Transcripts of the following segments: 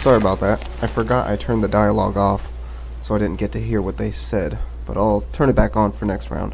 Sorry about that. I forgot I turned the dialogue off, so I didn't get to hear what they said, but I'll turn it back on for next round.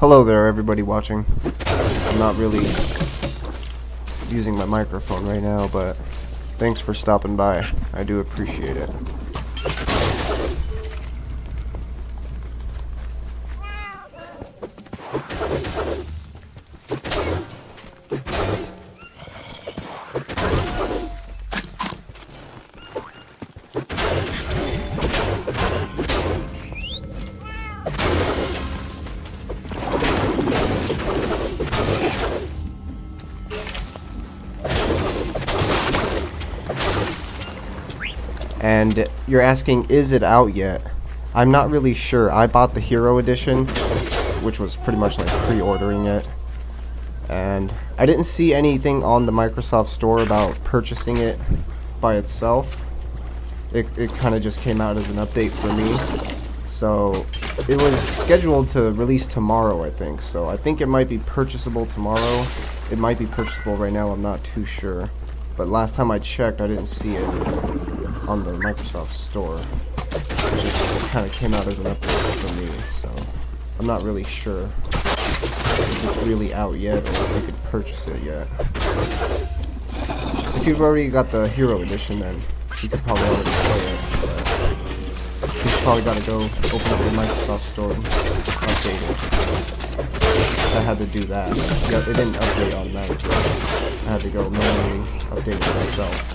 Hello there, everybody watching. I'm not really using my microphone right now, but thanks for stopping by. I do appreciate it. And you're asking, is it out yet? I'm not really sure. I bought the Hero Edition, which was pretty much like pre-ordering it. And I didn't see anything on the Microsoft Store about purchasing it by itself. It kind of just came out as an update for me. So it was scheduled to release tomorrow, I think. So I think it might be purchasable tomorrow. It might be purchasable right now, I'm not too sure. But last time I checked, I didn't see it on the Microsoft Store. It just kind of came out as an update for me, so I'm not really sure if it's really out yet or if you could purchase it yet. If you've already got the Hero Edition, then you could probably already play it, but you just probably gotta go open up the Microsoft Store and update it. So I had to do that. It didn't update automatically. I had to go manually update it myself.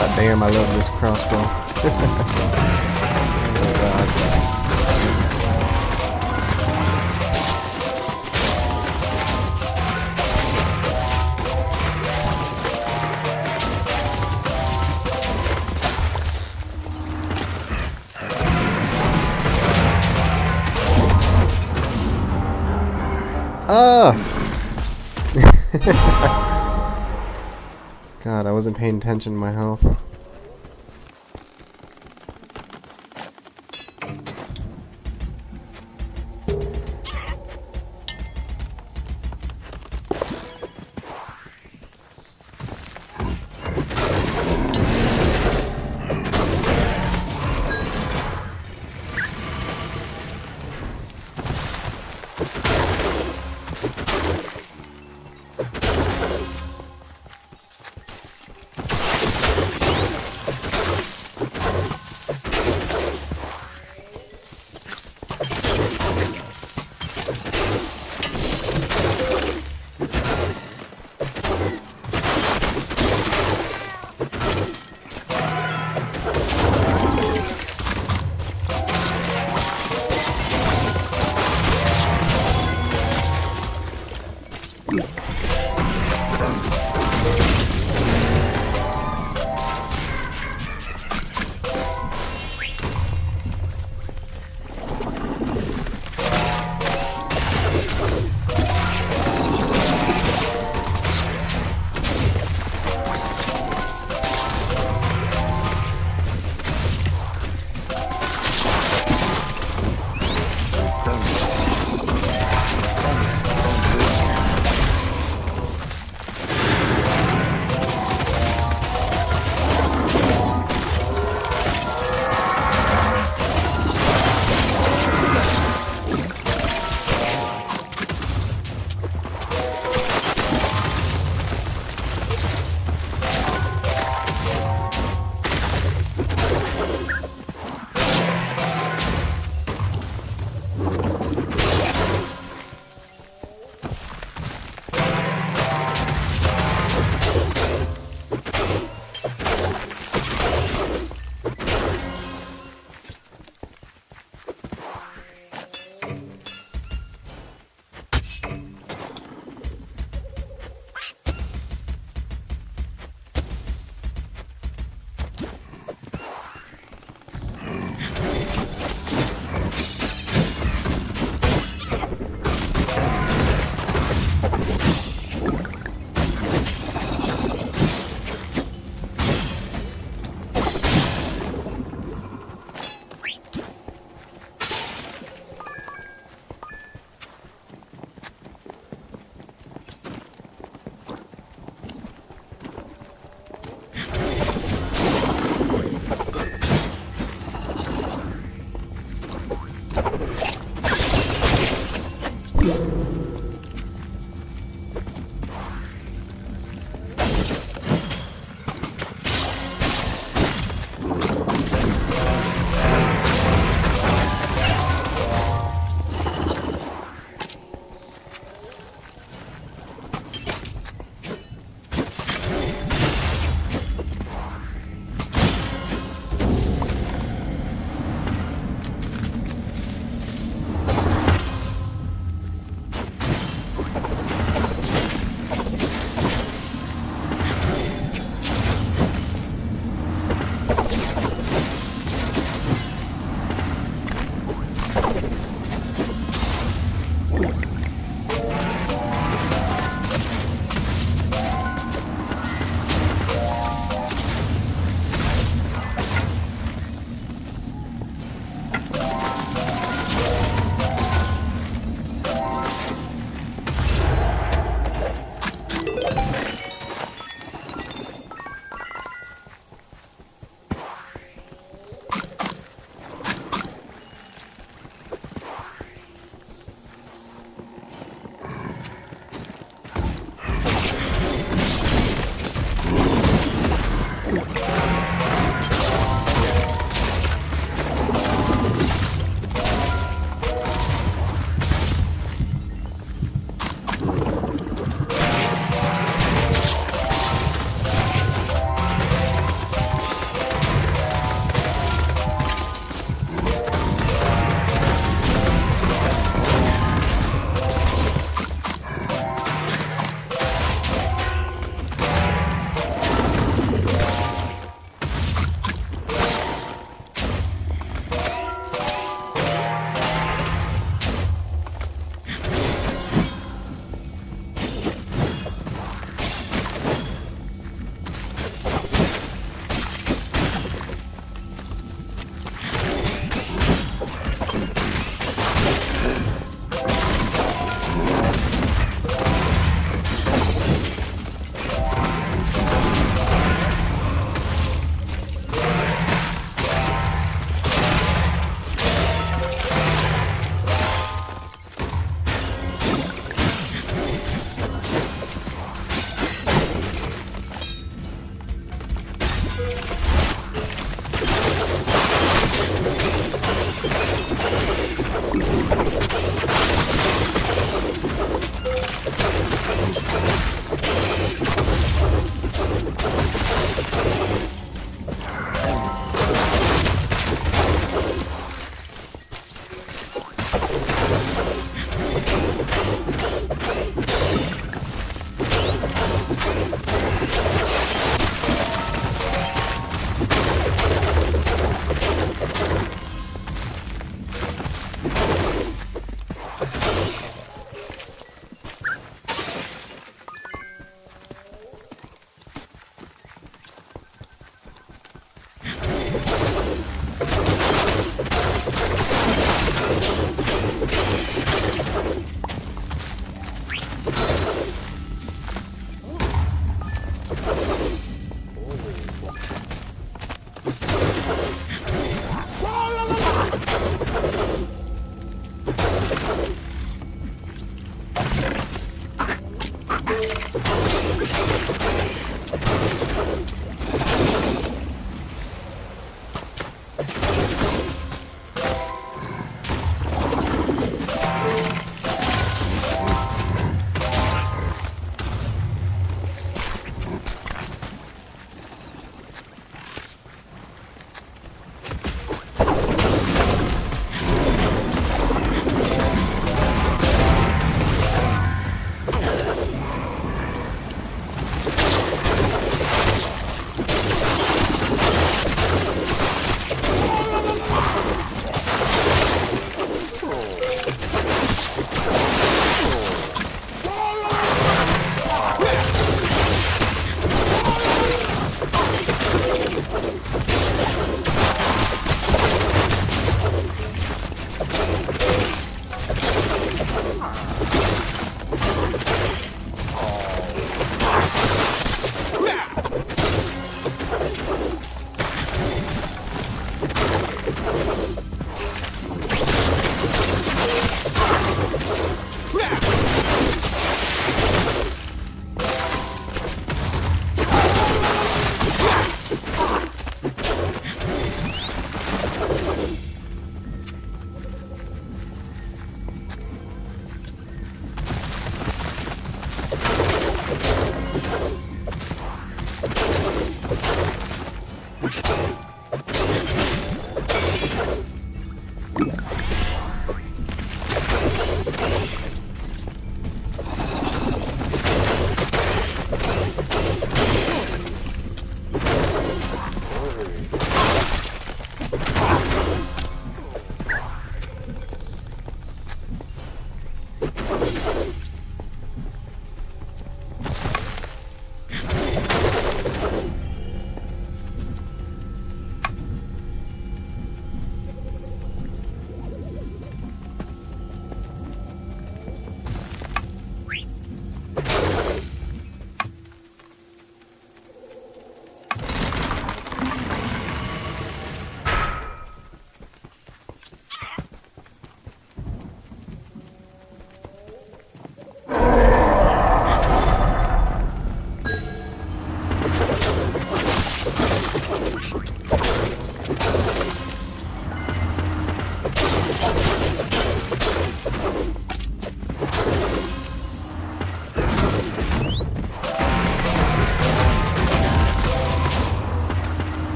God damn, I love this crossbow. Oh god. God, I wasn't paying attention to my health.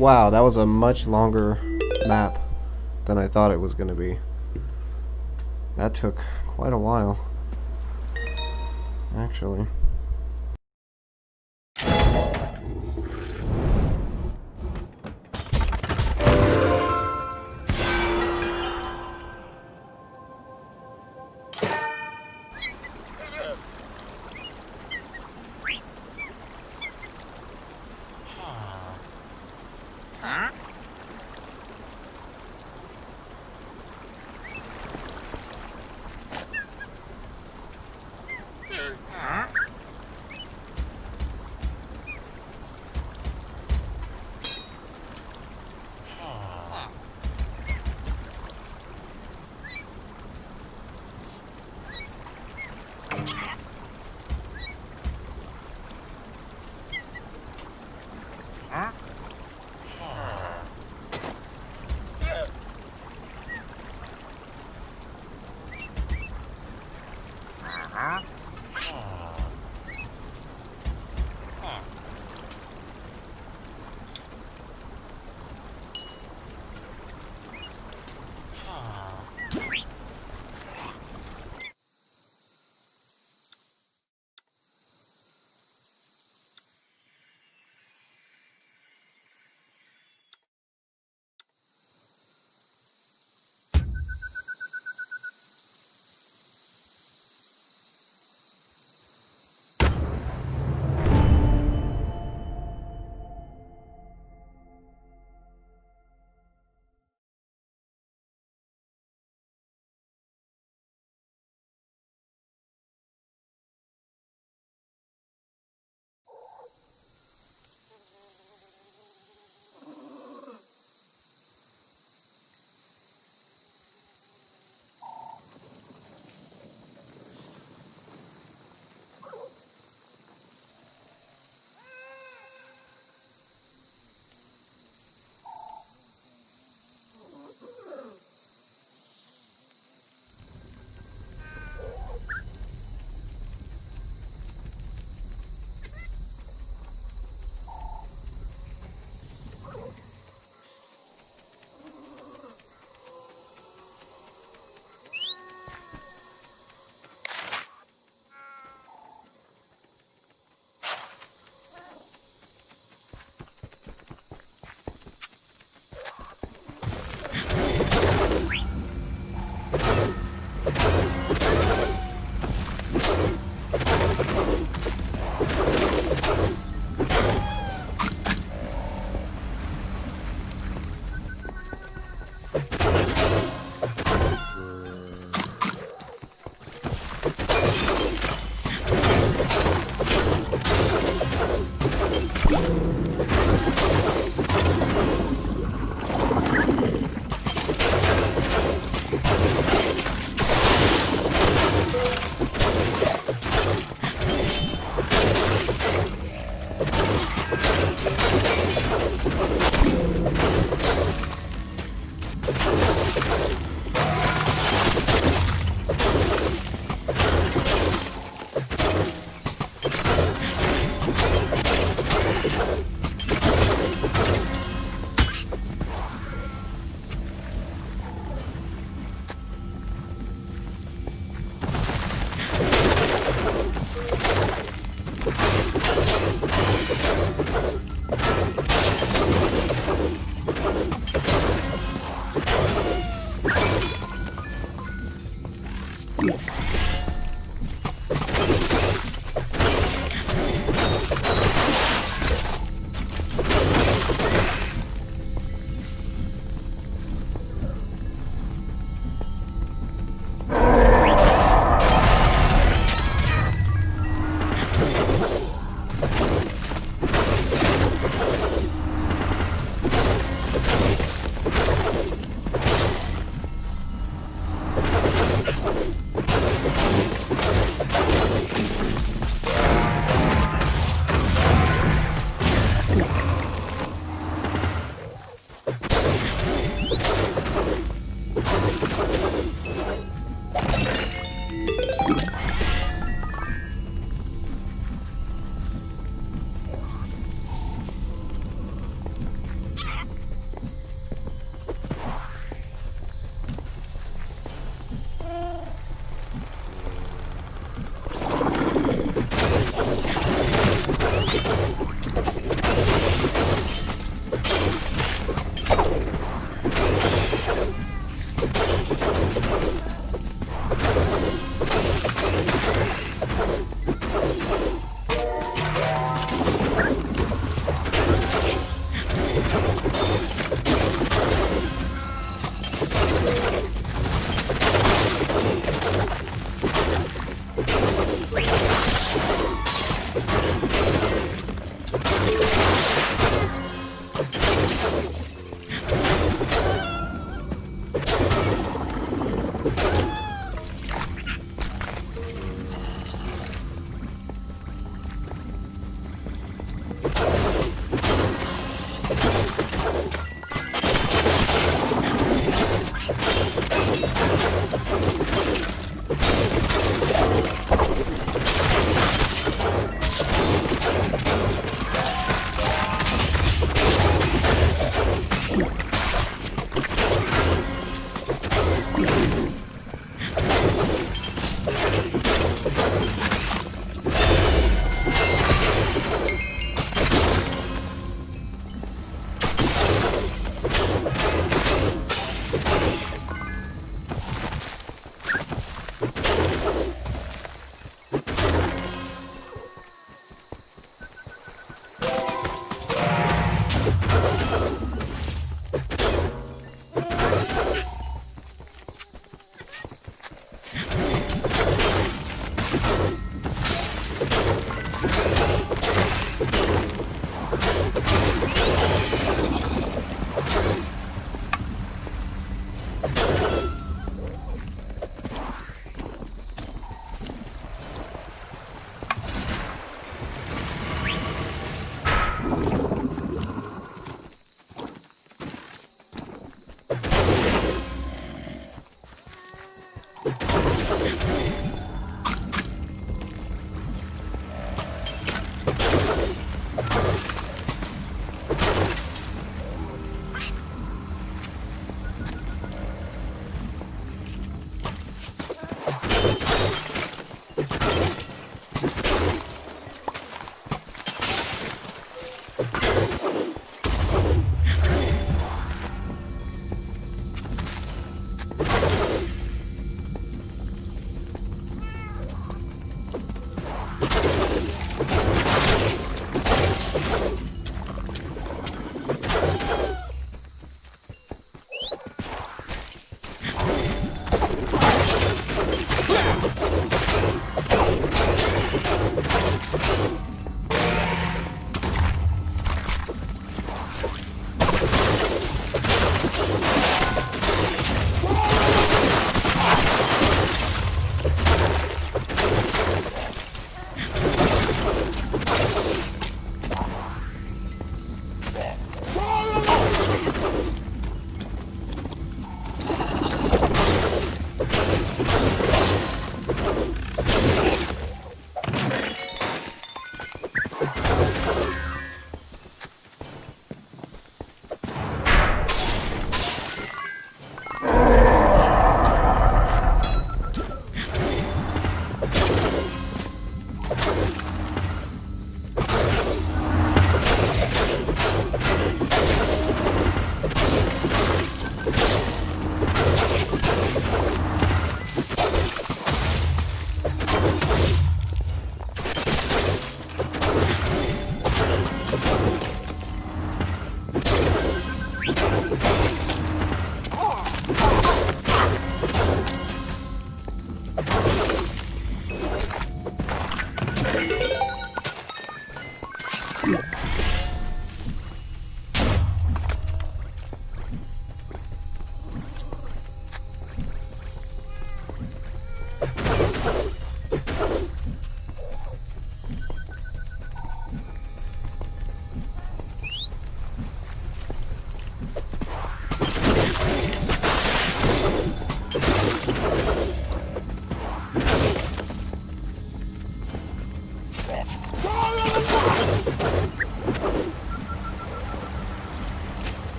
Wow, that was a much longer map than I thought it was going to be. That took quite a while, actually.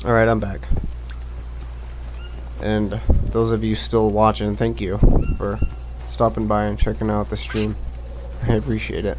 Alright, I'm back. And those of you still watching, thank you for stopping by and checking out the stream. I appreciate it.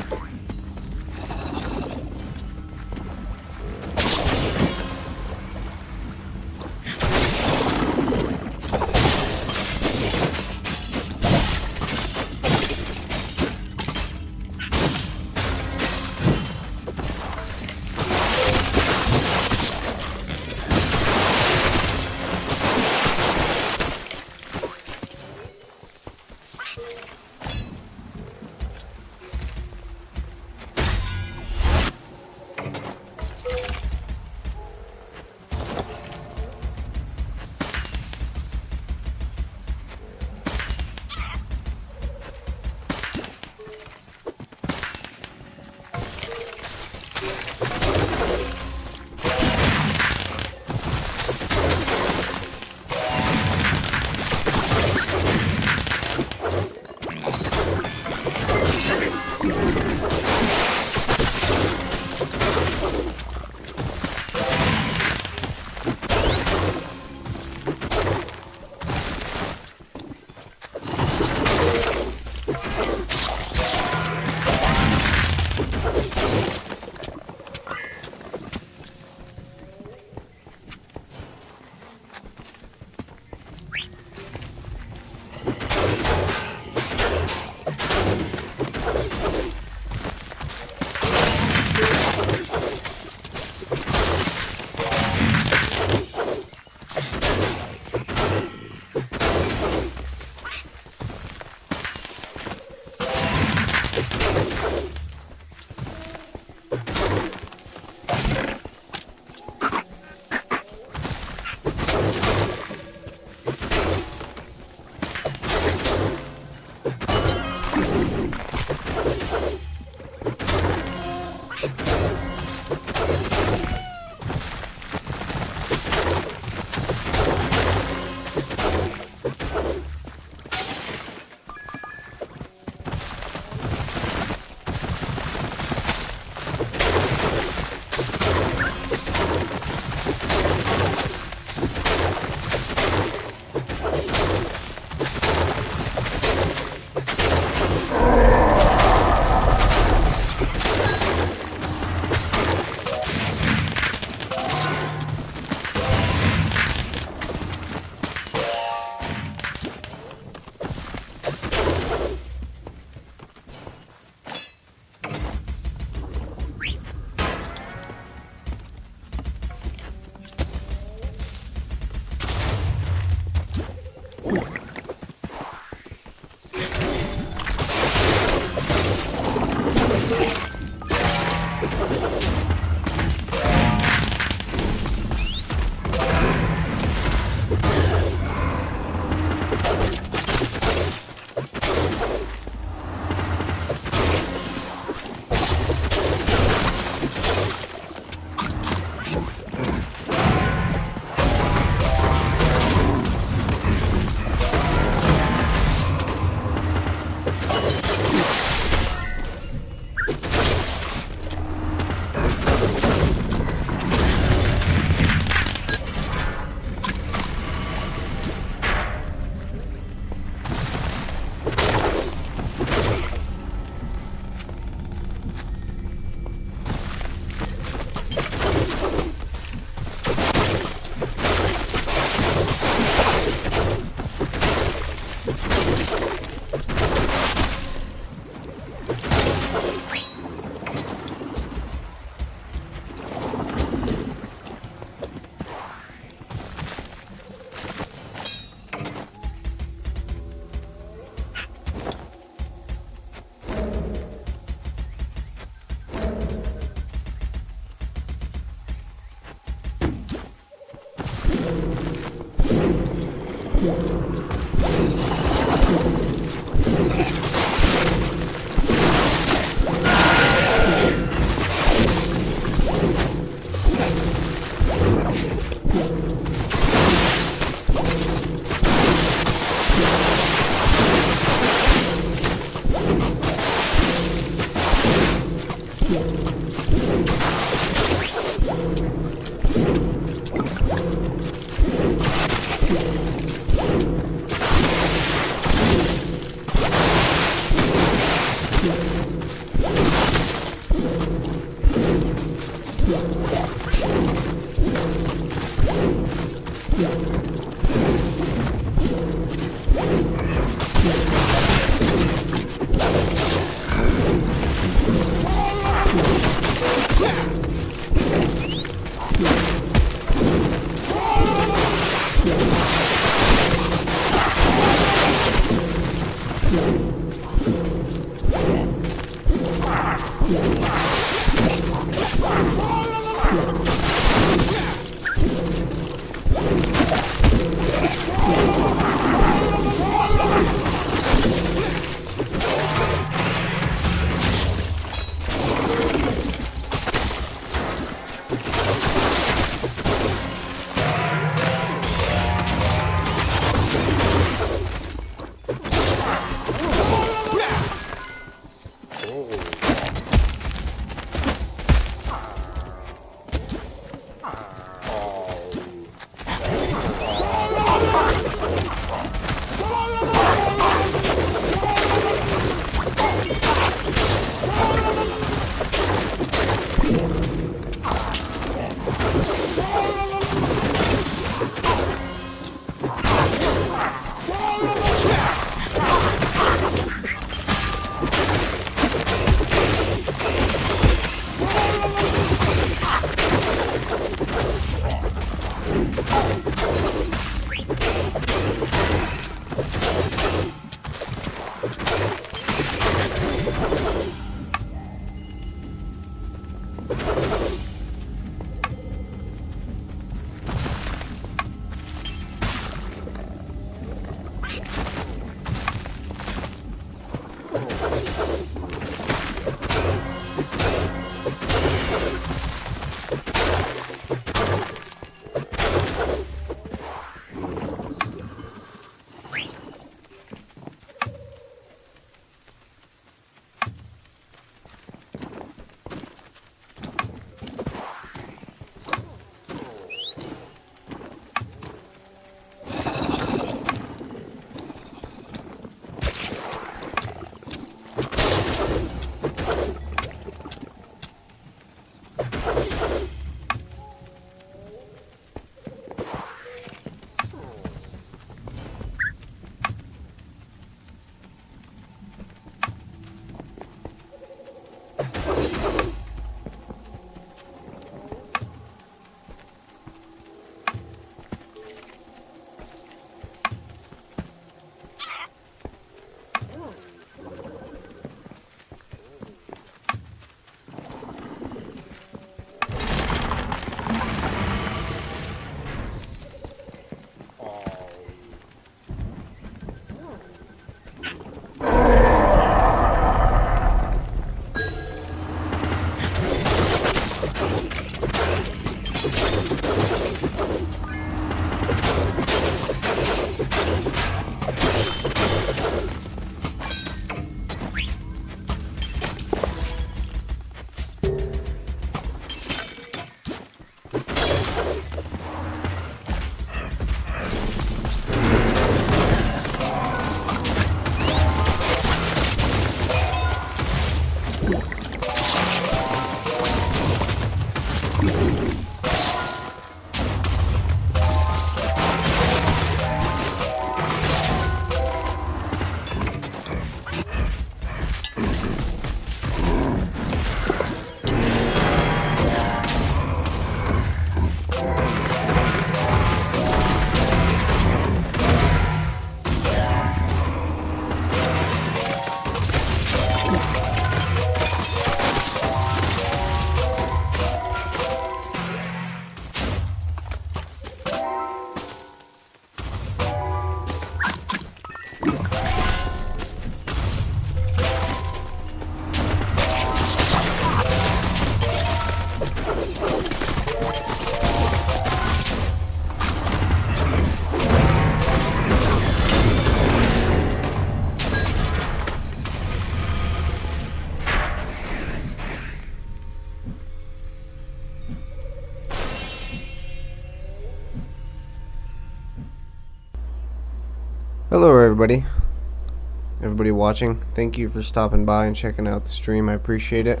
Hello everybody watching. Thank you for stopping by and checking out the stream. I appreciate it.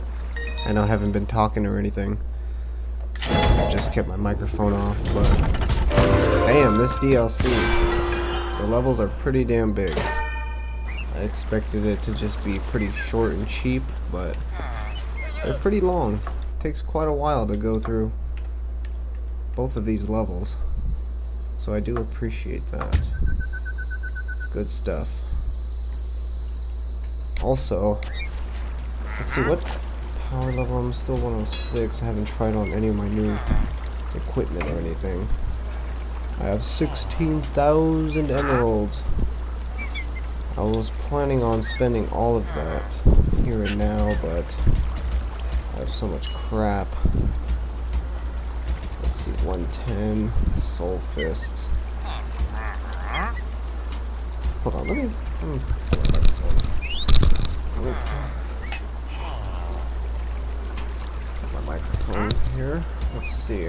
I know I haven't been talking or anything. I just kept my microphone off, but damn, this DLC. The levels are pretty damn big. I expected it to just be pretty short and cheap, but they're pretty long. It takes quite a while to go through both of these levels. So I do appreciate that. Good stuff. Also, let's see what power level. I'm still 106. I haven't tried on any of my new equipment or anything. I have 16,000 emeralds. I was planning on spending all of that here and now, but I have so much crap. Let's see, 110 soul fists. Hold on, let me put my microphone here. Let's see.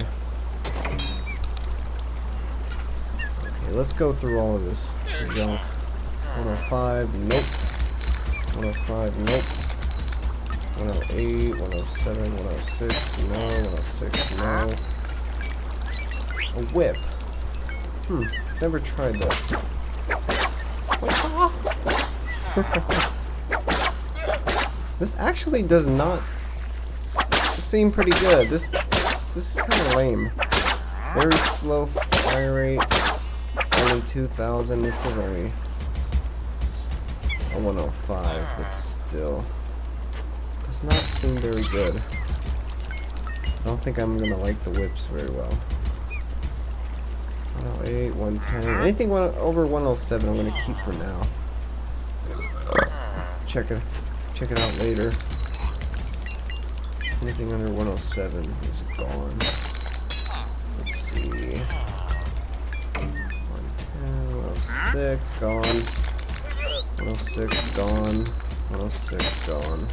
Okay, let's go through all of this junk. 105, nope. 105, nope. 108, 107, 106, no. 106, no. A whip. Never tried this. This actually does not seem pretty good. This is kind of lame. Very slow fire rate. Only 2,000. This is only a 105, but still does not seem very good. I don't think I'm gonna like the whips very well. 108, 110, anything over 107 I'm going to keep for now. Check it. check it out later. Anything under 107 is gone. Let's see. 110, 106, gone. 106, gone. 106, gone.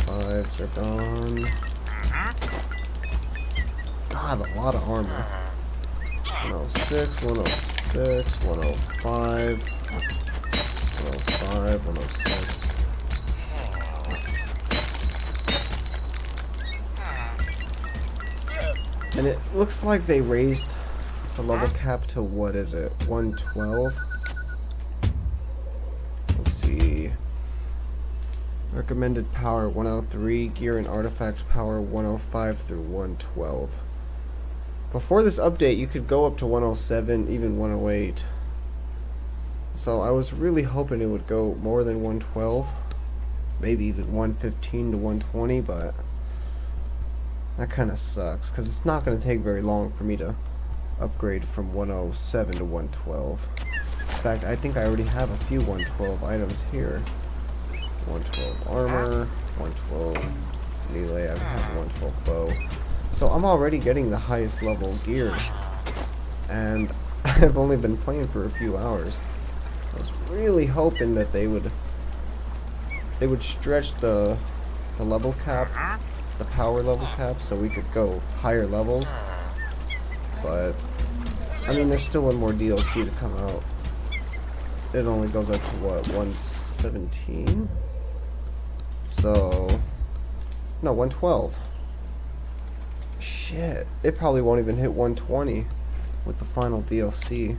105s are gone. God, a lot of armor. 106, 106, 105, 105, 106. And it looks like they raised the level cap to, what is it, 112? Let's see. Recommended power 103, gear and artifact power 105 through 112. Before this update, you could go up to 107, even 108. So I was really hoping it would go more than 112. Maybe even 115 to 120, but that kind of sucks, because it's not going to take very long for me to upgrade from 107 to 112. In fact, I think I already have a few 112 items here. 112 armor, 112 melee, I have a 112 bow. So I'm already getting the highest level gear, and I've only been playing for a few hours. I was really hoping that they would stretch the level cap, the power level cap, so we could go higher levels. But I mean, there's still one more DLC to come out. It only goes up to what, 117? So no, 112. Shit, it probably won't even hit 120 with the final DLC.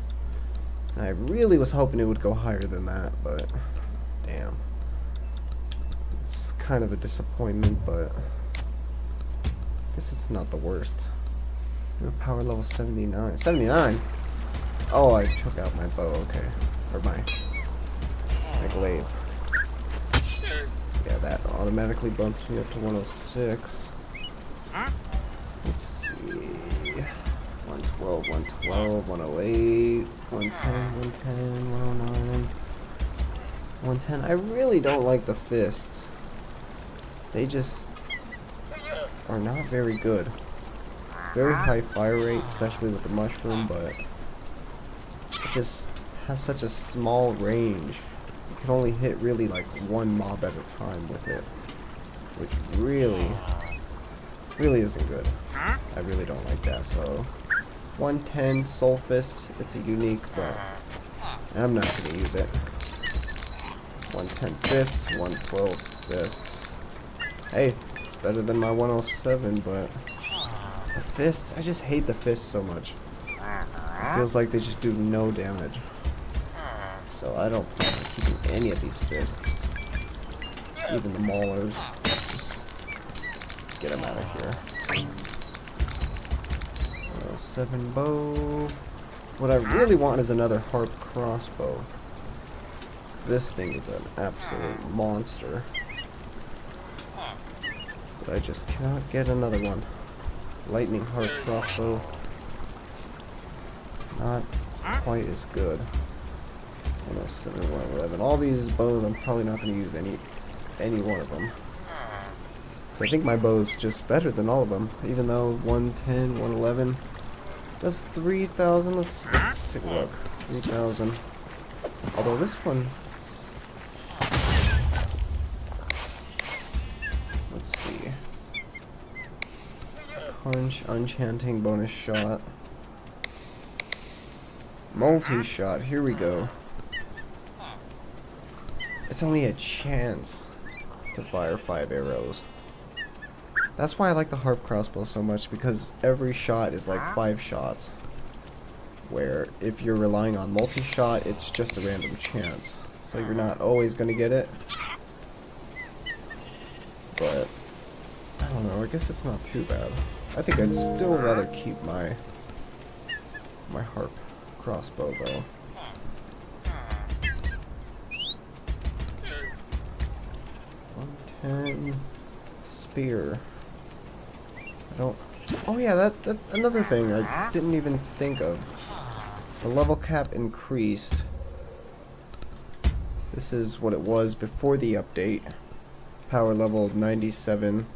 And I really was hoping it would go higher than that, but damn. It's kind of a disappointment, but I guess it's not the worst. Power level 79. 79? Oh, I took out my bow, okay. Or my glaive. Yeah, that automatically bumps me up to 106. Let's see. 112, 112, 108, 110, 110, 109, 110. I really don't like the fists. They just are not very good. Very high fire rate, especially with the mushroom, but it just has such a small range. You can only hit really like one mob at a time with it, which really isn't good. I really don't like that. So 110 soul fists, it's a unique, but I'm not going to use it. 110 fists, 112 fists. Hey, it's better than my 107, but the fists, I just hate the fists so much. It feels like they just do no damage. So I don't plan on keeping any of these fists. Even the maulers. Just get them out of here. 107 bow. What I really want is another harp crossbow. This thing is an absolute monster. But I just cannot get another one. Lightning harp crossbow. Not quite as good. 107, 111. All these bows, I'm probably not going to use any one of them. So I think my bow is just better than all of them. Even though 110, 111 does 3,000. Let's take a look. 3,000. Although this one, let's see. Punch, enchanting bonus shot. Multi-shot, here we go. It's only a chance to fire 5 arrows. That's why I like the harp crossbow so much, because every shot is like 5 shots. Where if you're relying on multi-shot, it's just a random chance. So you're not always going to get it. But I don't know, I guess it's not too bad. I think I'd still rather keep my harp crossbow though. 110 spear. I don't. Oh yeah, that another thing I didn't even think of. The level cap increased This is what it was before the update. Power level 97,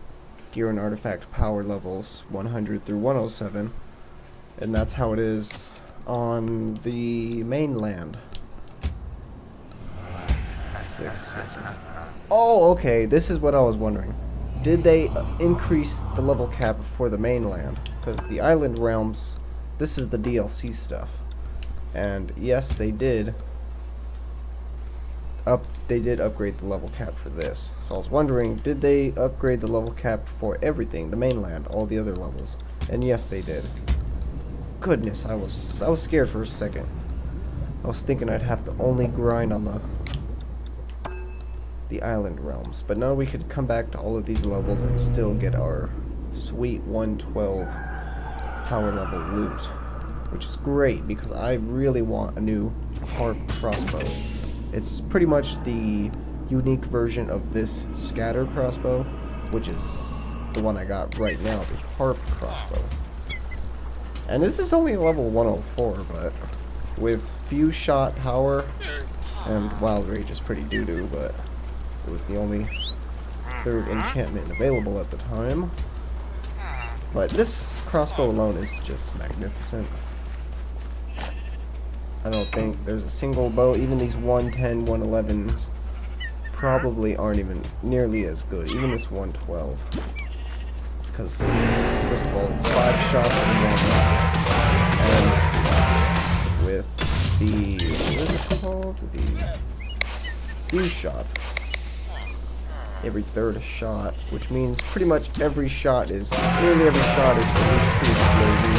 gear and artifact power levels 100 through 107, and that's how it is on the mainland. Oh, okay, this is what I was wondering. Did they increase the level cap for the mainland? Because the island realms, this is the DLC stuff. And yes, they did upgrade the level cap for this. So I was wondering, did they upgrade the level cap for everything, the mainland, all the other levels? And yes, they did. Goodness, I was scared for a second. I was thinking I'd have to only grind on the island realms, but now we could come back to all of these levels and still get our sweet 112 power level loot, which is great because I really want a new harp crossbow. It's pretty much the unique version of this scatter crossbow, which is the one I got right now, the harp crossbow. And this is only level 104, but with few shot power and wild rage is pretty doo-doo, but it was the only third enchantment available at the time. But this crossbow alone is just magnificent. I don't think there's a single bow, even these 110, 111s probably aren't even nearly as good, even this 112. Because, first of all, it's 5 shots in one. And with the, what is it called? The fuse shot. Every third shot, which means pretty much nearly every shot is at least 2 explosions.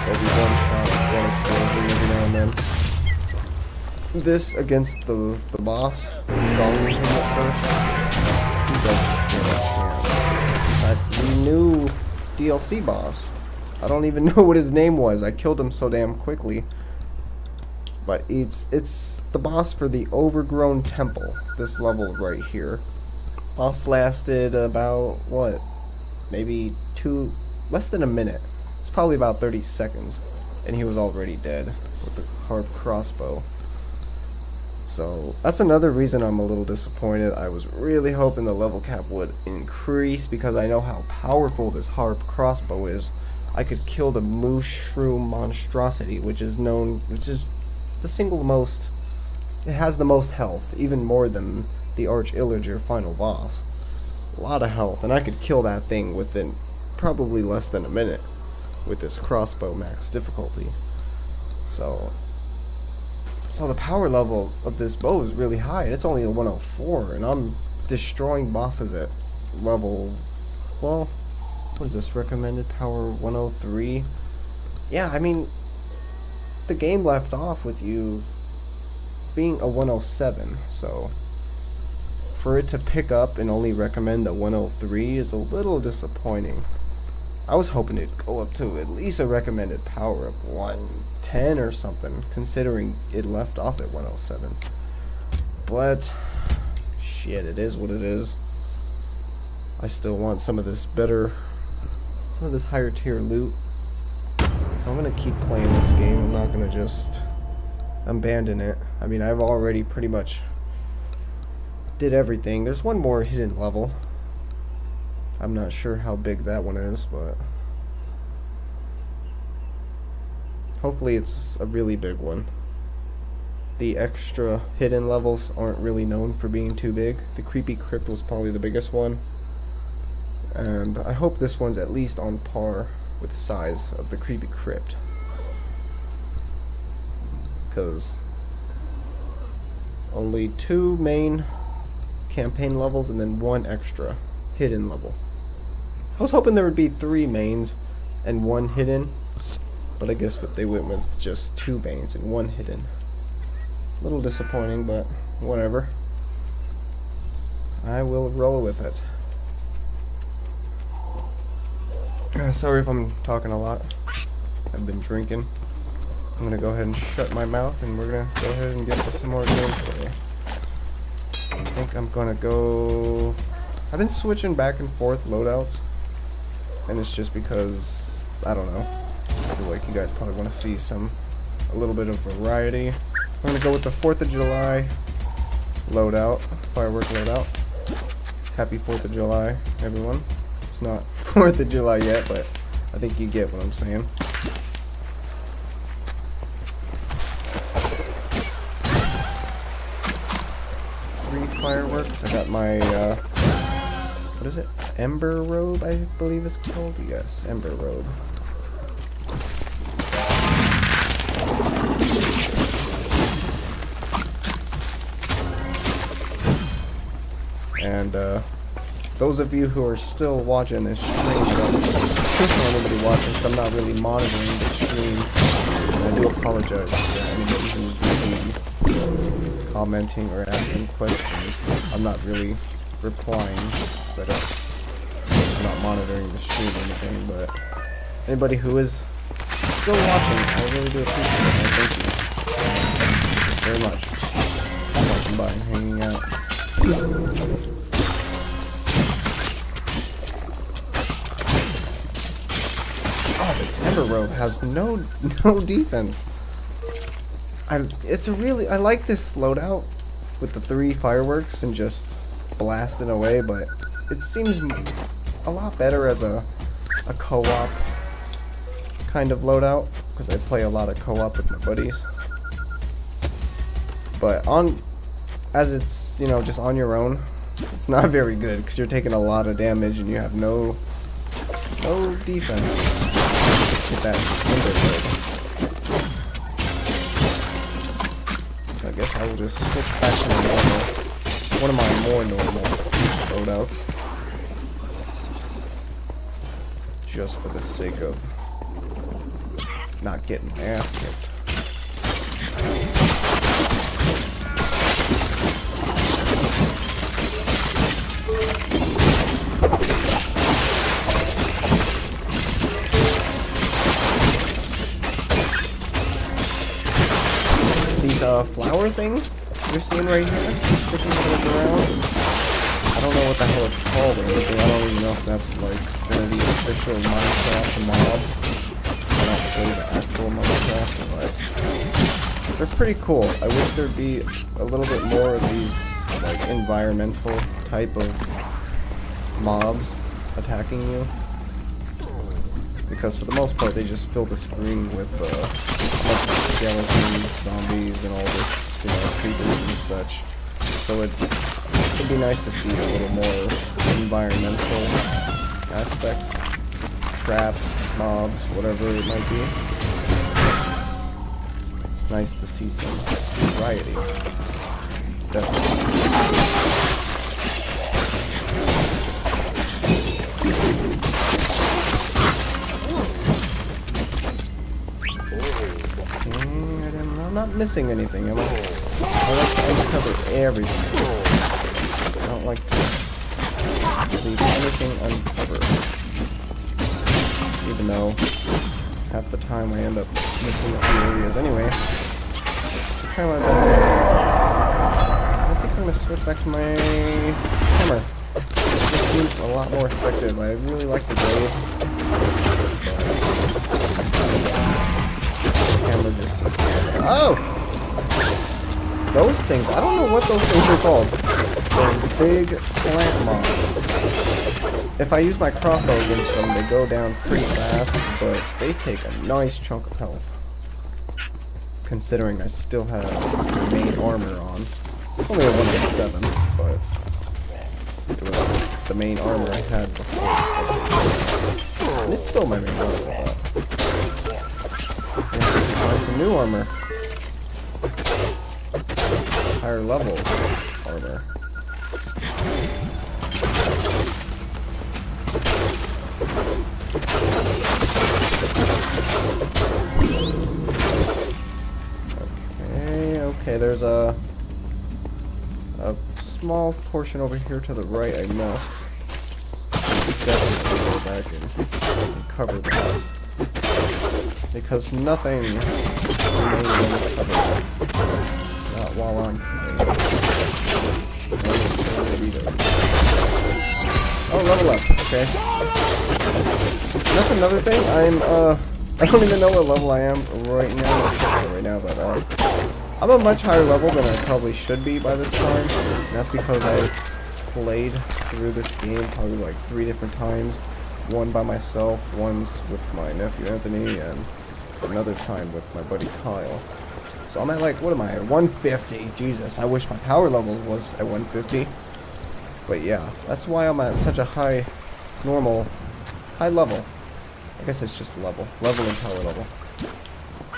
Every one shot is 1 explosion every now and then. This against the boss, gonging him at first, he doesn't stand a chance. In fact, the new DLC boss, I don't even know what his name was. I killed him so damn quickly. But it's the boss for the Overgrown temple, this level right here. Boss lasted about, what, maybe less than a minute. It's probably about 30 seconds, and he was already dead with the harp crossbow. So that's another reason I'm a little disappointed. I was really hoping the level cap would increase because I know how powerful this harp crossbow is. I could kill the mushroom monstrosity, which is the single most, it has the most health, even more than the Arch Illager final boss. A lot of health, and I could kill that thing within probably less than a minute with this crossbow max difficulty. So the power level of this bow is really high, and it's only a 104, and I'm destroying bosses at level, well, what is this, recommended power 103? Yeah, I mean, the game left off with you being a 107, so for it to pick up and only recommend a 103 is a little disappointing. I was hoping it'd go up to at least a recommended power of 110 or something, considering it left off at 107. But shit, it is what it is. I still want some of this higher tier loot. So I'm gonna keep playing this game. I'm not gonna just abandon it. I mean, I've already pretty much did everything. There's one more hidden level. I'm not sure how big that one is, but hopefully it's a really big one. The extra hidden levels aren't really known for being too big. The creepy crypt was probably the biggest one, and I hope this one's at least on par with the size of the creepy crypt, because only 2 main campaign levels and then 1 extra hidden level. I was hoping there would be 3 mains and 1 hidden, but I guess they went with just 2 mains and 1 hidden. A little disappointing, but whatever. I will roll with it. Sorry if I'm talking a lot. I've been drinking. I'm gonna go ahead and shut my mouth, and we're gonna go ahead and get to some more gameplay. I think I'm gonna go... I've been switching back and forth loadouts, and it's just because, I don't know, I feel like you guys probably want to see a little bit of variety. I'm gonna go with the 4th of July loadout, firework loadout. Happy 4th of July, everyone. It's not 4th of July yet, but I think you get what I'm saying. Fireworks. I got my what is it? Ember robe, I believe it's called. Yes, ember robe. And those of you who are still watching this stream, I don't know anybody watching, so I'm not really monitoring the stream. And I do apologize to anybody who's really commenting or asking questions. I'm not really replying because I'm not monitoring the stream or anything, but anybody who is still watching, I really do appreciate it. Thank you very much for watching by and hanging out. Oh, this Ember Robe has no defense. I like this loadout with the 3 fireworks and just blasting away, but it seems a lot better as a co-op kind of loadout, because I play a lot of co-op with my buddies. But as it's, you know, just on your own, it's not very good because you're taking a lot of damage and you have no defense with that Ember Robe. I guess I will just switch back to one of my more normal loadouts, just for the sake of not getting my ass kicked. Flower things you're seeing right here, sticking to the ground. I don't know what the hell it's called or anything. I don't even know if that's like one of the official Minecraft mobs. I don't play the actual Minecraft, but they're pretty cool. I wish there'd be a little bit more of these like environmental type of mobs attacking you, because for the most part they just fill the screen with skeletons, zombies, and all this, you know, creepers and such. So it'd be nice to see a little more environmental aspects, traps, mobs, whatever it might be. It's nice to see some variety. Definitely. I'm not missing anything, am I? I like to uncover everything. I don't like to leave anything uncovered. Even though half the time I end up missing a few areas anyway. I'll try my best. I think I'm going to switch back to my hammer. This seems a lot more effective. I really like the blade. Hammer just... Oh! Those things, I don't know what those things are called. Those big plant mobs. If I use my crossbow against them, they go down pretty fast, but they take a nice chunk of health. Considering I still have the main armor on. It's only a 1 of 7, but it was the main armor I had before the 7. And it's still my main armor, but find some new armor. Higher level armor. Okay, there's a small portion over here to the right I missed. Definitely go back and cover that. Because nothing remains uncovered. Not while I'm playing. Oh, level up. Okay. And that's another thing. I don't even know what level I am right now. But I'm a much higher level than I probably should be by this time, and that's because I played through this game probably like 3 different times. One by myself, once with my nephew Anthony, and another time with my buddy Kyle. So I'm at like, what am I, at 150? Jesus, I wish my power level was at 150. But yeah, that's why I'm at such a high level. I guess it's just level and power level.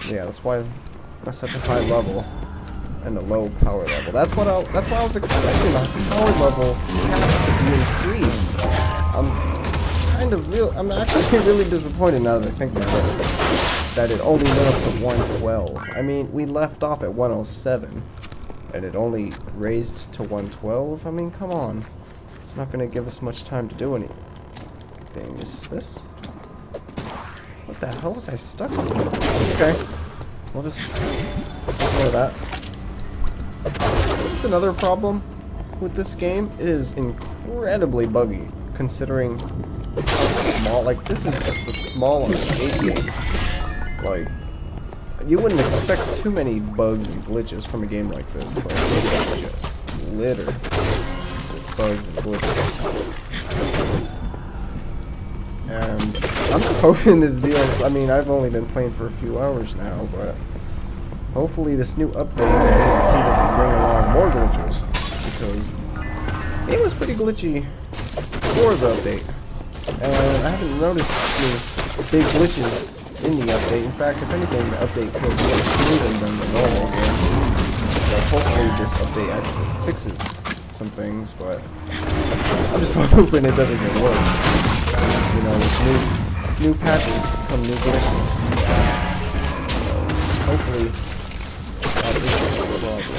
Yeah, that's why that's such a high level and a low power level. That's why I was expecting the power level to be increased. I'm actually really disappointed now that I think about it, that it only went up to 112. I mean, we left off at 107, and it only raised to 112. I mean, come on. It's not going to give us much time to do anything. Is this? What the hell was I stuck on? Okay. We'll just ignore that. That's another problem with this game. It is incredibly buggy, considering how small. Like, this is just a small arcade game. Like, you wouldn't expect too many bugs and glitches from a game like this, but it's just littered with bugs and glitches. And I'm just hoping this deals. I mean, I've only been playing for a few hours now, but hopefully this new update doesn't bring along more glitches, because it was pretty glitchy before the update, and I haven't noticed any big glitches in the update. In fact, if anything, the update feels more smoother than the normal game. So hopefully this update actually fixes some things, but I'm just hoping it doesn't get worse. You know, with new patches come new glitches. So hopefully that is the problem.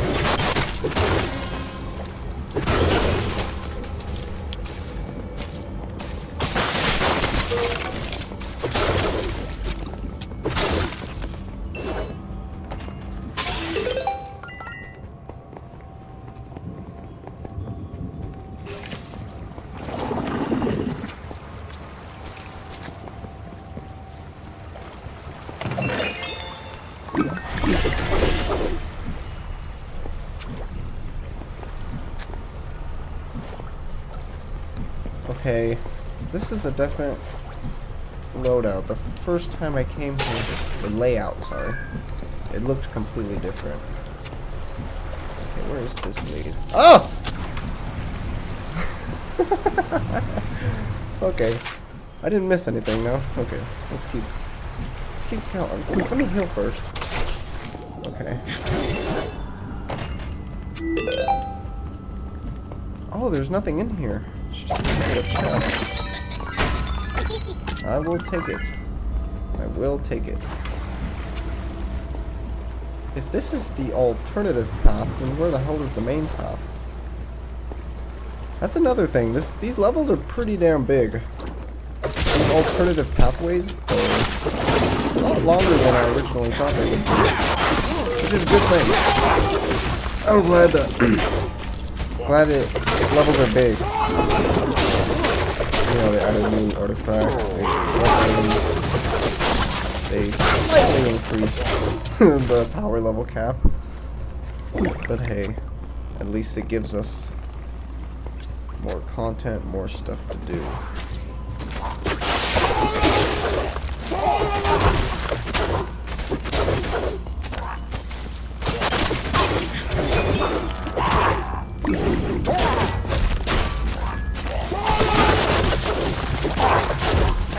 Okay, this is a definite loadout. The first time I came here, the layout, sorry, it looked completely different. Okay, where is this lead? Oh! Okay, I didn't miss anything now. Okay, let's keep going. Let me heal first. Okay. Oh, there's nothing in here. It's just a chest. I will take it. I will take it. If this is the alternative path, then where the hell is the main path? That's another thing. These levels are pretty damn big. These alternative pathways are a lot longer than I originally thought they would be, which is a good thing. I'm glad levels are big. You know, they added new artifacts, they slightly increased the power level cap. But hey, at least it gives us more content, more stuff to do.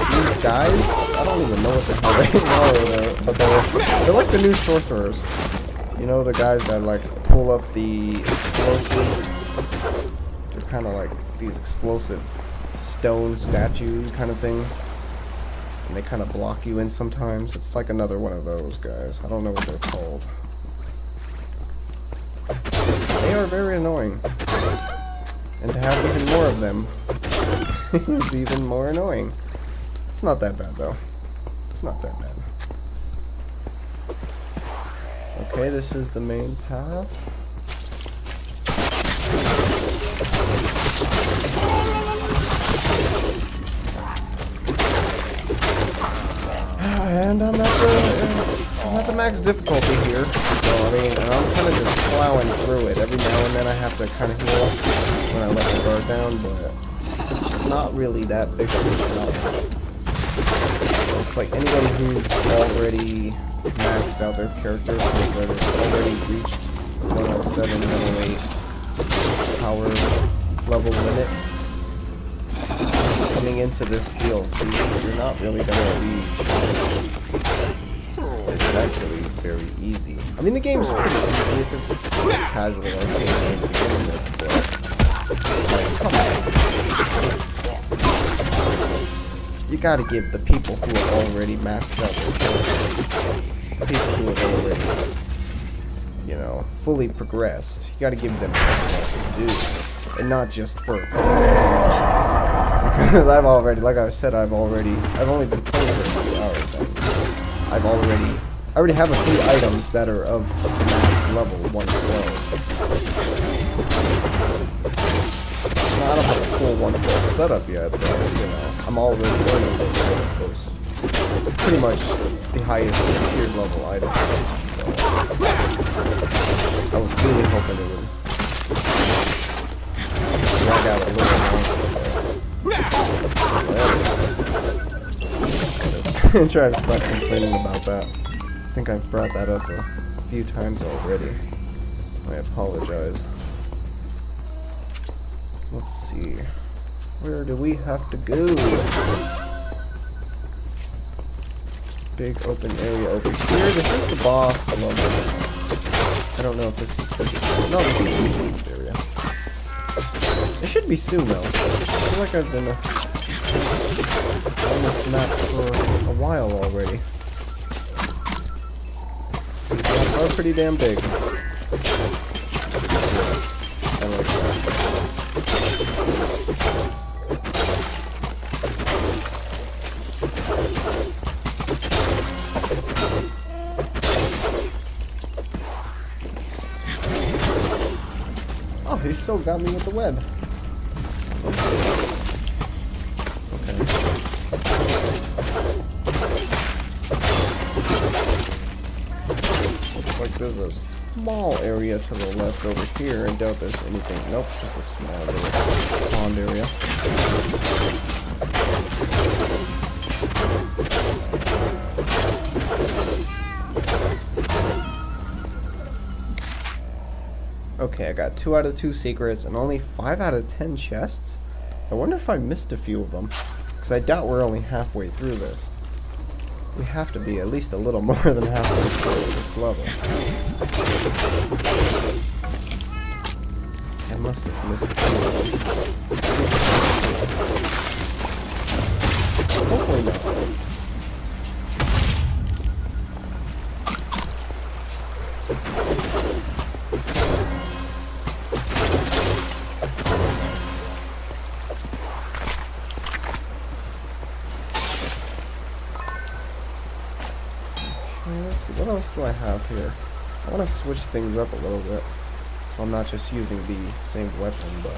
These guys, I don't even know what the hell they are, but they're like the new sorcerers. You know, the guys that like pull up the explosive. They're kind of like these explosive stone statue kind of things, and they kind of block you in sometimes. It's like another one of those guys. I don't know what they're called. They are very annoying, and to have even more of them is even more annoying. It's not that bad though. It's not that bad. Okay, this is the main path. And I'm at max difficulty here, so I mean, and I'm kind of just plowing through it. Every now and then I have to kind of heal when I let the guard down, but it's not really that big of a challenge. It's like anybody who's already maxed out their character, that has already reached 107, 108 power level limit. Coming into this DLC, you're not really gonna be challenged. It's actually very easy. I mean, the game's pretty easy. It's a pretty casual arcade game to begin with, but like, come on. You gotta give the people who have already maxed out their characters, the people who have already, you know, fully progressed, you gotta give them something else to do, and not just for because I've already, like I said, I've only been playing for a few hours. I already have a few items that are of the max level 112. Now, I don't have a full 112 setup yet, but you know, I'm already learning those pretty much the highest tier level items. So I was really hoping it would drag out a little more. Try to stop complaining about that. I think I've brought that up a few times already. I apologize. Let's see. Where do we have to go? Big open area over here. This is the boss level. I don't know if this is... No, this is the next area. It should be soon, though. I feel like I've been on this map for a while already. These maps are pretty damn big. I like that. Oh, he still got me with the web. Okay. Looks like there's a small area to the left over here. I doubt there's anything. Nope, just a small little pond area. Okay, I got 2 out of 2 secrets and only 5 out of 10 chests. I wonder if I missed a few of them, because I doubt we're only halfway through this. We have to be at least a little more than halfway through this level. I must have missed a few of them. Hopefully not. Let's see, what else do I have here? I want to switch things up a little bit, so I'm not just using the same weapon, but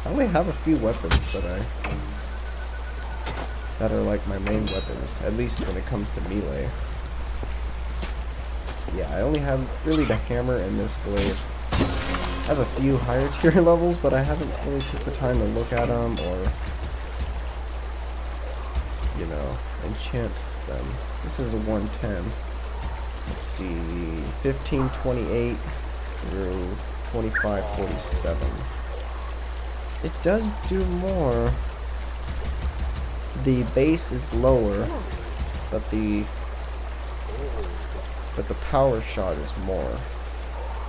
I only have a few weapons that are like my main weapons, at least when it comes to melee. Yeah, I only have really the hammer and this glaive. I have a few higher tier levels, but I haven't really took the time to look at them or, you know, enchant them. This is a 110. Let's see, 1528 through 2547. It does do more. The base is lower, but the power shot is more.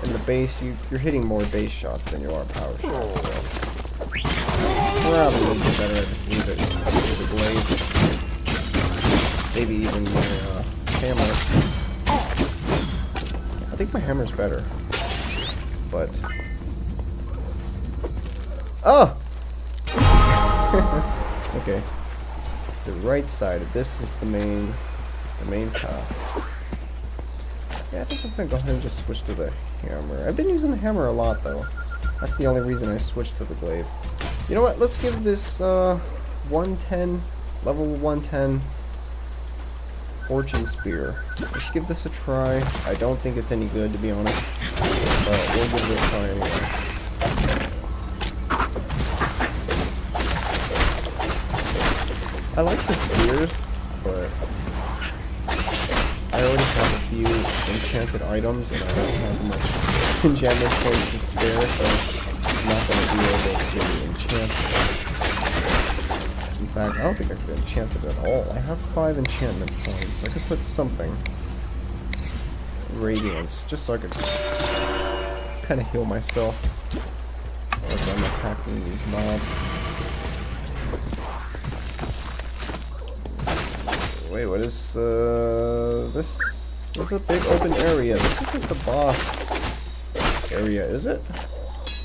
In the base, you're hitting more base shots than you are power shots. So probably be better. I just leave it with the blade. Maybe even my hammer. I think my hammer's better, but oh, okay. The right side of this is the main path. Yeah, I think I'm gonna go ahead and just switch to the hammer. I've been using the hammer a lot though. That's the only reason I switched to the glaive. You know what? Let's give this 110 level 110 Fortune Spear. Let's give this a try. I don't think it's any good, to be honest, but we'll give it a try anyway. I like the spears, but I already have a few enchanted items, and I don't have much enchantment points to spare, so I'm not going to be able to enchant it. In fact, I don't think I could enchant it at all. I have 5 enchantment points. I could put something. Radiance, just so I could kind of heal myself as I'm attacking these mobs. Wait, what is, this is a big open area. This isn't the boss area, is it?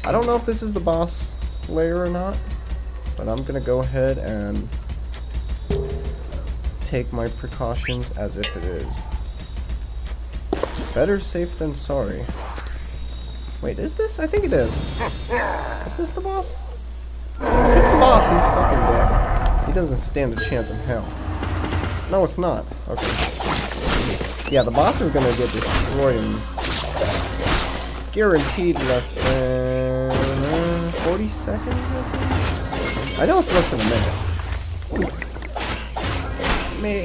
I don't know if this is the boss lair or not, but I'm gonna go ahead and take my precautions as if it is. Better safe than sorry. Wait, is this? I think it is. Is this the boss? If it's the boss, he's fucking dead. He doesn't stand a chance in hell. No, it's not. Okay. Yeah, the boss is gonna get destroyed in guaranteed less than 40 seconds, I think? I know it's less than a minute.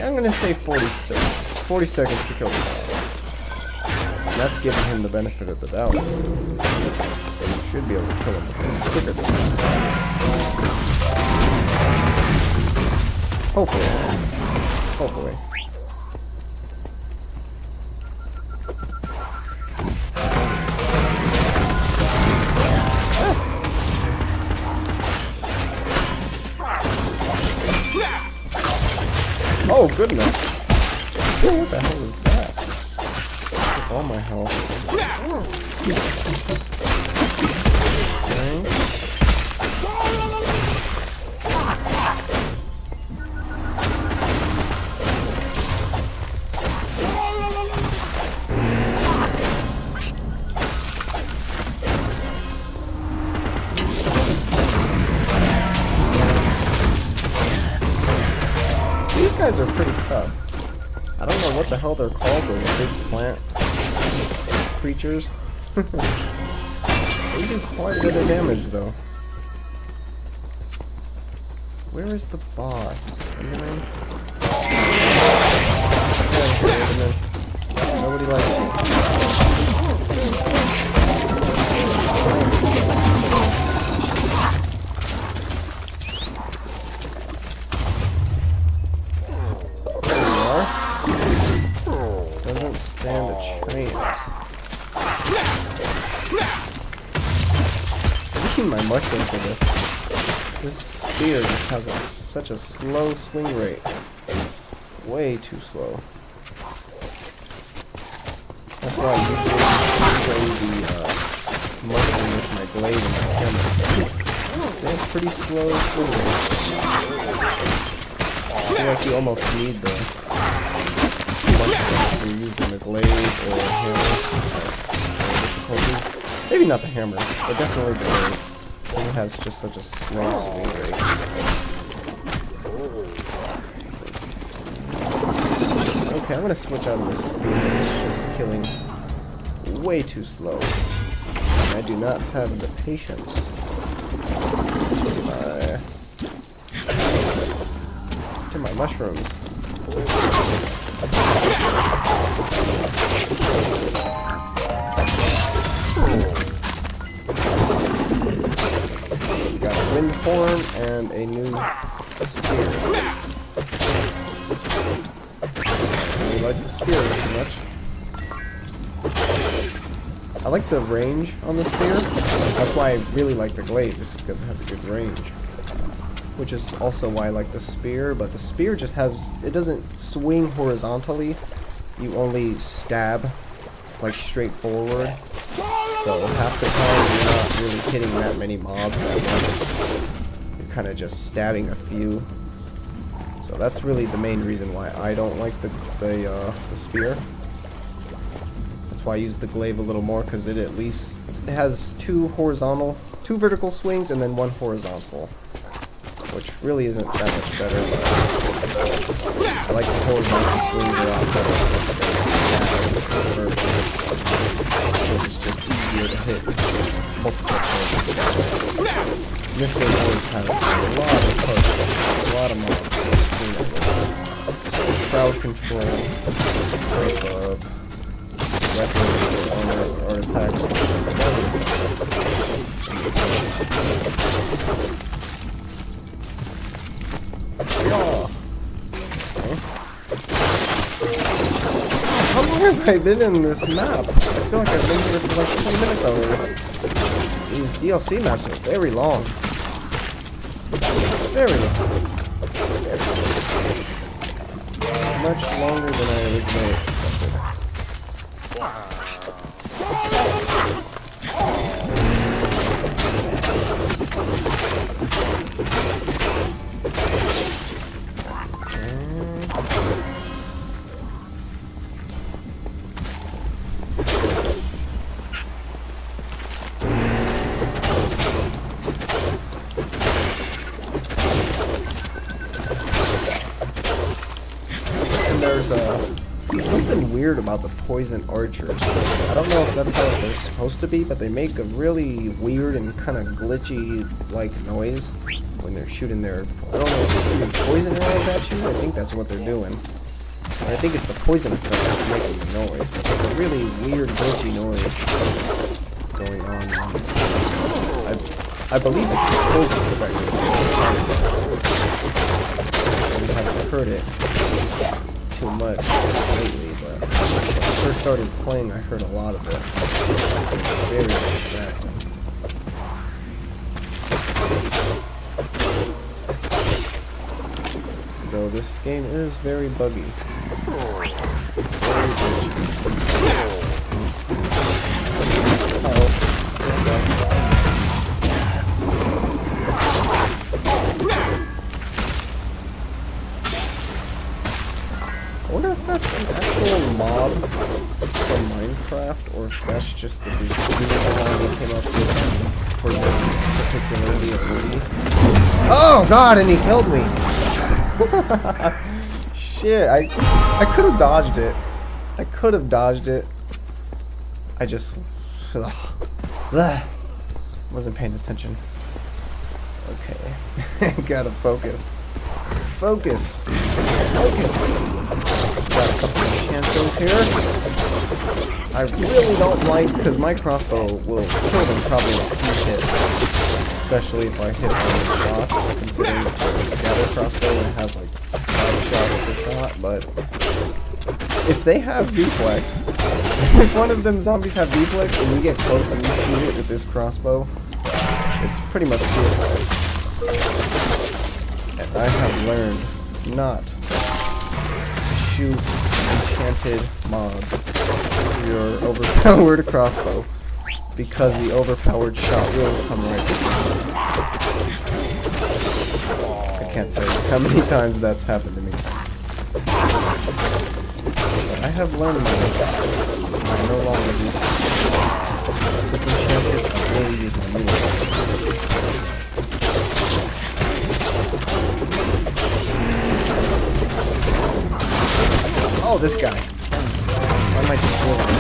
I'm gonna say 40 seconds. 40 seconds to kill the boss. And that's giving him the benefit of the doubt. But you should be able to kill him quicker than that. Hopefully. Hopefully. Oh, goodness. What the hell is that? Took all my health. Okay. These guys are pretty tough. I don't know what the hell they're called, those big plant creatures. They do quite a bit of damage, though. Where is the boss? Anyway? Nobody likes you. Doesn't stand a chance. I've seen my mushroom for this. This spear just has such a slow swing rate. Way too slow. That's why I usually spray the mushroom with my blade and my hammer. They have pretty slow swing rate. I feel like you almost need the mushroom if you're using the glaive or hammer difficulties. Maybe not the hammer, but definitely the glaive. It has just such a slow swing rate. Okay, I'm gonna switch out of this spear. It's just killing way too slow. I do not have the patience to my mushrooms. We got a wind form and a new spear. I like the spears too much. I like the range on the spear. That's why I really like the glaive, just because it has a good range. Which is also why I like the spear, but the spear just has, it doesn't swing horizontally. You only stab, like, straight forward. So half the time you're not really hitting that many mobs at once. You're kind of just stabbing a few. So that's really the main reason why I don't like the spear. That's why I use the glaive a little more, because it at least it has two vertical swings and then one horizontal. So which really isn't that much better, but I like the horizontal swings a lot better than because it's just easier to hit multiple targets. This game always has a lot of targets, a lot of mobs. So crowd control, type of weapons or artifacts. How long have I been in this map? I feel like I've been here for like 20 minutes already. These DLC maps are very long. Very long. Much longer than I originally expected. There's something weird about the poison archers. I don't know if that's how they're supposed to be, but they make a really weird and kind of glitchy like noise when they're shooting their, I don't know if they're shooting poison arrows at you. I think that's what they're doing. And I think it's the poison effect that's making the noise, but there's a really weird glitchy noise going on. I believe it's the poison effect. We haven't heard it too much lately, but when I first started playing, I heard a lot of it. It was very distracting. Though this game is very buggy. Very buggy. Oh, this guy. I wonder if that's an actual mob from Minecraft, or if that's just the design they came up with for this particular DLC. Oh god, and he killed me! Shit, I could have dodged it. I could have dodged it. I just wasn't paying attention. Okay, gotta focus. Focus. Focus. Got a couple of chances here. I really don't like, because my crossbow will kill them probably in a few hits. Especially if I hit all the shots, considering it's a scatter crossbow and it has like 5 shots per shot, but if they have deflect, if one of them zombies have deflect and you get close and you shoot it with this crossbow, it's pretty much suicide. And I have learned not to shoot enchanted mobs with your overpowered crossbow, because the overpowered shot will come right at you. I can't tell you how many times that's happened to me. But I have learned my lesson. I no longer do that. With enchanted, I will use my melee. Oh, this guy. I might just roll on him.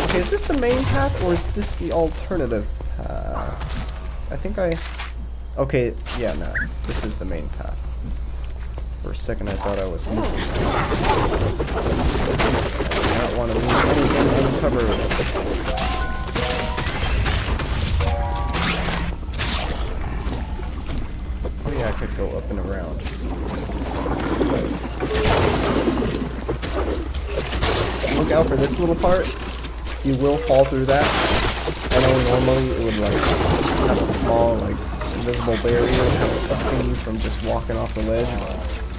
Okay, is this the main path, or is this the alternative path? I think okay, yeah, no. This is the main path. For a second I thought I was missing something. I do not want to leave anything uncovered. Oh yeah, I could go up and around. Look out for this little part. You will fall through that. I know normally it would like have a small like invisible barrier kind of stopping you from just walking off the ledge,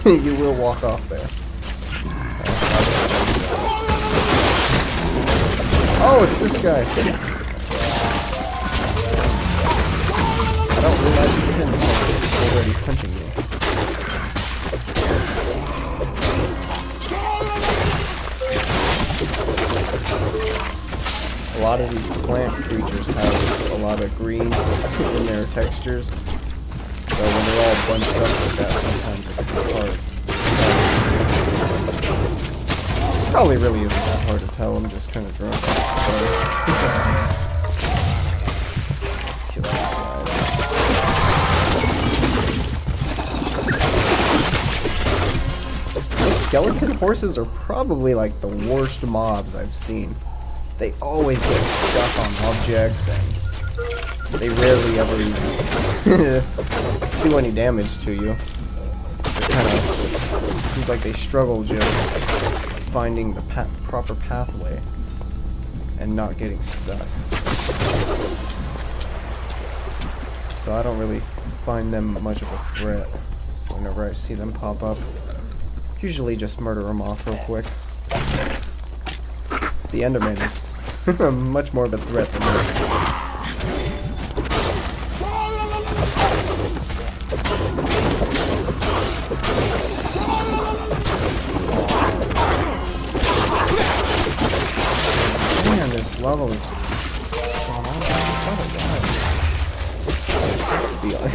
but you will walk off there. Oh, it's this guy. I don't realize it's him. He's already punching me. lot of these plant creatures have a lot of green in their textures. So when they're all bunched up like that, sometimes it can be hard. Probably really isn't that hard to tell. I'm just kind of drunk. Let's kill this guy. Those skeleton horses are probably like the worst mobs I've seen. They always get stuck on objects and they rarely ever even do any damage to you. It kind of seems like they struggle just finding the proper pathway and not getting stuck. So I don't really find them much of a threat whenever I see them pop up. Usually just murder them off real quick. The Enderman is much more of a threat than that. Man, this level is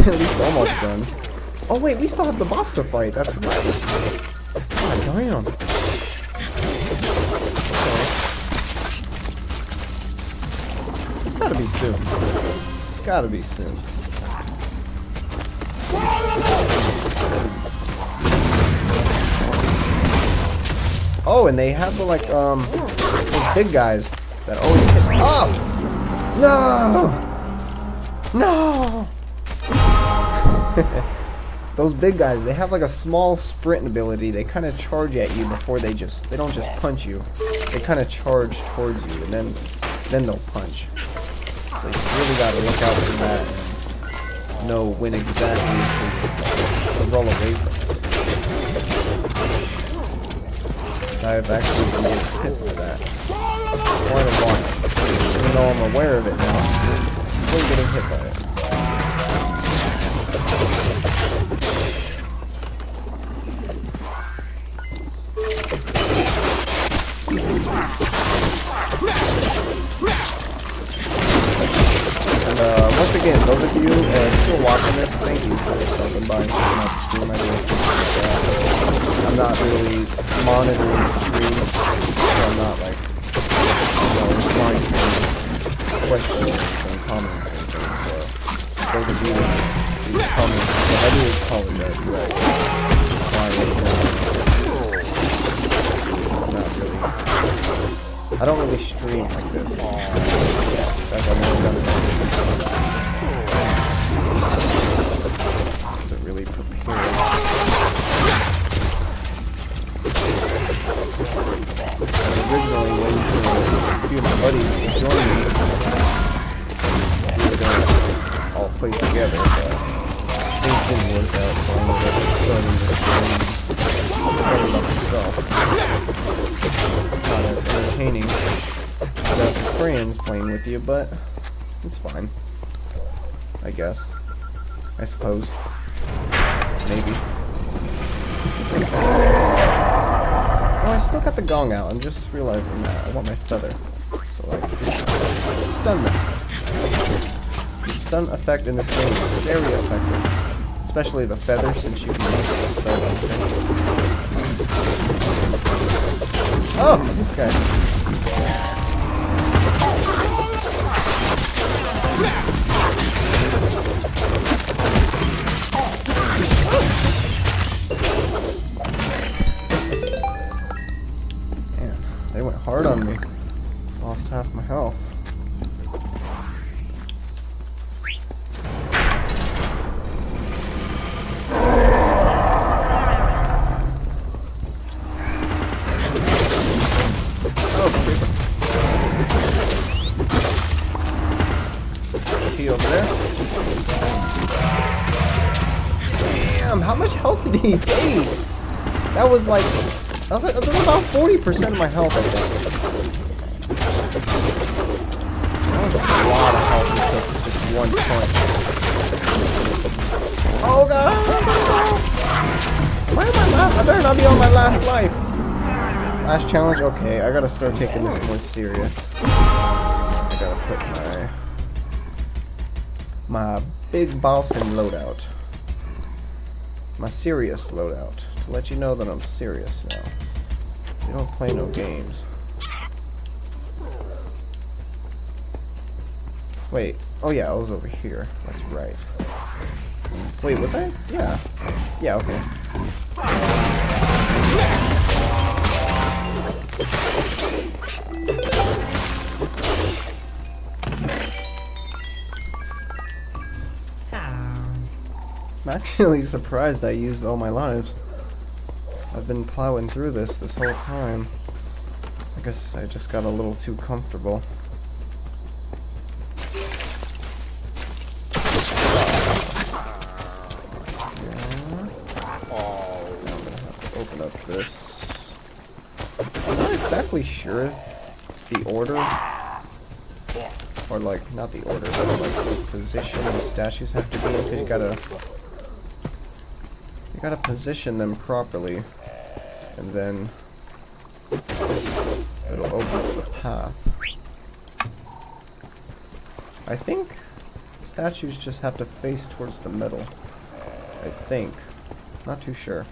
at least almost done. Oh wait, we still have the boss to fight. That's right. God damn. It's gotta be soon. It's gotta be soon. Oh, and they have the those big guys that always hit. Oh! No! No! Those big guys, they have like a small sprint ability. They kind of charge at you before they don't just punch you. They kind of charge towards you and then they'll punch. So you really gotta look out for that and know when exactly to roll away from it. So I've actually been getting hit by that quite a lot. Even though I'm aware of it now, I'm still getting hit by it. And once again, those of you still watching this, thank you for stopping by and checking out the stream. I really appreciate that. I'm not really monitoring the stream, so I'm not like replying to questions and comments or anything. So those of you who comment, I do apologize for that. Not really. I don't really stream like this. In fact, I've never done it. Doesn't really prepare. Originally, waiting for a few of my buddies to join me, we were going to all play together, but things didn't work out, so I ended up starting this game by myself. It's not as entertaining without friends playing with you, but it's fine. I guess. I suppose. Maybe. Oh, I still got the gong out. I'm just realizing that. I want my feather. So, stun them. The stun effect in this game is very effective. Especially the feather, since you can make it so effective. Oh, who's this guy? Man, they went hard on me. Lost half my health. Over there. Damn, how much health did he take? That was about 40% of my health, I think. That was a lot of health he took with just one punch. Oh god! Why am I last? I better not be on my last life. Last challenge? Okay, I gotta start taking this more serious. I gotta put my big boss in loadout. My serious loadout. To let you know that I'm serious now. You don't play no games. Wait. Oh yeah, I was over here. That's right. Wait, was I? Yeah. Yeah, okay. I'm actually surprised I used all my lives. I've been plowing through this whole time. I guess I just got a little too comfortable. Open up this. I'm not exactly sure the order, or like, not the order, but like the position the statues have to be in, because you gotta position them properly, and then it'll open up the path. I think statues just have to face towards the middle. I think. Not too sure.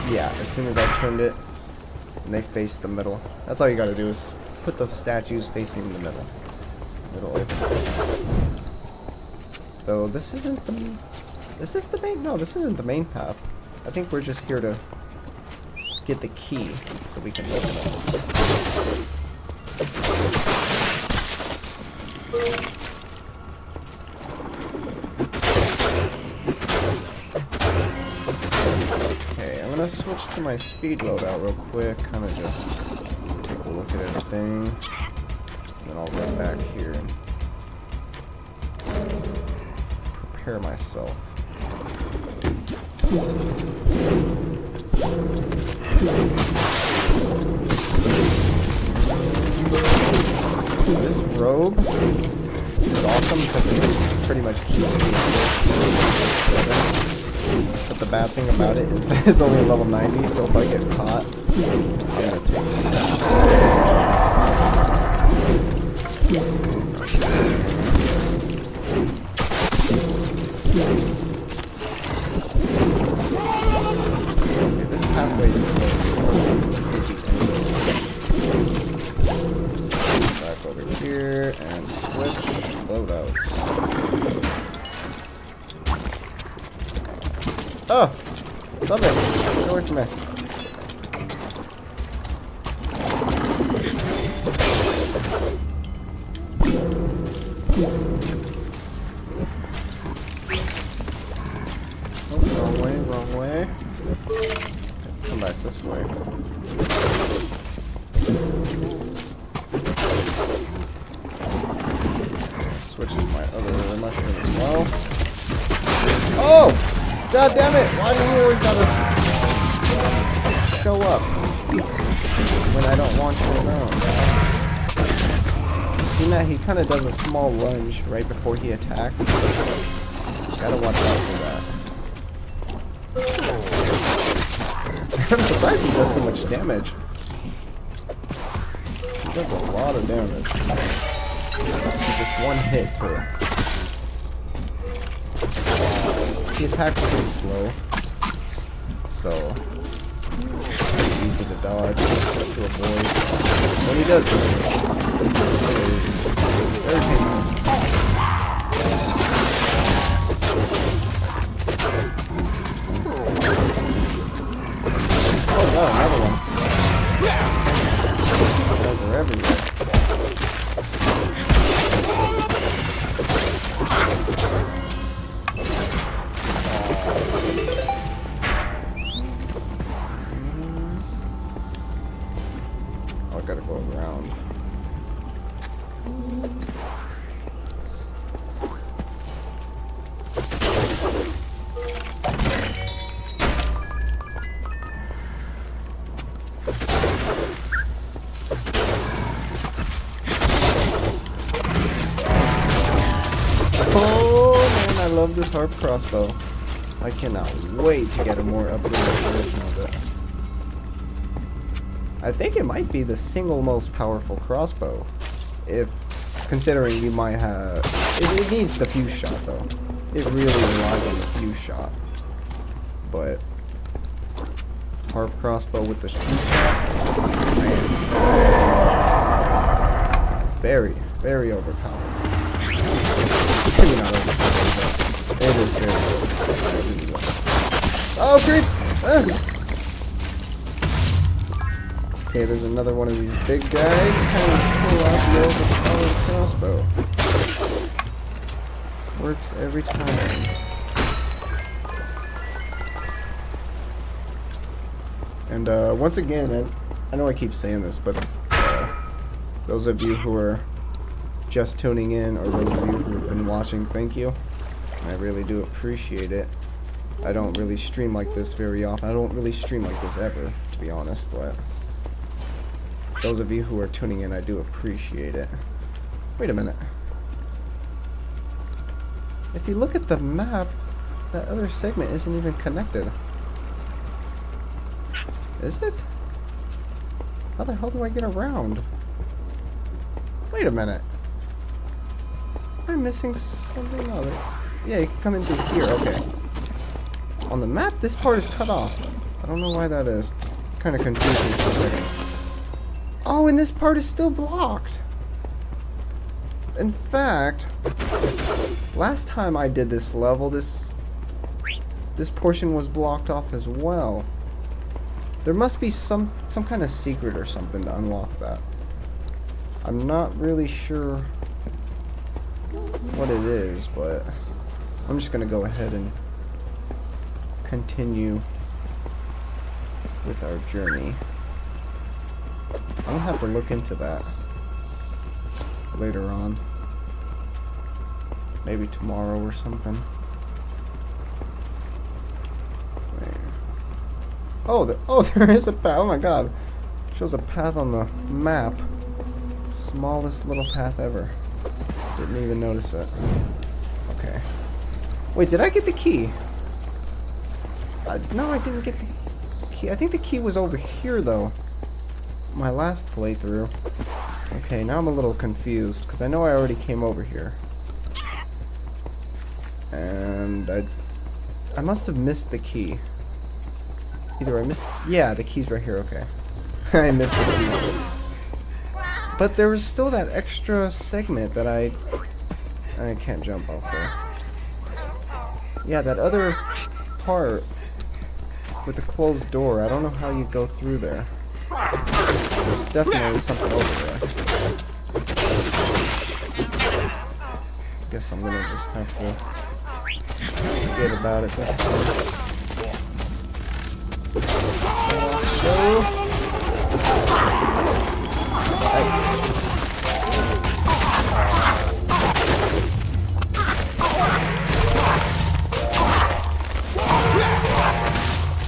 Yeah, as soon as I turned it, and they faced the middle. That's all you gotta do is put the statues facing the middle. It'll open. Though this isn't the... Is this the main? No, this isn't the main path. I think we're just here to get the key so we can open it. Okay, I'm gonna switch to my speed loadout real quick, kind of just take a look at everything. Then I'll run back here and prepare myself. This robe is awesome because it pretty much keeps me close. But the bad thing about it is that it's only level 90, so if I get caught, I'm gonna take that. Okay, this pathway is closed. Back over here and switch loadouts. Oh! Stop it! Get away from me. Oh, wrong way, wrong way. Come back this way. Switch to my other mushroom as well. Oh! God damn it! Why do you always gotta show up when I don't want you around? See that he kind of does a small lunge right before he attacks. Gotta watch out for that. I'm surprised he does so much damage. He does a lot of damage. Just one hit too. He attacks pretty slow, so easy to dodge, to avoid. When he does it, it's very painful. Oh no, another one. Those are everywhere. Oh, I gotta go around. Oh man, I love this harp crossbow. I cannot wait to get a more upgraded version of it. I think it might be the single most powerful crossbow. If considering you might have... It needs the fuse shot though. It really relies on the fuse shot. But... harp crossbow with the fuse shot? Man. Very, very overpowered. Maybe not overpowered, but it is very overpowered. Oh, creep! Okay, there's another one of these big guys. Kind of pull out the overpowered crossbow. Works every time. And once again, I know I keep saying this, but those of you who are just tuning in, or those of you who have been watching, thank you. I really do appreciate it. I don't really stream like this very often. I don't really stream like this ever, to be honest, but those of you who are tuning in, I do appreciate it. Wait a minute. If you look at the map, that other segment isn't even connected. Is it? How the hell do I get around? Wait a minute. Am I missing something? Oh, yeah, you can come in through here. Okay. On the map, this part is cut off. I don't know why that is. Kind of confused me for a second. Oh, and this part is still blocked. In fact, last time I did this level, this portion was blocked off as well. There must be some kind of secret or something to unlock that. I'm not really sure what it is, but I'm just gonna go ahead and continue with our journey. I'll have to look into that later on. Maybe tomorrow or something. Wait. Oh, there is a path. Oh my god. Shows a path on the map. Smallest little path ever. Didn't even notice it. Okay. Wait, did I get the key? No, I didn't get the key. I think the key was over here, though. My last playthrough. Okay, now I'm a little confused, because I know I already came over here. And I must have missed the key. Either I missed... Yeah, the key's right here, okay. I missed the key. But there was still that extra segment that I can't jump off there. Yeah, that other part with the closed door. I don't know how you go through there. There's definitely something over there. Guess I'm gonna just have to forget about it this time.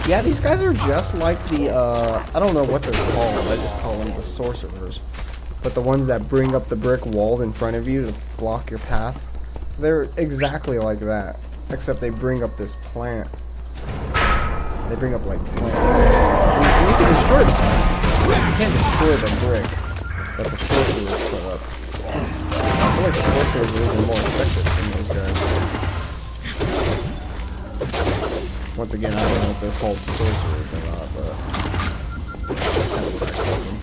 Yeah, these guys are just like the, I don't know what they're called, I just call them the sorcerers. But the ones that bring up the brick walls in front of you to block your path, they're exactly like that. Except they bring up this plant. They bring up, like, plants. And you can destroy the plants. You can't destroy the brick that the sorcerers pull up. I feel like the sorcerers are even more effective than those guys. Once again, I don't know if they're called sorcerers or not, but that's kind of what I call them.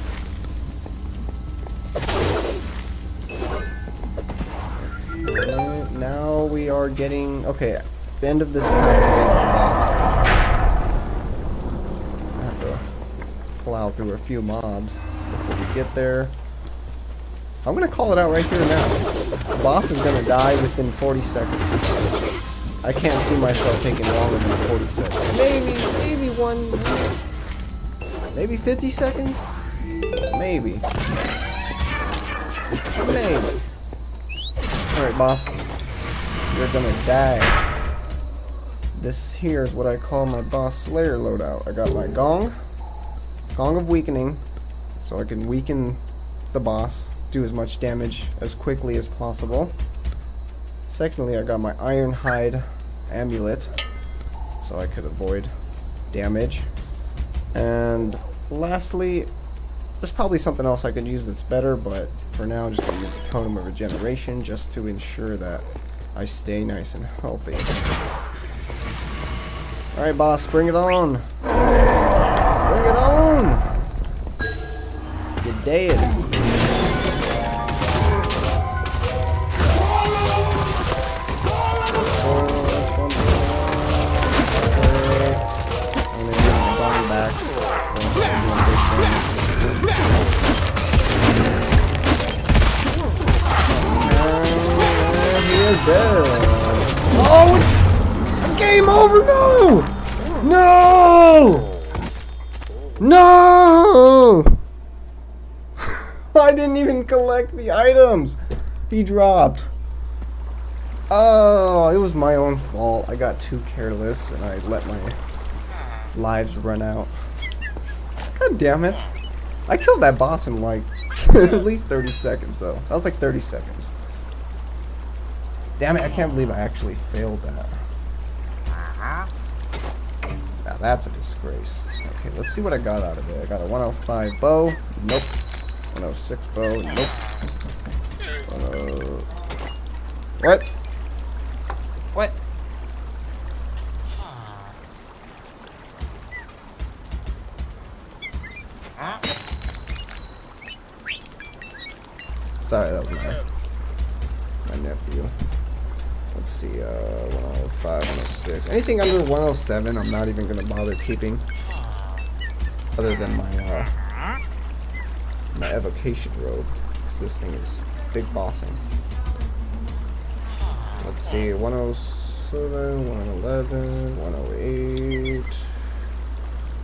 Alright, now we are getting... Okay, the end of this path is the boss. I have to plow through a few mobs before we get there. I'm going to call it out right here now. The boss is going to die within 40 seconds. I can't see myself taking longer than 40 seconds. Maybe 1 minute. Maybe 50 seconds? Maybe. Maybe. Alright, boss. You're gonna die. This here is what I call my boss slayer loadout. I got my gong. Gong of weakening. So I can weaken the boss. Do as much damage as quickly as possible. Secondly, I got my iron hide amulet, so I could avoid damage. And lastly, There's probably something else I could use that's better, but for now I'm just going to use the Totem of Regeneration just to ensure that I stay nice and healthy. Alright, boss, bring it on! Bring it on! You're dead. Dead. Oh, it's a game over! No! No! No! I didn't even collect the items he dropped. Oh, it was my own fault. I got too careless and I let my lives run out. God damn it. I killed that boss in like at least 30 seconds though. That was like 30 seconds. Damn it, I can't believe I actually failed that. Now that's a disgrace. Okay, let's see what I got out of it. I got a 105 bow. Nope. 106 bow. Nope. What? What? Sorry, that was my nephew. Let's see, 105, 106. Anything under 107, I'm not even gonna bother keeping. Other than my evocation robe. Because this thing is big bossing. Let's see, 107, 111, 108.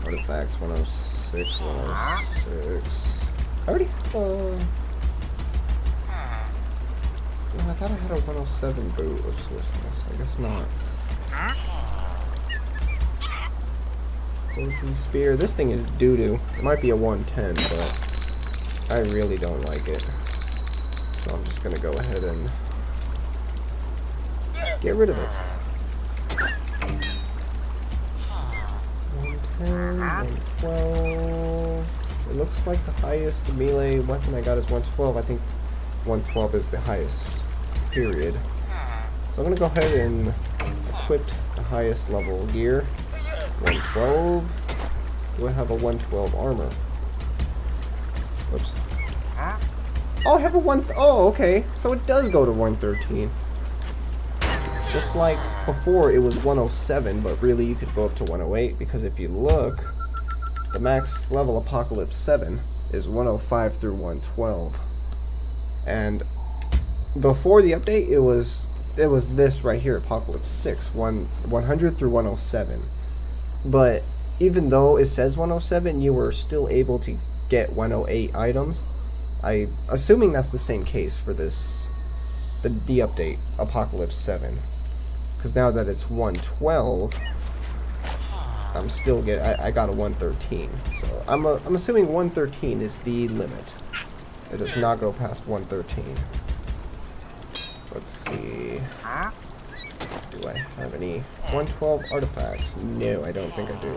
Artifacts, 106, 106. I already no, I thought I had a 107 boot of swiftness. I guess not. Golden spear. This thing is doo-doo. It might be a 110, but I really don't like it. So I'm just gonna go ahead and get rid of it. 110, 112. It looks like the highest melee weapon I got is 112. I think 112 is the highest. Period. So I'm gonna go ahead and equip the highest level gear. 112. Do I have a 112 armor? Whoops. Oh, I have a oh, okay. So it does go to 113. Just like before, it was 107, but really you could go up to 108 because if you look, the max level Apocalypse 7 is 105 through 112. And before the update, it was this right here, Apocalypse 6, 100 through 107. But even though it says 107, you were still able to get 108 items. Assuming that's the same case for this, the update, Apocalypse 7. Because now that it's 112, I'm still I got a 113. So I'm assuming 113 is the limit. It does not go past 113. Let's see. Do I have any 112 artifacts? No, I don't think I do.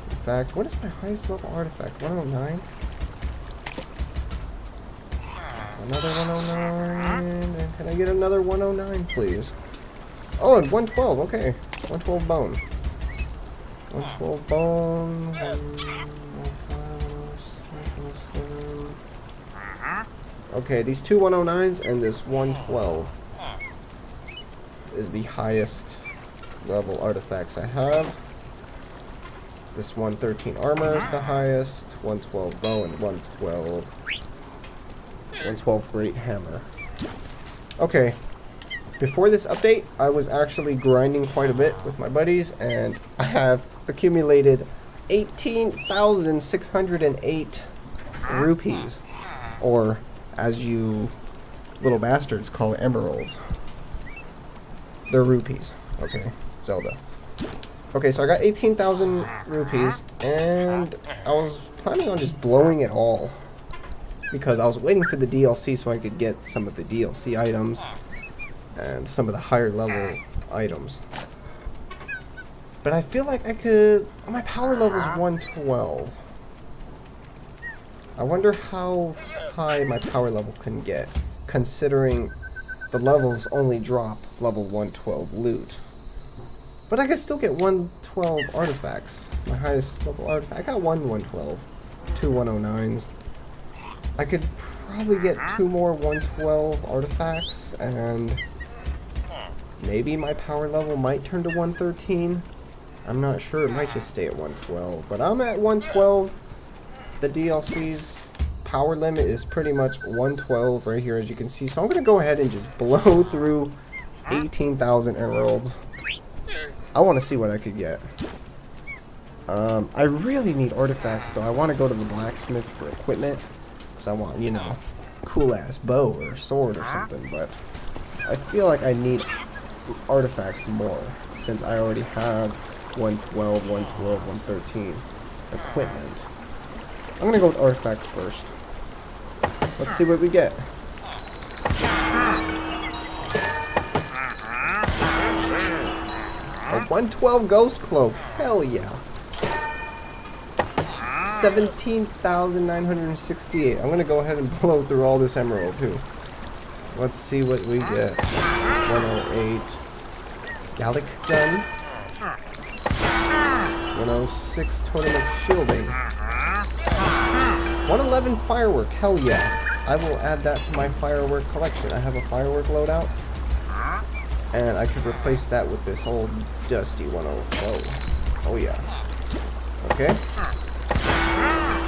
In fact, what is my highest level artifact? 109? Another 109. And can I get another 109, please? Oh, and 112. Okay. 112 bone. 112 bone. 107. Okay, these two 109s and this 112 is the highest level artifacts I have. This 113 armor is the highest, 112 bow, and 112 great hammer. Okay, before this update, I was actually grinding quite a bit with my buddies, and I have accumulated 18,608 rupees, or as you little bastards call it, emeralds. They're rupees. Okay, Zelda. Okay, so I got 18,000 rupees, and I was planning on just blowing it all. Because I was waiting for the DLC so I could get some of the DLC items, and some of the higher level items. But I feel like I could... my power level is 112. I wonder how high my power level can get, considering the levels only drop level 112 loot. But I can still get 112 artifacts. My highest level artifact. I got one 112. Two 109s. I could probably get 2 more 112 artifacts, and maybe my power level might turn to 113. I'm not sure. It might just stay at 112. But I'm at 112. The DLC's power limit is pretty much 112 right here, as you can see. So I'm going to go ahead and just blow through 18,000 emeralds. I want to see what I could get. I really need artifacts, though. I want to go to the blacksmith for equipment. Because I want, you know, cool-ass bow or sword or something. But I feel like I need artifacts more, since I already have 112, 112, 113 equipment. I'm going to go with artifacts first. Let's see what we get. A 112 ghost cloak. Hell yeah. 17,968. I'm gonna go ahead and blow through all this emerald too. Let's see what we get. 108 Gallic gun. 106 totem of shielding. 111 firework. Hell yeah. I will add that to my firework collection. I have a firework loadout, and I could replace that with this old dusty 104. Oh yeah. Okay.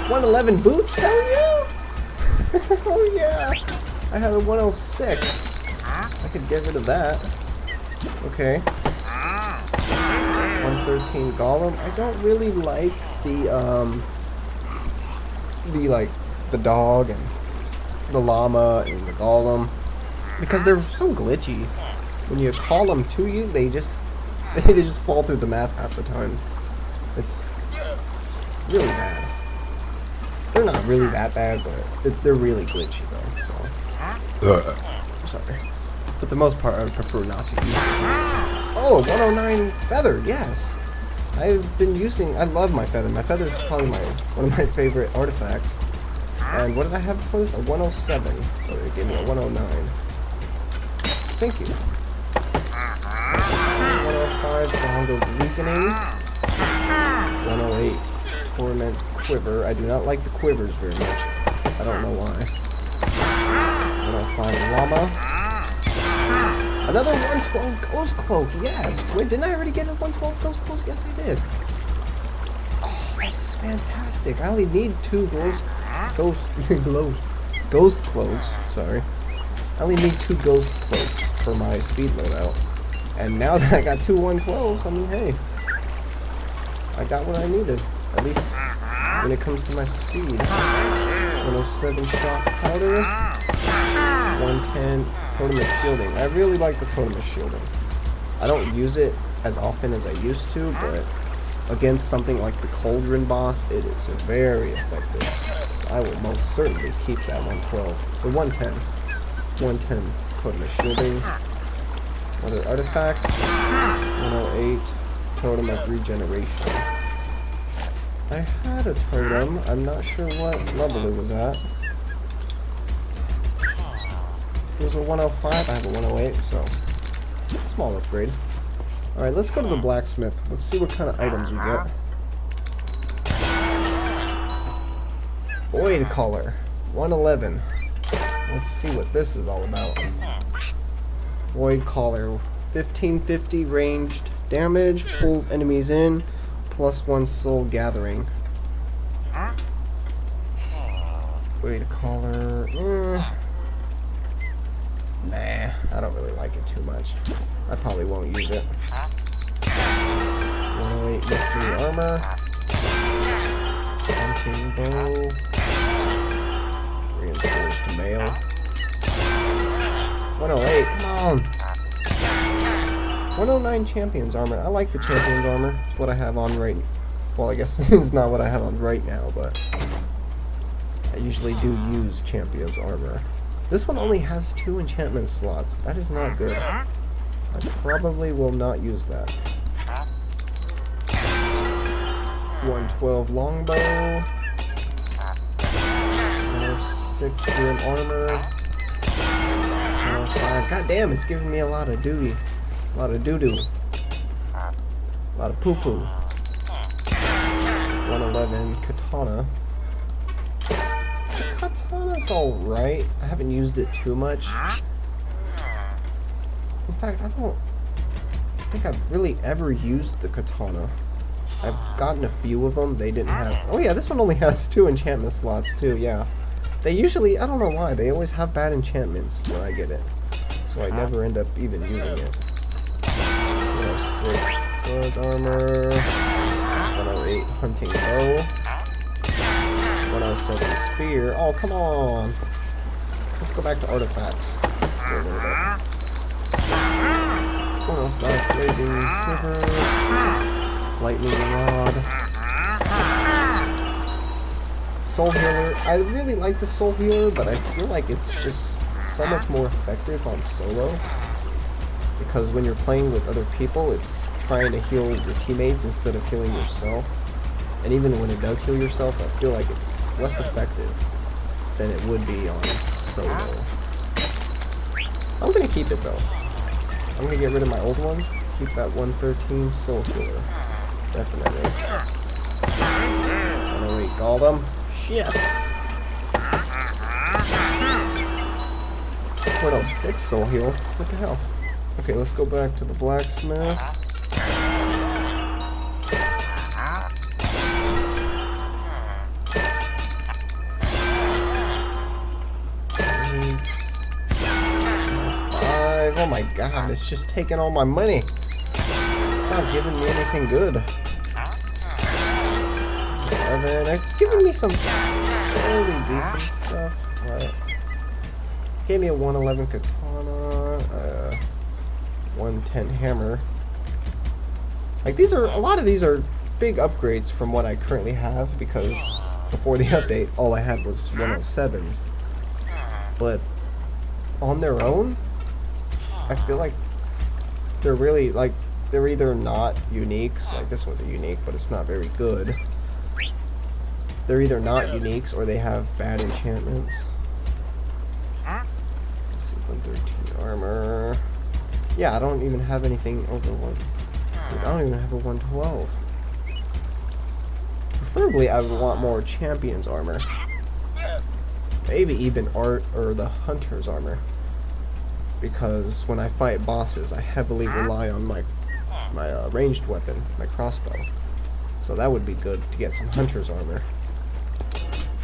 111 boots? Hell yeah! Oh yeah! I had a 106. I could get rid of that. Okay. 113 golem. I don't really like the dog and the llama and the golem, because they're so glitchy. When you call them to you, they just fall through the map half the time. It's really bad. They're not really that bad, but they're really glitchy though. So sorry. For the most part, I would prefer not to use them. Oh, 109 feather. Yes, I've been using. I love my feather. My feather is probably one of my favorite artifacts. And what did I have before this? A 107. So they gave me a 109. Thank you. 105 Bongo Weakening. 108 Torment Quiver. I do not like the quivers very much. I don't know why. 105 Llama. Another 112 Ghost Cloak. Yes. Wait, didn't I already get a 112 Ghost Cloak? Yes, I did. Oh, that's fantastic. I only need 2 Ghost Cloaks. Sorry. I only need 2 Ghost Cloaks for my speed loadout. And now that I got 2 112s, I mean, hey, I got what I needed. At least when it comes to my speed. 107 shock powder. 110 totem of shielding. I really like the totem of shielding. I don't use it as often as I used to, but against something like the cauldron boss, it is very effective. So I will most certainly keep that 112. The 110. 110 totem of shielding. Another artifact. 108 totem of regeneration. I had a totem. I'm not sure what level it was at. It was a 105. I have a 108, so small upgrade. Alright, let's go to the blacksmith. Let's see what kind of items we get. Void collar. 111. Let's see what this is all about. Void collar. 1550 ranged damage. Pulls enemies in. +1 soul gathering. Void collar. Nah, I don't really like it too much. I probably won't use it. 108 mystery armor. Hunting bow. Reinforced mail. 108, come on! 109 champions armor. I like the champions armor. It's what I have on right now. Well, I guess it's not what I have on right now, but I usually do use champions armor. This one only has 2 enchantment slots. That is not good. I probably will not use that. 112 longbow. 106 grim armor. 105. God damn, it's giving me a lot of duty. A lot of doo-doo. A lot of poo-poo. 111 katana. The katana's alright. I haven't used it too much. In fact, I don't think I've really ever used the katana. I've gotten a few of them. They didn't have... Oh yeah, this one only has 2 enchantment slots too, yeah. They usually... I don't know why. They always have bad enchantments when I get it. So I never end up even using it. 106 good armor. 108 hunting bow. 107 spear. Oh, come on. Let's go back to artifacts for a little bit. 105 blazing quiver. Lightning rod. Soul healer. I really like the soul healer, but I feel like it's just so much more effective on solo. Because when you're playing with other people, it's trying to heal your teammates instead of healing yourself. And even when it does heal yourself, I feel like it's less effective than it would be on solo. I'm gonna keep it though. I'm gonna get rid of my old ones. Keep that 113 soul healer. Definitely. 108 Goldem. Shit. 106 soul heal. What the hell? Okay, let's go back to the blacksmith. Oh my god, it's just taking all my money. It's not giving me anything good. 11. It's giving me some fairly decent stuff. Right. Gave me a 111 katana, 110 hammer. Like these are, a lot of these are big upgrades from what I currently have because before the update all I had was 107s. But on their own, I feel like they're really, like, they're either not uniques, like this one's a unique, but it's not very good. They're either not uniques or they have bad enchantments. Let's see, 113 armor. Yeah, I don't even have anything over one. I don't even have a 112. Preferably, I would want more champion's armor. Maybe even art or the hunter's armor. Because when I fight bosses, I heavily rely on my ranged weapon, my crossbow. So that would be good to get some hunter's armor.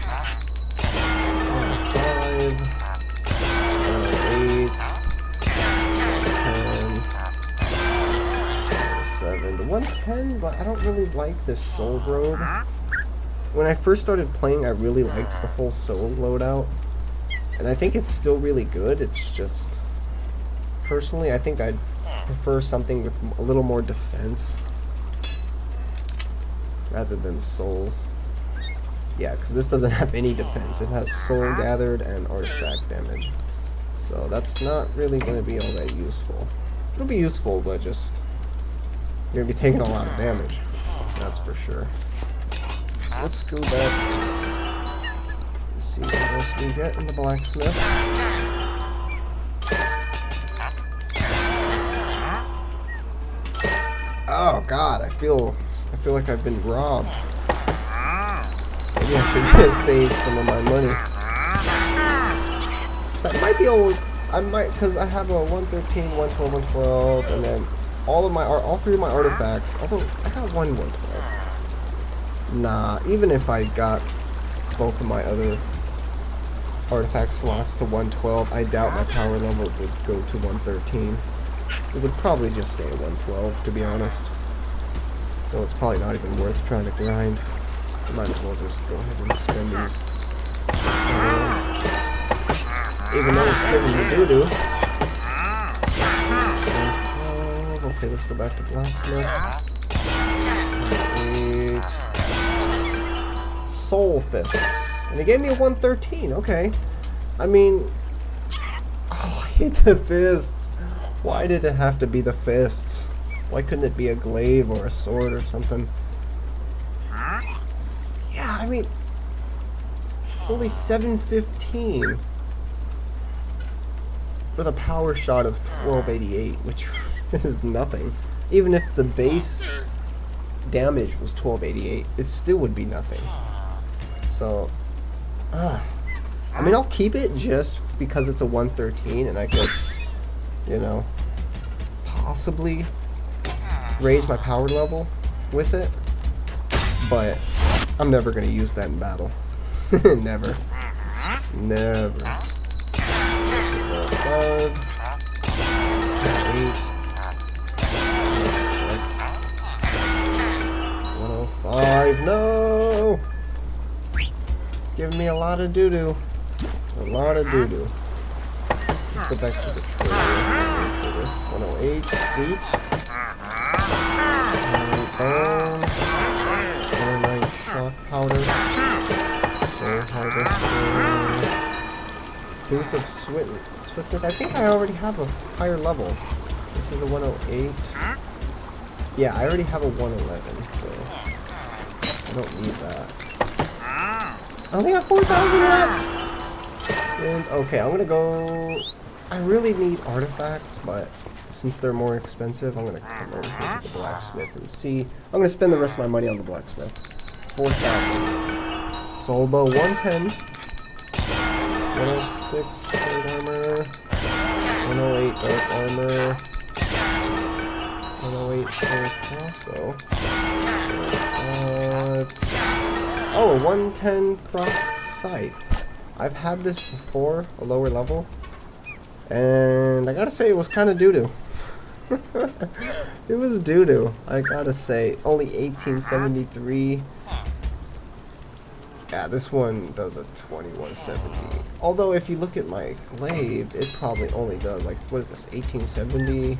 105, 108, 110, 107. The 110, but I don't really like this soul robe. When I first started playing, I really liked the whole soul loadout. And I think it's still really good, it's just... Personally, I think I'd prefer something with a little more defense rather than soul. Yeah, because this doesn't have any defense. It has soul gathered and artifact damage. So that's not really going to be all that useful. It'll be useful, but just... You're going to be taking a lot of damage. That's for sure. Let's go back. Let's see what else we get in the blacksmith. Oh god, I feel like I've been robbed. Maybe I should just save some of my money. So that might be old. I might, because I have a 113, 112, 112, and then all 3 of my artifacts. Although I got one 112. Nah, even if I got both of my other artifact slots to 112, I doubt my power level would go to 113. It would probably just stay at 112, to be honest. So it's probably not even worth trying to grind. I might as well just go ahead and spend these. Even though it's giving me doo-doo. Okay, let's go back to Blacksmith. 8. Soul Fists. And it gave me a 113, okay. I mean... Oh, I hate the fists. Why did it have to be the fists? Why couldn't it be a glaive or a sword or something? Yeah, I mean... Only 715 with a power shot of 1288, which is nothing. Even if the base damage was 1288, it still would be nothing. So, I mean, I'll keep it just because it's a 113 and I could, you know, possibly raise my power level with it. But I'm never going to use that in battle. Never. Never. 105. 105. No! It's giving me a lot of doo-doo. A lot of doo-doo. Let's go back to the trailer. 108. Feet. Bone. 109 shock powder. Soul harvester. Boots of swiftness. I think I already have a higher level. This is a 108. Yeah, I already have a 111, so I don't need that. I only have 4,000 left! And, okay, I'm gonna go... I really need artifacts, but since they're more expensive, I'm gonna come over here to the blacksmith and see. I'm gonna spend the rest of my money on the blacksmith. 4,000. Soul bow 110. 106 plate armor. 108 dark armor. 108 full crossbow. Oh, 110 frost scythe. I've had this before, a lower level, and I gotta say it was kind of doo-doo. It was doo-doo, I gotta say. Only 1873. Yeah, this one does a 2170. Although if you look at my glaive, it probably only does, like, what is this, 1870?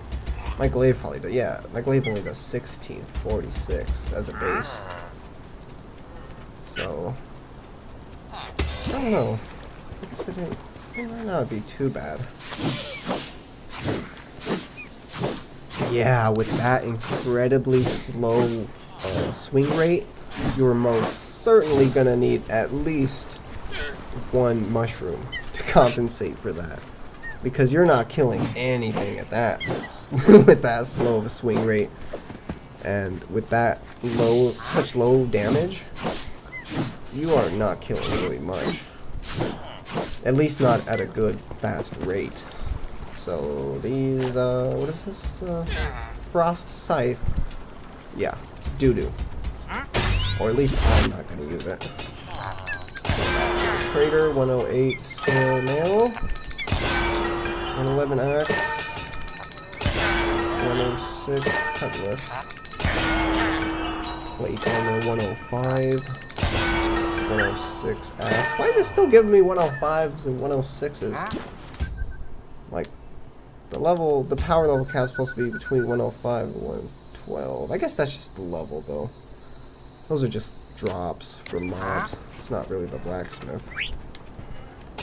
My glaive probably does, yeah, my glaive only does 1646 as a base. So, I don't know. I guess it might not be too bad. Yeah, with that incredibly slow swing rate, you're most certainly gonna need at least one mushroom to compensate for that. Because you're not killing anything at that with that slow of a swing rate. And with that such low damage, you are not killing really much. At least not at a good, fast rate. So these, what is this? Frost Scythe. Yeah, it's doo-doo. Or at least I'm not going to use it. Trader, 108 scale nail. 111 axe. 106 cutlass. Plate armor, 105. 106 axe. Why is it still giving me 105s and 106s? Like, the power level cap is supposed to be between 105 and 112. I guess that's just the level, though. Those are just drops from mobs. It's not really the blacksmith.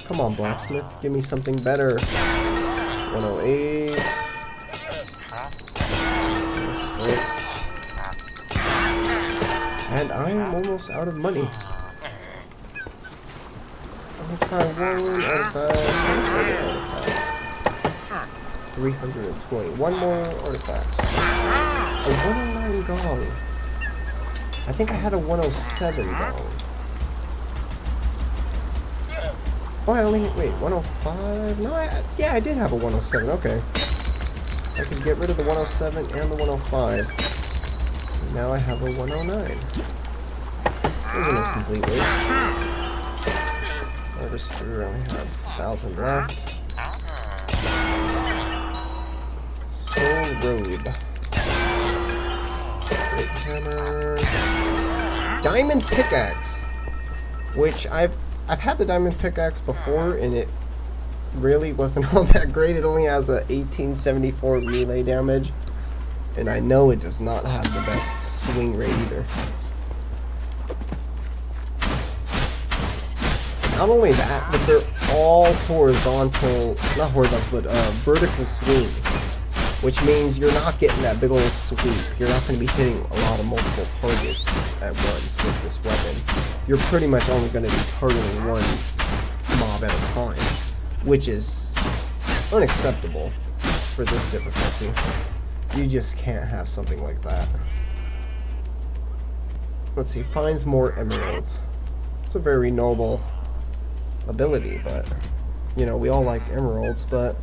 Come on, blacksmith. Give me something better. 108. 106. And I am almost out of money. I'm gonna try one artifact. 320. One more artifact. A 109 gong. I think I had a 107 gong. Oh, I only wait, 105? No, yeah, I did have a 107. Okay. So I could get rid of the 107 and the 105. And now I have a 109. Wasn't a complete waste. Harvester, I only have 1,000 left. Soul Robe. Great Hammer. Diamond Pickaxe. Which I've had the diamond pickaxe before, and it really wasn't all that great. It only has a 1874 melee damage, and I know it does not have the best swing rate either. Not only that, but they're all horizontal, not horizontal, but vertical swings, which means you're not getting that big old sweep. You're not going to be hitting a lot of multiple targets at once with this weapon. You're pretty much only going to be targeting one mob at a time, which is unacceptable for this difficulty. You just can't have something like that. Let's see, finds more emeralds. It's a very noble ability, but you know, we all like emeralds, but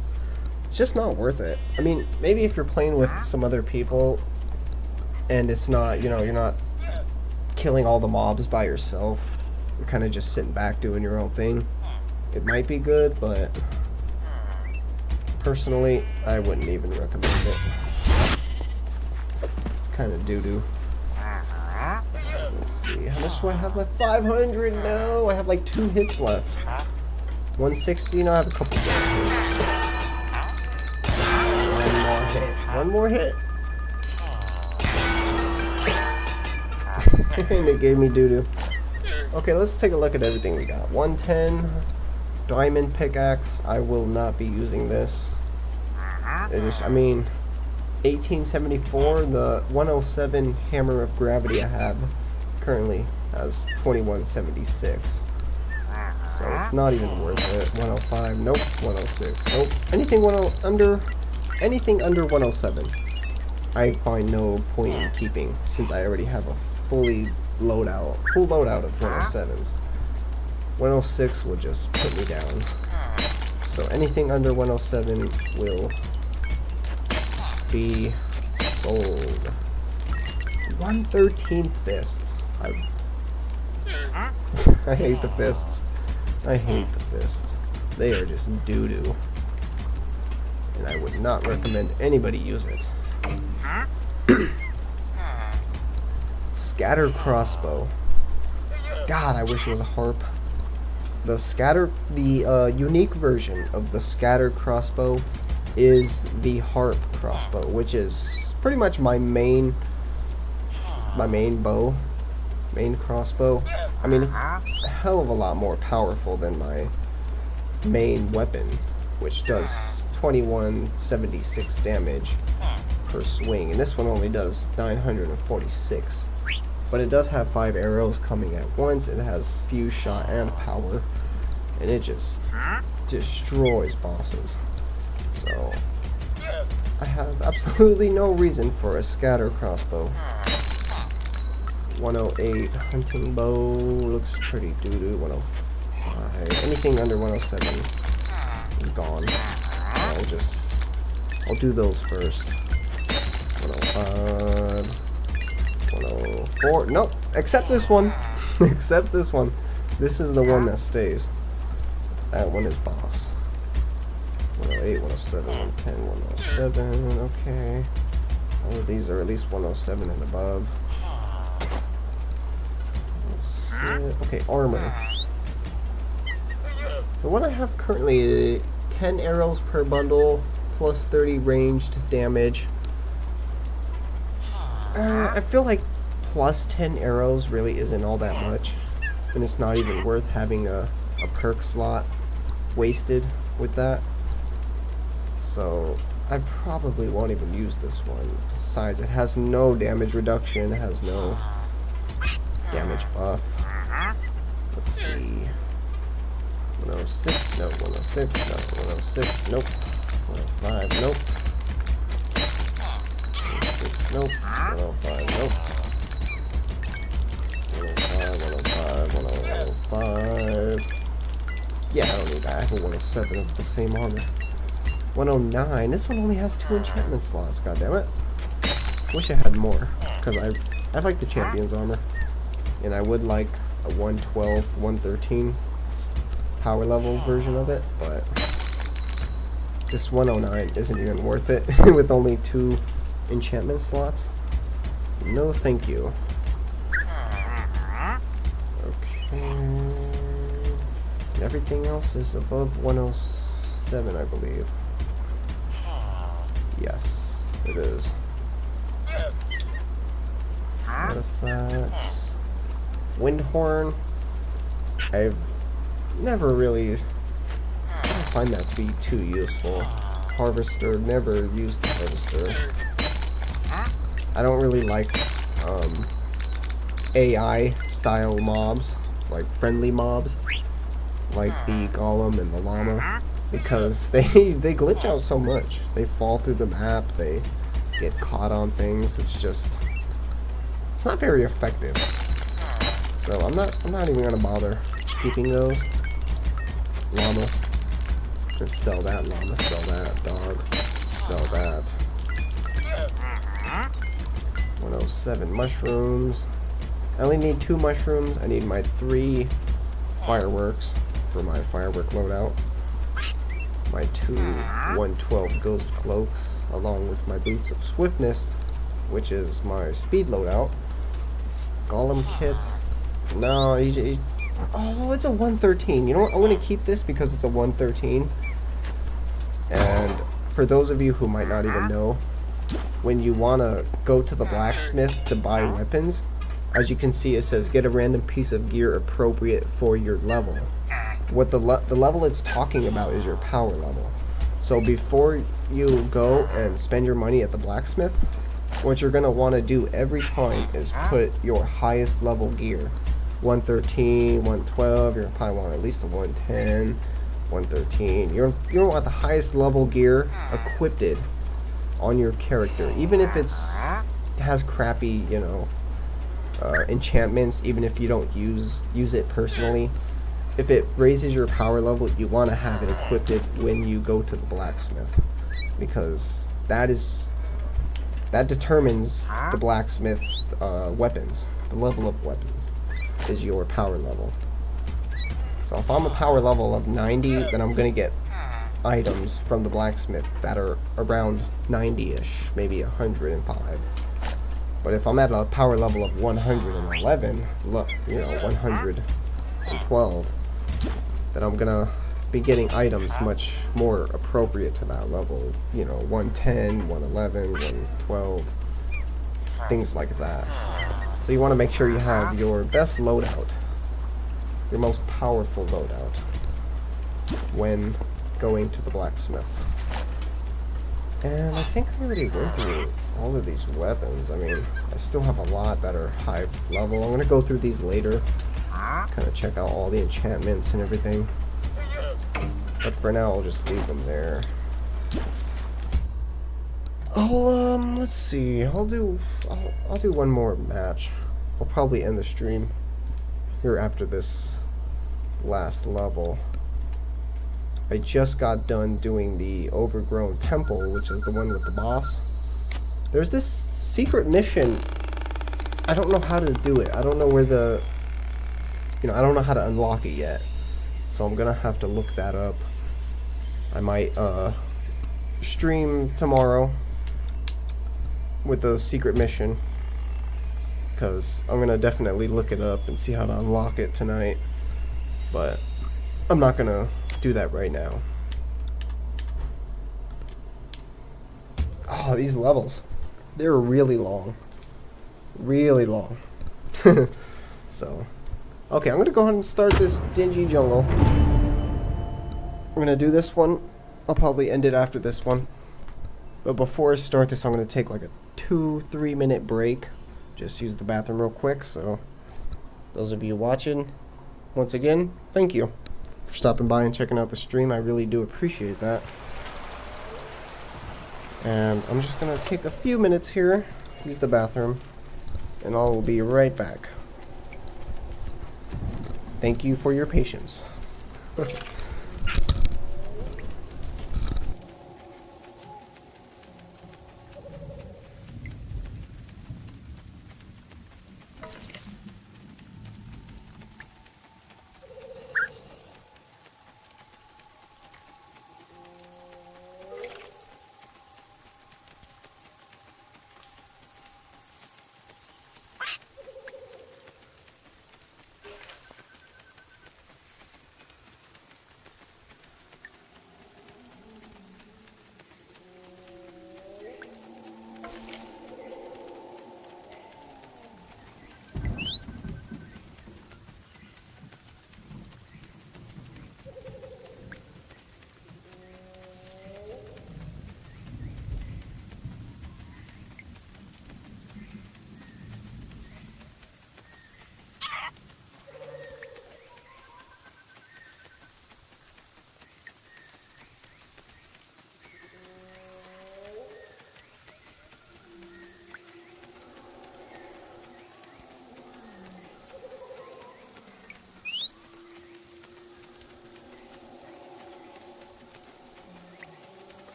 it's just not worth it. I mean, maybe if you're playing with some other people and it's not, you know, you're not killing all the mobs by yourself, you're kind of just sitting back doing your own thing, it might be good, but personally, I wouldn't even recommend it. It's kind of doo-doo. Let's see, how much do I have left? 500? No, I have like 2 hits left. 160? No, I have a couple more hits. One more hit. And it gave me doo-doo. Okay, let's take a look at everything we got. 110. Diamond pickaxe. I will not be using this. It is, I mean, 1874. The 107 hammer of gravity I have currently has 2176. So it's not even worth it. 105, nope. 106, nope. Anything under 107, I find no point in keeping, since I already have a full loadout of 107s. 106 will just put me down. So anything under 107 will be sold. 113 fists. I hate the fists. I hate the fists. They are just doo-doo. And I would not recommend anybody use it. Scatter crossbow. God, I wish it was a harp. The unique version of the scatter crossbow is the harp crossbow, which is pretty much my main crossbow. I mean, it's a hell of a lot more powerful than my main weapon, which does 2176 damage per swing, and this one only does 946. But it does have 5 arrows coming at once. It has fuse shot and power, and it just destroys bosses. So I have absolutely no reason for a scatter crossbow. 108 hunting bow looks pretty doo-doo. 105. Anything under 107 is gone. I'll do those first. 105. 104. Nope. Except this one. Except this one. This is the one that stays. That one is boss. 108, 107, 110, 107. Okay. All of these are at least 107 and above. Okay, armor. The one I have currently is 10 arrows per bundle, plus 30 ranged damage. I feel like plus 10 arrows really isn't all that much, and it's not even worth having a perk slot wasted with that. So I probably won't even use this one. Besides, it has no damage reduction, it has no damage buff. Let's see. 106, no. 106, no. 106, nope. 105, nope. 106, nope. 105, nope. 105. Yeah, I don't need that. I have a 107 of the same armor. 109. This one only has 2 enchantment slots. God damn it. Wish I had more, because I like the champion's armor, and I would like a 112, 113 power level version of it, but this 109 isn't even worth it with only 2 enchantment slots. No, thank you. Okay. And everything else is above 107, I believe. Yes, it is. Artifacts. Windhorn. I've never really find that to be too useful. harvester. Never used the harvester. I don't really like AI style mobs, like friendly mobs, like the golem and the llama, because they glitch out so much. They fall through the map. They get caught on things. It's not very effective. So I'm not even gonna bother keeping those. Llama. Let's sell that llama. Sell that dog. Sell that. 107 mushrooms. I only need 2 mushrooms. I need my 3 fireworks for my firework loadout. My 2 112 ghost cloaks, along with my boots of swiftness, which is my speed loadout. Golem kit. No, oh, it's a 113. You know what? I'm going to keep this because it's a 113. And for those of you who might not even know, when you want to go to the blacksmith to buy weapons, as you can see, it says get a random piece of gear appropriate for your level. What the level it's talking about is your power level. So before you go and spend your money at the blacksmith, what you're going to want to do every time is put your highest level gear. 113, 112, you're probably want at least a 110, 113. You're going to want the highest level gear equipped on your character, even if it has crappy, you know, enchantments, even if you don't use it personally. If it raises your power level, you want to have it equipped when you go to the blacksmith, because that determines the blacksmith weapons. The level of weapons is your power level. So if I'm a power level of 90, then I'm gonna get items from the blacksmith that are around 90-ish, maybe 105. But if I'm at a power level of 111, you know, 112, then I'm gonna be getting items much more appropriate to that level. You know, 110, 111, 112, things like that. So you want to make sure you have your best loadout, your most powerful loadout, when going to the blacksmith. And I think I already went through all of these weapons. I mean, I still have a lot that are high level. I'm going to go through these later, kind of check out all the enchantments and everything. But for now, I'll just leave them there. Let's see. I'll do one more match. I'll probably end the stream here after this last level. I just got done doing the Overgrown temple, which is the one with the boss. There's this secret mission. I don't know how to do it. I don't know where I don't know how to unlock it yet. So I'm gonna have to look that up. I might stream tomorrow with the secret mission, because I'm gonna definitely look it up and see how to unlock it tonight. But I'm not gonna do that right now. Oh, these levels, they're really long. Really long. So, okay, I'm gonna go ahead and start this dingy jungle. I'm gonna do this one. I'll probably end it after this one. But before I start this, I'm gonna take like a 2-3 minute break. Just use the bathroom real quick. So, those of you watching, once again, thank you for stopping by and checking out the stream. I really do appreciate that. And I'm just gonna take a few minutes here, use the bathroom, and I will be right back. Thank you for your patience.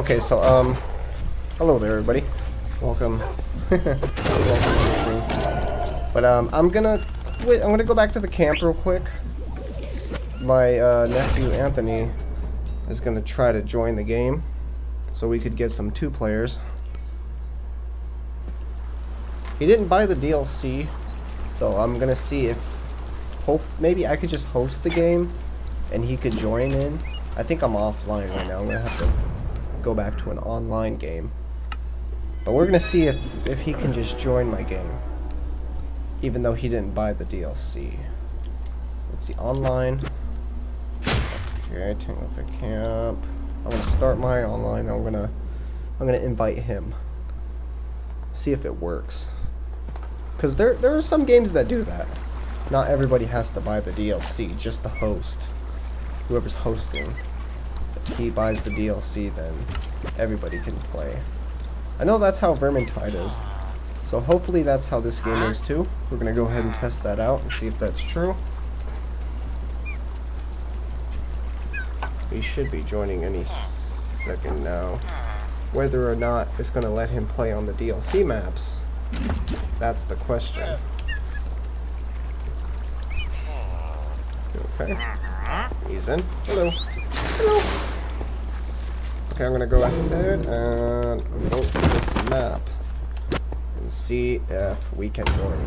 Okay, so hello there, everybody. Welcome. Welcome to the stream. But I'm gonna go back to the camp real quick. My nephew Anthony is gonna try to join the game, so we could get some 2 players. He didn't buy the DLC, so I'm gonna see if maybe I could just host the game and he could join in. I think I'm offline right now. I'm gonna have to go back to an online game. But we're gonna see if he can just join my game, even though he didn't buy the DLC. Let's see, online. Okay, Tango for Camp. I'm gonna start my online. I'm gonna invite him. See if it works. Cause there are some games that do that. Not everybody has to buy the DLC, just the host. Whoever's hosting. If he buys the DLC, then everybody can play. I know that's how Vermintide is. So hopefully that's how this game is too. We're gonna go ahead and test that out and see if that's true. He should be joining any second now. Whether or not it's gonna let him play on the DLC maps, that's the question. Okay. He's in. Hello. Hello. Okay, I'm gonna go ahead and vote for this map and see if we can join.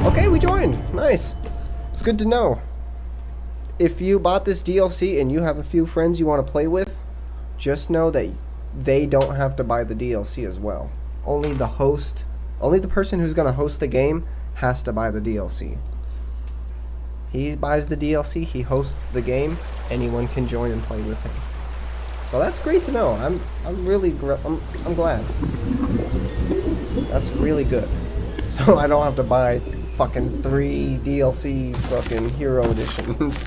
Okay, we joined. Nice. It's good to know. If you bought this DLC and you have a few friends you want to play with, just know that they don't have to buy the DLC as well. Only the person who's gonna host the game has to buy the DLC. He buys the DLC, he hosts the game, anyone can join and play with him. So that's great to know. I'm glad. That's really good. So I don't have to buy fucking 3 DLC fucking hero editions.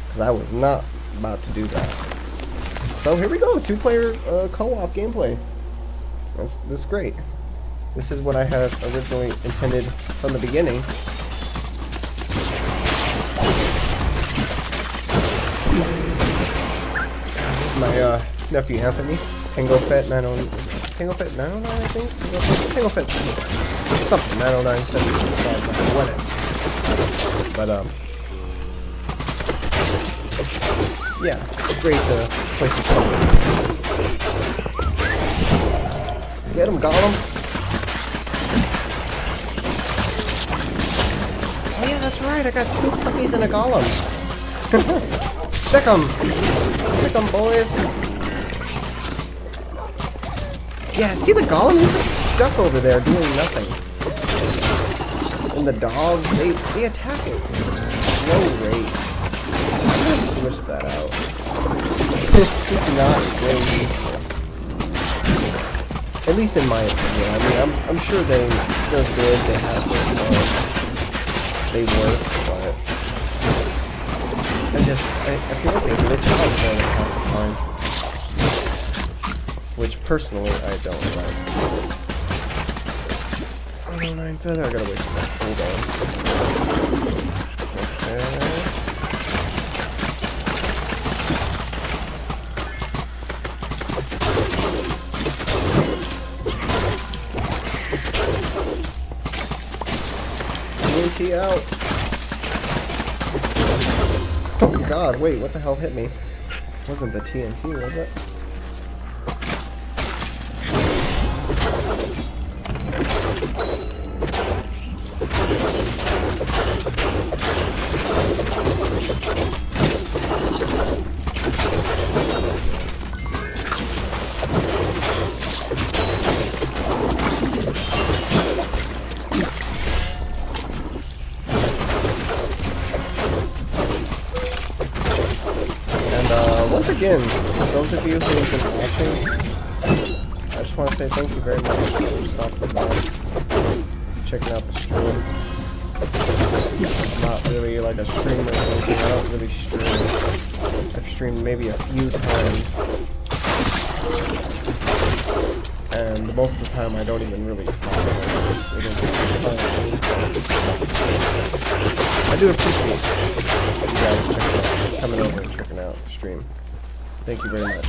Because I was not about to do that. So here we go, 2-player co-op gameplay. That's great. This is what I had originally intended from the beginning. My nephew Anthony, Tango Fet 909, Tango Fet 909 I think? Tango Fet something, 909, 765, whatever. But yeah, it's great to play some co-op. Get him, Gollum. Oh yeah, that's right, I got 2 puppies and a Golem. Sick 'em! Sick 'em, boys! Yeah, see the Golem? He's like stuck over there doing nothing. And the dogs, they attack at such a slow rate. I'm gonna switch that out. This is not very useful. At least in my opinion. I mean, I'm sure they're good, they have their they work, but I feel like they glitch out very half the time. Which personally I don't like. 109 feather, I gotta wait for that cooldown. Okay. TNT out. Oh god, wait, what the hell hit me? It wasn't the TNT, was it? Once again, those of you who have been watching, I just want to say thank you very much for stopping by, checking out the stream. I'm not really like a streamer or anything, I don't really stream. I've streamed maybe a few times, and most of the time I don't even really talk. I do appreciate you guys coming over and checking out the stream. Thank you very much.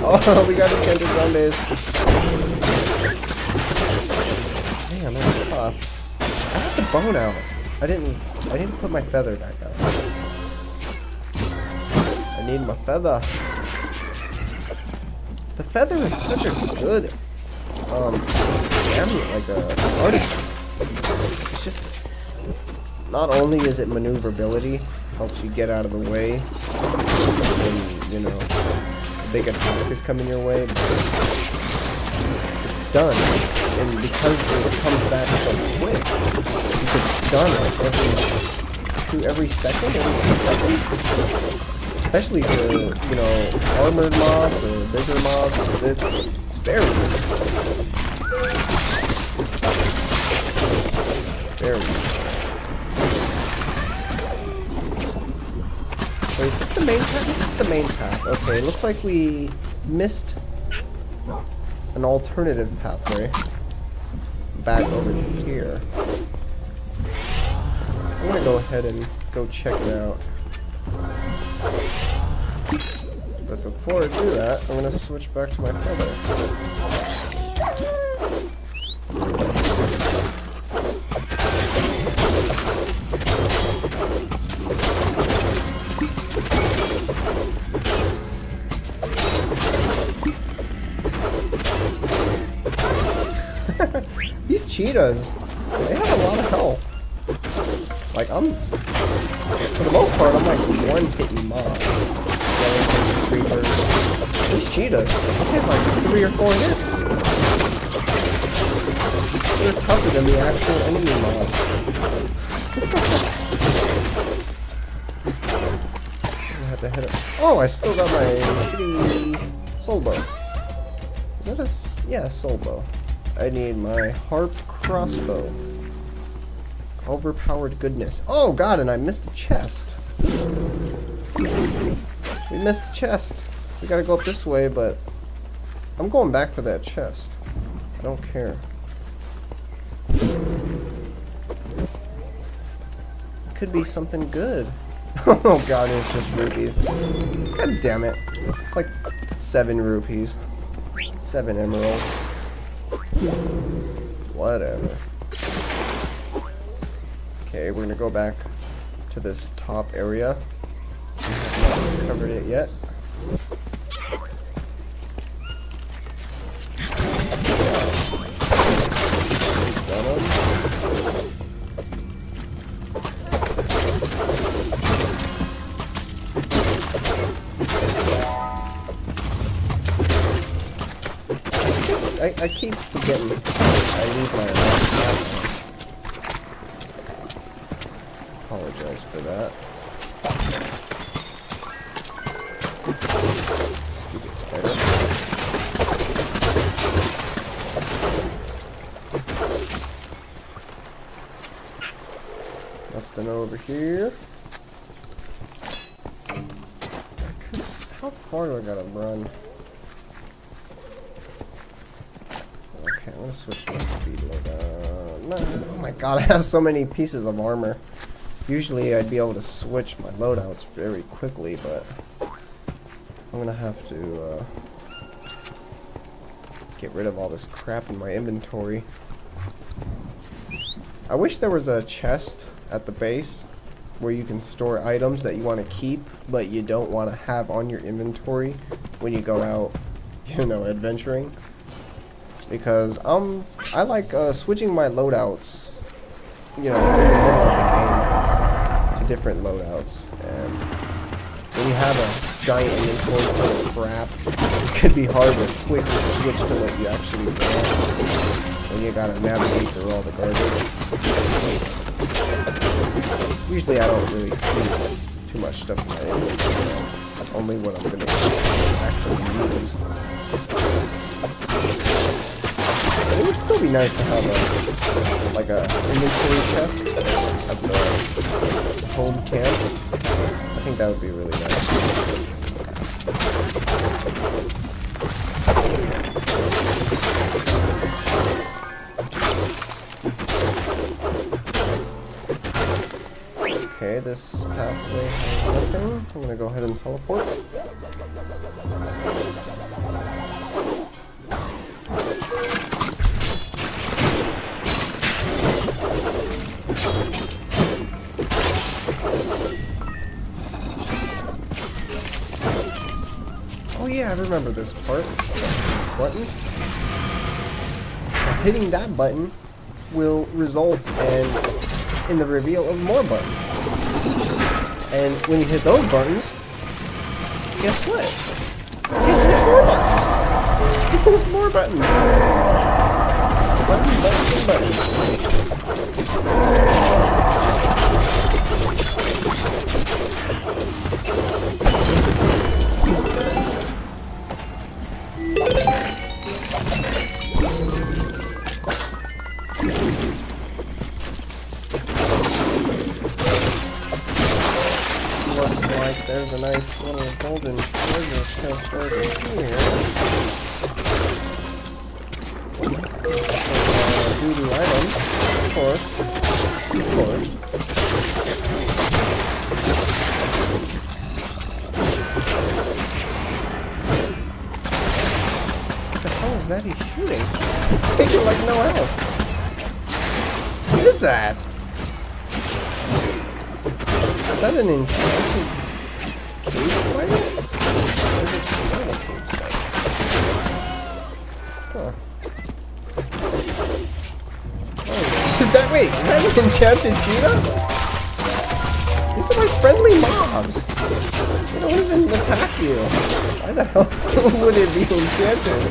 Oh, we got enchanted zombies. Damn, that's tough. I have the bone out. I didn't put my feather back out. I need my feather. The feather is such a good like a artifact. It's just, not only is it maneuverability, helps you get out of the way when, you know, a big attack is coming your way, but it's stun. And because it comes back so quick, you could stun like every second, every 2 seconds. Especially for, you know, armored mobs or bigger mobs, it's very good. Very good. Wait, is this the main path? This is the main path. Okay, it looks like we missed an alternative pathway back over here. I'm gonna go ahead and go check it out. But before I do that, I'm gonna switch back to my feather. These cheetahs, they have a lot of health. Like, for the most part, I'm like one-hitting mobs. Skeletons, creepers. These cheetahs, they take like 3 or 4 hits. They're tougher than the actual enemy mob. I have to hit it. Oh, I still got my shitty soul bow. Is that a... yeah, soul bow. I need my harp crossbow. Overpowered goodness. Oh god, and I missed a chest. We missed a chest. We gotta go up this way, but I'm going back for that chest. I don't care. It could be something good. Oh god, it's just rupees. God damn it. It's like 7 rupees. 7 emeralds. Whatever. Okay, we're gonna go back to this top area. We have not covered it yet. I keep forgetting I leave my last. Apologize for that. Stupid spider. Nothing over here. How far do I gotta run? Okay, I'm gonna switch my speed loadout. No, oh my god, I have so many pieces of armor. Usually I'd be able to switch my loadouts very quickly, but I'm gonna have to get rid of all this crap in my inventory. I wish there was a chest at the base where you can store items that you want to keep, but you don't want to have on your inventory when you go out, you know, adventuring. Because I like switching my loadouts, you know, in the middle of the game to different loadouts. And when you have a giant inventory full of crap, it could be hard to quickly switch to what you actually want when you gotta navigate through all the garbage. Usually I don't really need too much stuff in my inventory, you know, only what I'm gonna actually use. But it would still be nice to have a inventory chest at the home camp. I think that would be really nice. Okay, Okay, this pathway has nothing. I'm gonna go ahead and teleport. Oh yeah, I remember this part. This button. Now, hitting that button will result in the reveal of more buttons. And when you hit those buttons, guess what? You get to hit more buttons. There's more buttons. Buttons. Looks like there's a nice little golden treasure chest over here. Doo-doo items, of course. What the hell is that he's shooting? It's taking like no health. What is that? Is that an enchanted cave spider? Or is it just another cave spider? Huh. Oh, is that an enchanted cheetah? These are like friendly mobs. They don't even attack you. Why the hell would it be enchanted?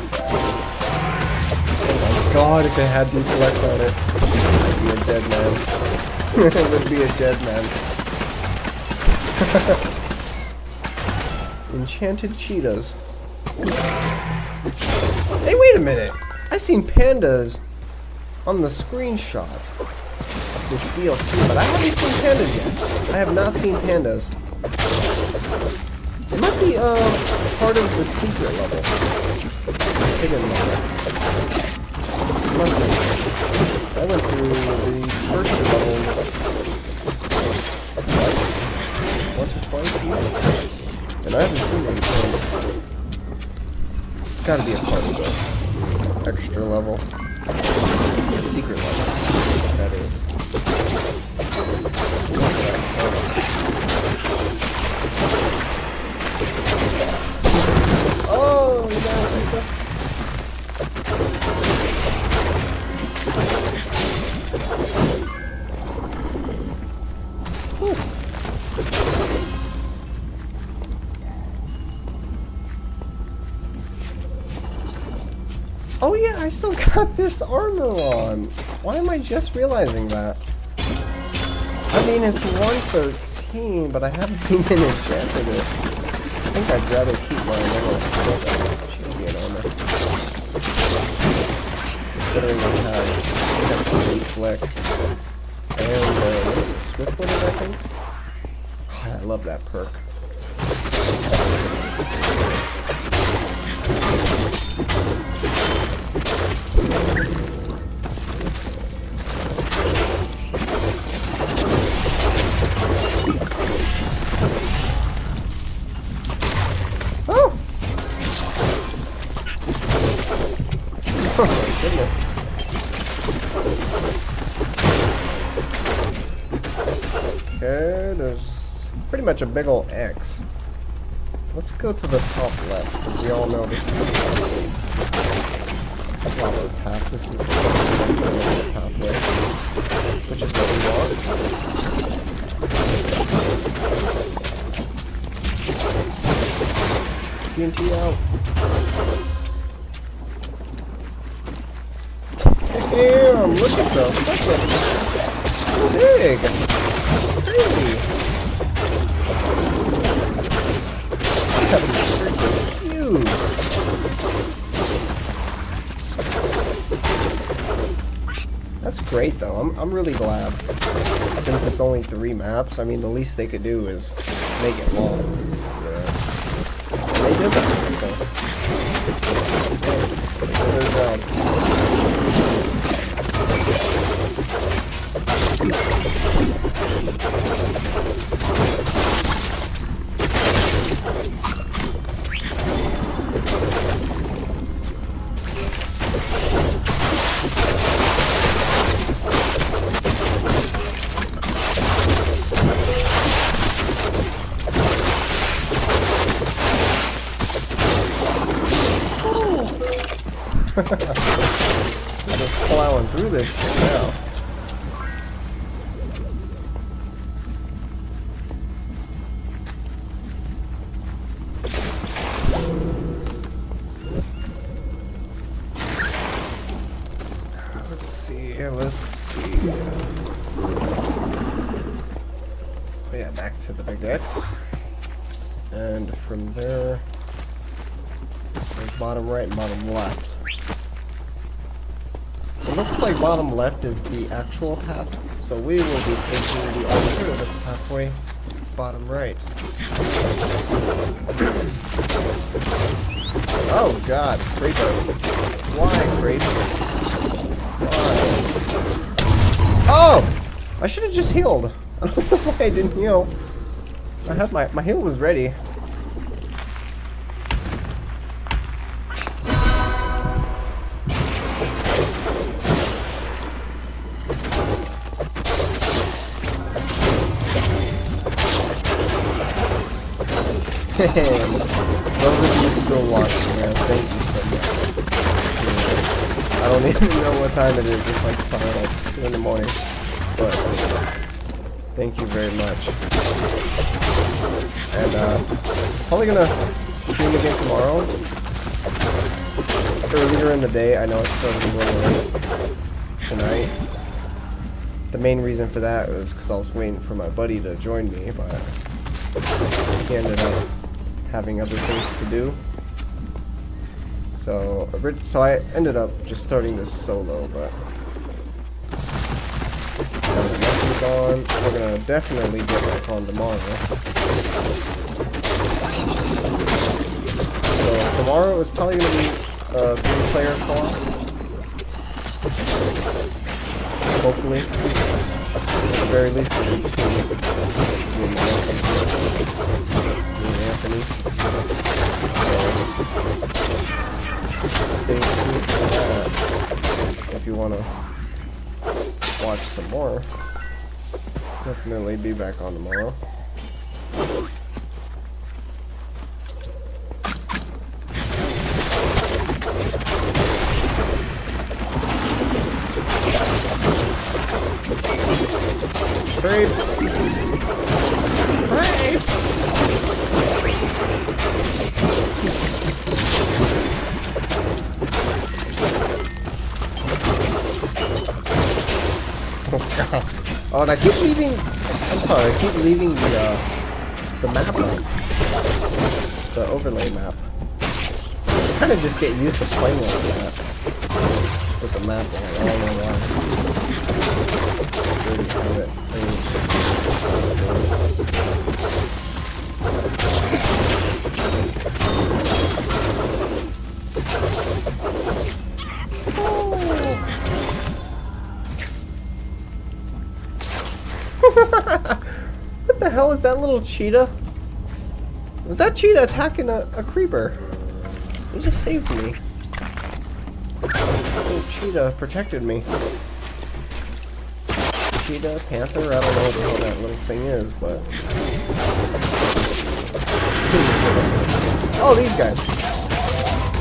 Oh my god, if it had deflect on it, I'd be a dead man. It would be a dead man. Enchanted cheetahs. Hey, wait a minute! I seen pandas on the screenshot of this DLC, but I haven't seen pandas yet. I have not seen pandas. It must be part of the secret level. Hidden level. It must be. I went through these first two levels once or twice each, and I haven't seen any pandas. It's gotta be a part of the extra level. Secret level, that is. Oh, you got it. Oh yeah, I still got this armor on. Why am I just realizing that? I mean, it's 113, but I haven't even enchanted it. I think I'd rather keep my normal skill. Should be an armor. Considering it has deflect and what is it, swift-footed, I think? God, I love that perk. Oh! Oh my goodness. Okay, there's pretty much a big ol' X. Let's go to the top left, because we all know this is a flower path. This is a pathway, which is what we want. TNT out. Damn, look at those. That's so big. It's crazy. That was freaking huge. That's great though. I'm really glad. Since it's only 3 maps, I mean the least they could do is make it long. Yeah. And they did that, so. They did their job. Just plowing through this shit now. Let's see. Oh yeah, back to the big X. And from there, there's bottom right and bottom left. It looks like bottom left is the actual path, so we will be taking the alternative pathway, bottom right. Oh god, creeper. Why, creeper? Oh! I should have just healed. I don't know why I didn't heal. I had my heal was ready. Those of you still watching, man, thank you so much. I don't even know what time it is. It's like probably like 2 in the morning. But thank you very much. And probably gonna stream again tomorrow. Earlier in the day. I know it's starting a little late tonight. The main reason for that was because I was waiting for my buddy to join me, but he ended up having other things to do. So I ended up just starting this solo, but on. We're gonna definitely get back on tomorrow. So tomorrow is probably gonna be a 3-player co-op. Hopefully. At the very least it'll be 2. Me and Anthony. So stay tuned for that. If you wanna watch some more. Definitely be back on tomorrow. Grapes! Grapes! Oh god. Oh, and I keep leaving. I'm sorry, I keep leaving the map up. The overlay map. I kind of just get used to playing like that. With the map on. I don't know why. Really have it. What the hell is that little cheetah? Was that cheetah attacking a creeper? It just saved me. Little cheetah protected me. Cheetah, panther, I don't know what the hell that little thing is, but... Oh, these guys.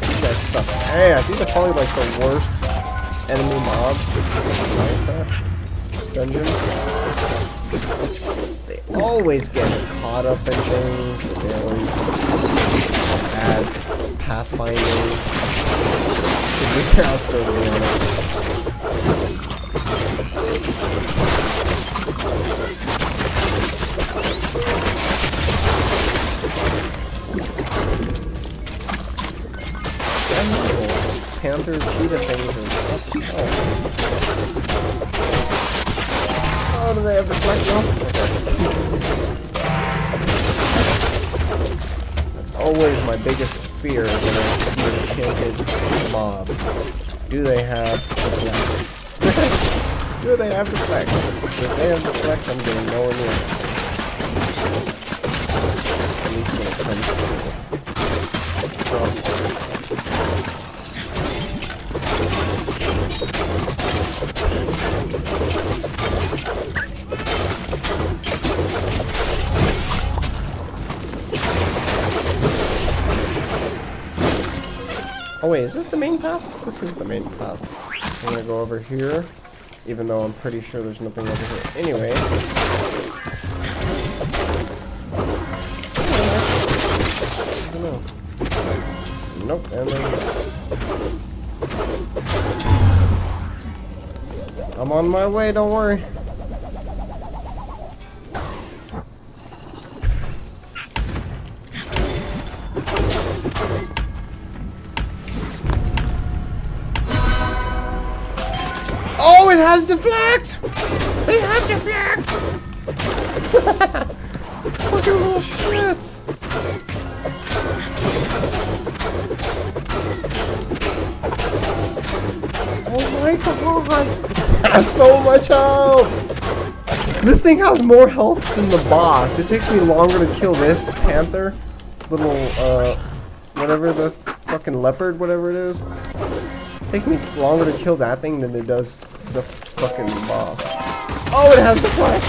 These guys suck ass. These are probably like the worst enemy mobs in Minecraft dungeons. They always get caught up in things, and they always add pathfinding. This house so weird. Panthers, cheetah things, and what the hell? Oh, do they have deflection? Okay. That's always my biggest fear when I see enchanted mobs. Do they have deflect? Do they have deflect? If they have deflect, I'm getting nowhere near it. At least when it comes to crossbow. Oh wait, is this the main path? This is the main path. I'm gonna go over here, even though I'm pretty sure there's nothing over here. Anyway. I don't know. Nope, and then I'm on my way, don't worry. Oh, it has deflect! They have deflect! Fucking little shits! Oh my god! It has so much health! This thing has more health than the boss. It takes me longer to kill this panther. Little, whatever the fucking leopard, whatever it is. It takes me longer to kill that thing than it does the fucking boss. Oh, it has the flag!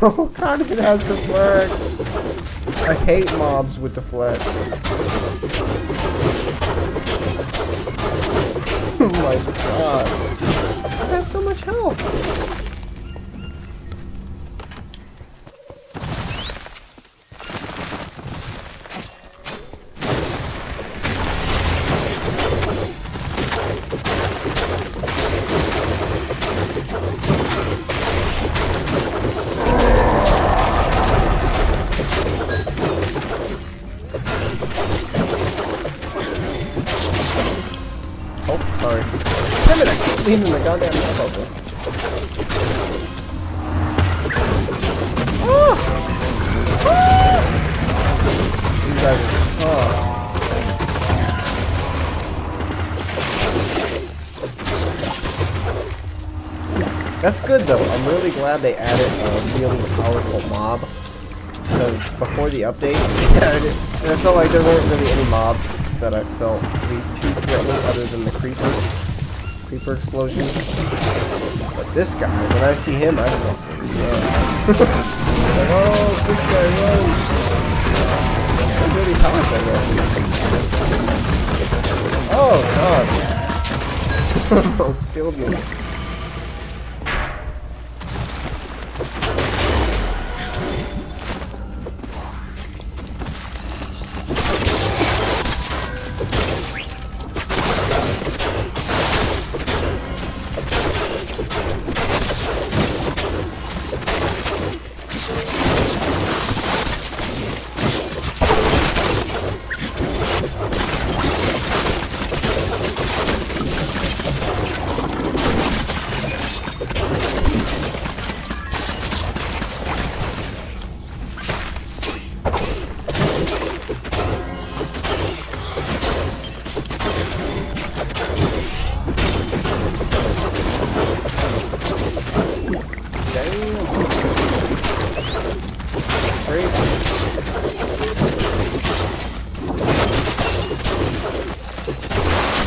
Oh god, it has the flag! I hate mobs with the flag. Oh my god. It has so much health. Oh, sorry. Damn it, I keep leaving the goddamn map open. Oh! Oh! These guys are... Oh. That's good though. I'm really glad they added a really powerful mob. Because before the update, and I felt like there weren't really any mobs that I felt to be too threatening other than the creeper explosion. But this guy, when I see him, I don't know. It's like, oh, it's this guy, run! He's really powerful though. Oh god! Almost killed me.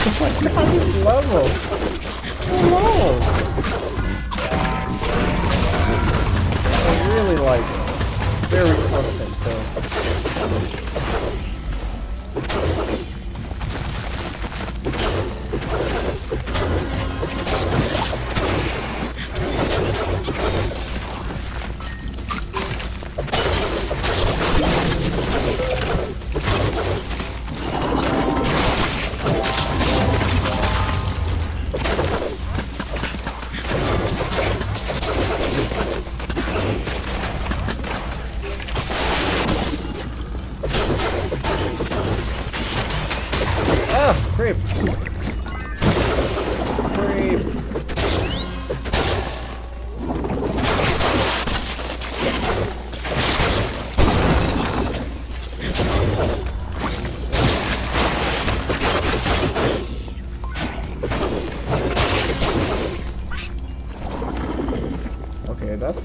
Oh my god, this level! So long! I really like it. Very content though. Ah, creep. Creep. Okay, that's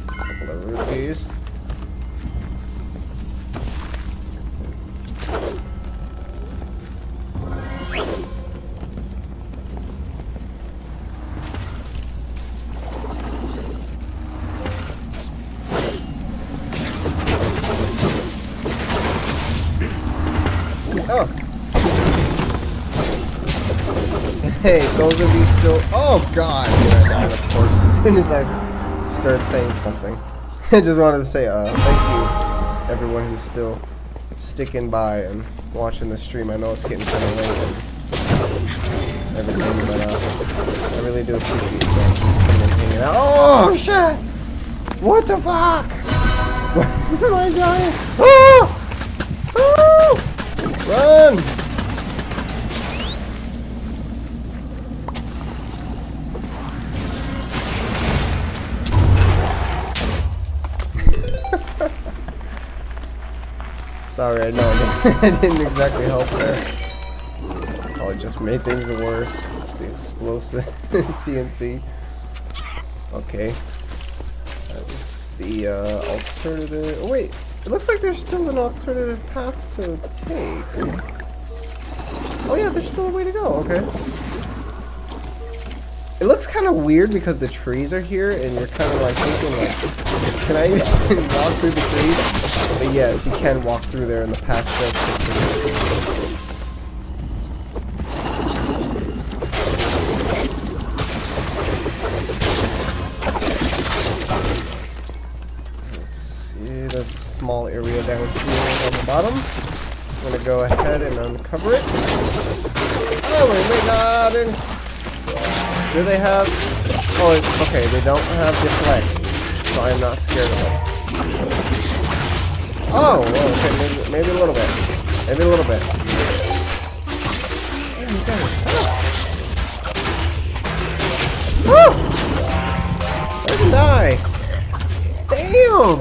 couple of rupees. Hey, those of you still... Oh, God! Yeah, I died, of course, as soon as I started saying something. I just wanted to say, thank you, everyone who's still sticking by and watching the stream. I know it's getting kind of late and everything, but, I really do appreciate you guys coming and hanging out. Oh, shit! What the fuck? Why am I dying? Oh! Oh! Run! Sorry, I know I didn't exactly help there. Oh, it just made things worse. The explosive TNT. Okay. That was the alternative. Oh, wait. It looks like there's still an alternative path to take. Oh, yeah, there's still a way to go. Okay. It looks kind of weird because the trees are here and you're kind of like thinking, like, can I even walk through the trees? But yes, you can walk through there and the path does continue. Let's see, there's a small area down here on the bottom. I'm going to go ahead and uncover it. Oh my god! Do they have... Oh, okay, they don't have deflect, so I'm not scared of it. Oh, well, okay, maybe a little bit. Maybe a little bit. Damn, he's on it. Oh! I didn't die. Damn!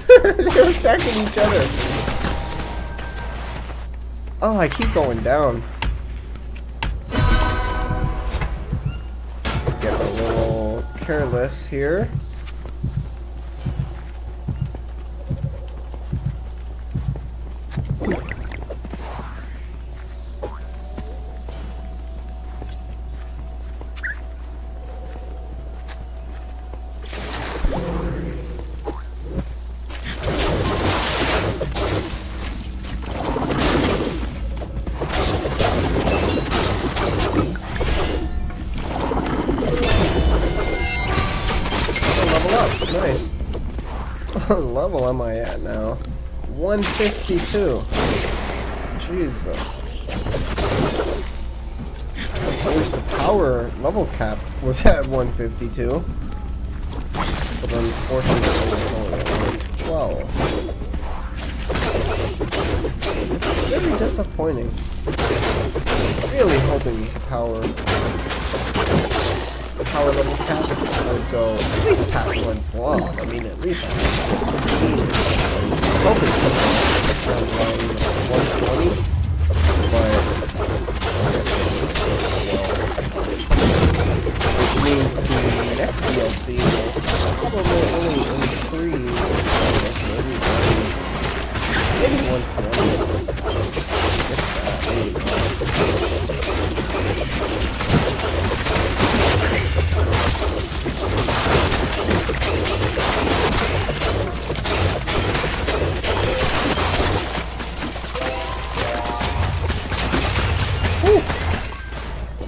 They're attacking each other. Oh, I keep going down. Get a little careless here. Nice. What level am I at now? 152. Jesus. I wish the power level cap was at 152. But unfortunately it's only at 112. Very disappointing. Really hoping the power level cap would go at least past 112. I mean, at least 15. I'm hoping something around 120, but which means the next DLC will probably only increase maybe 120.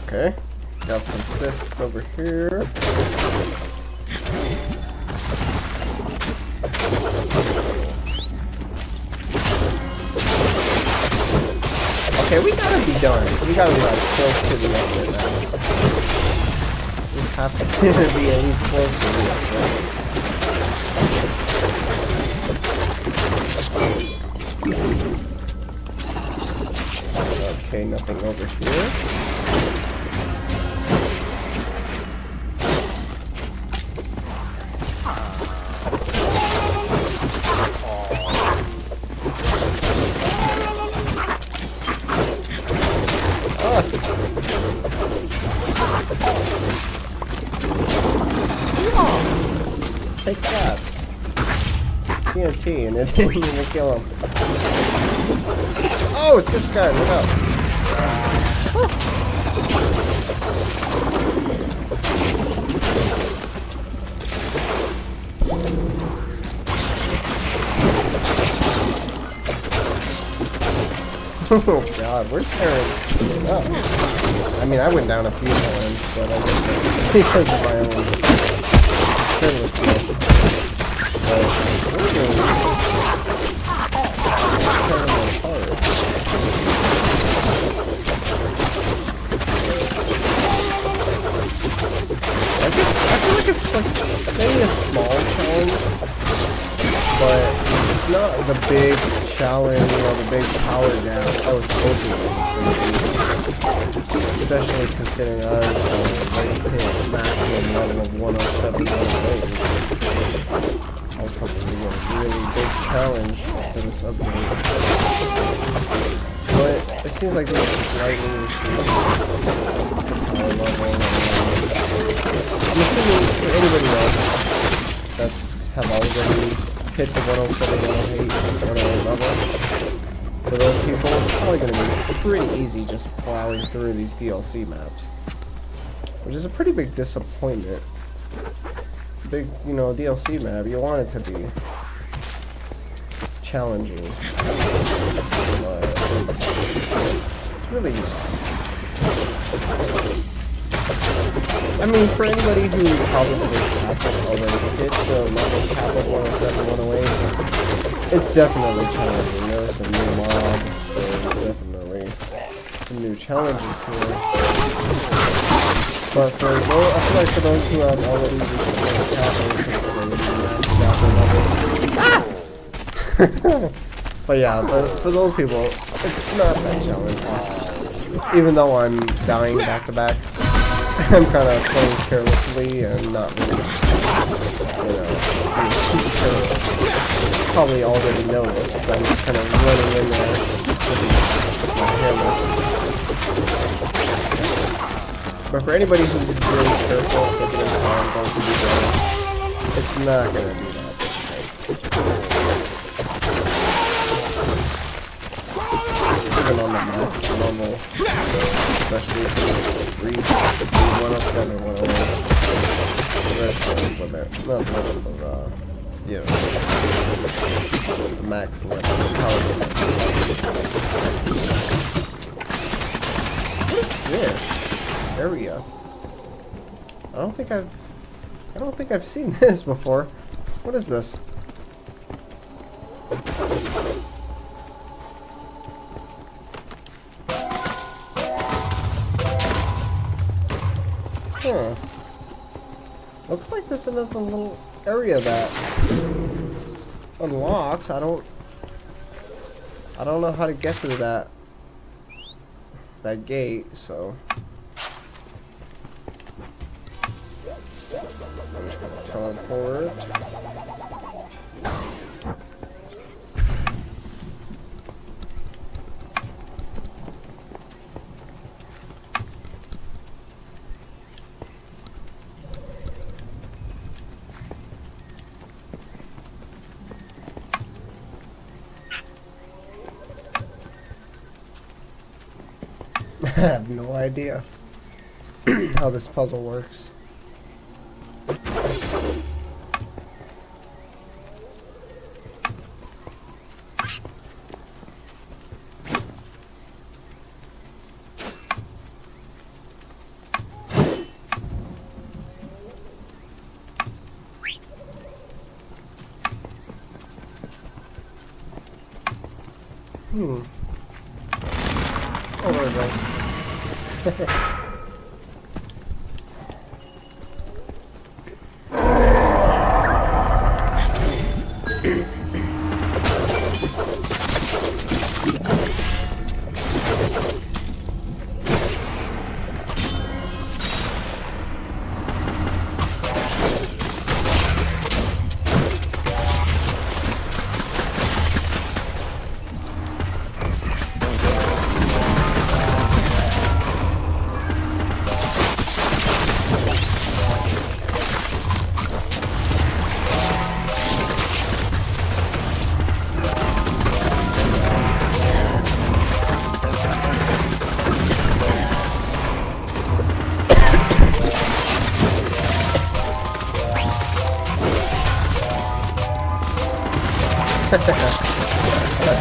Okay, got some fists over here. Okay, we gotta be done. We gotta be like close to the exit now. We have to be at least close to the exit. Okay, nothing over here. Take that. TNT, and it didn't even kill him. Oh, it's this guy. Look up. Oh. Oh god, where's Aaron? Oh. I mean, I went down a few times, but I guess that's because of my own carelessness. But we're doing terrible hard. I feel like it's like maybe a small challenge, but it's not the big challenge or the big power down I was hoping it was going to be. Especially considering I hit maximum level of 107 I was hoping to get a really big challenge for this upgrade. But it seems like this is slightly increased power level. I'm assuming for anybody else that's have already hit the 107, 108, 108 level, for those people, it's probably going to be pretty easy just plowing through these DLC maps. Which is a pretty big disappointment. Big, you know, DLC map, you want it to be challenging. But it's really not. I mean, for anybody who probably hasn't already hit the level cap of 107, 108, it's definitely challenging. There are some new mobs, there's definitely some new challenges here. But for those, I feel like for those who have already reached the level cap, but yeah, for those people, it's not that challenging. Even though I'm dying back to back. I'm kind of playing carelessly and not really, you know, being super careless. Probably already noticed. I'm just kind of running in there with my hammer. But for anybody who's really careful, taking their time, going to do that, it's not going to be that difficult. Even on the max level, especially if you reach 107, 108, threshold limit, not limit, but you know, the max limit, power limit. What is this area? I don't think I've seen this before. What is this? Huh. Looks like there's another little area that unlocks. I don't know how to get through that gate, so I'm just gonna teleport. I have no idea how this puzzle works. Oh, there we go. All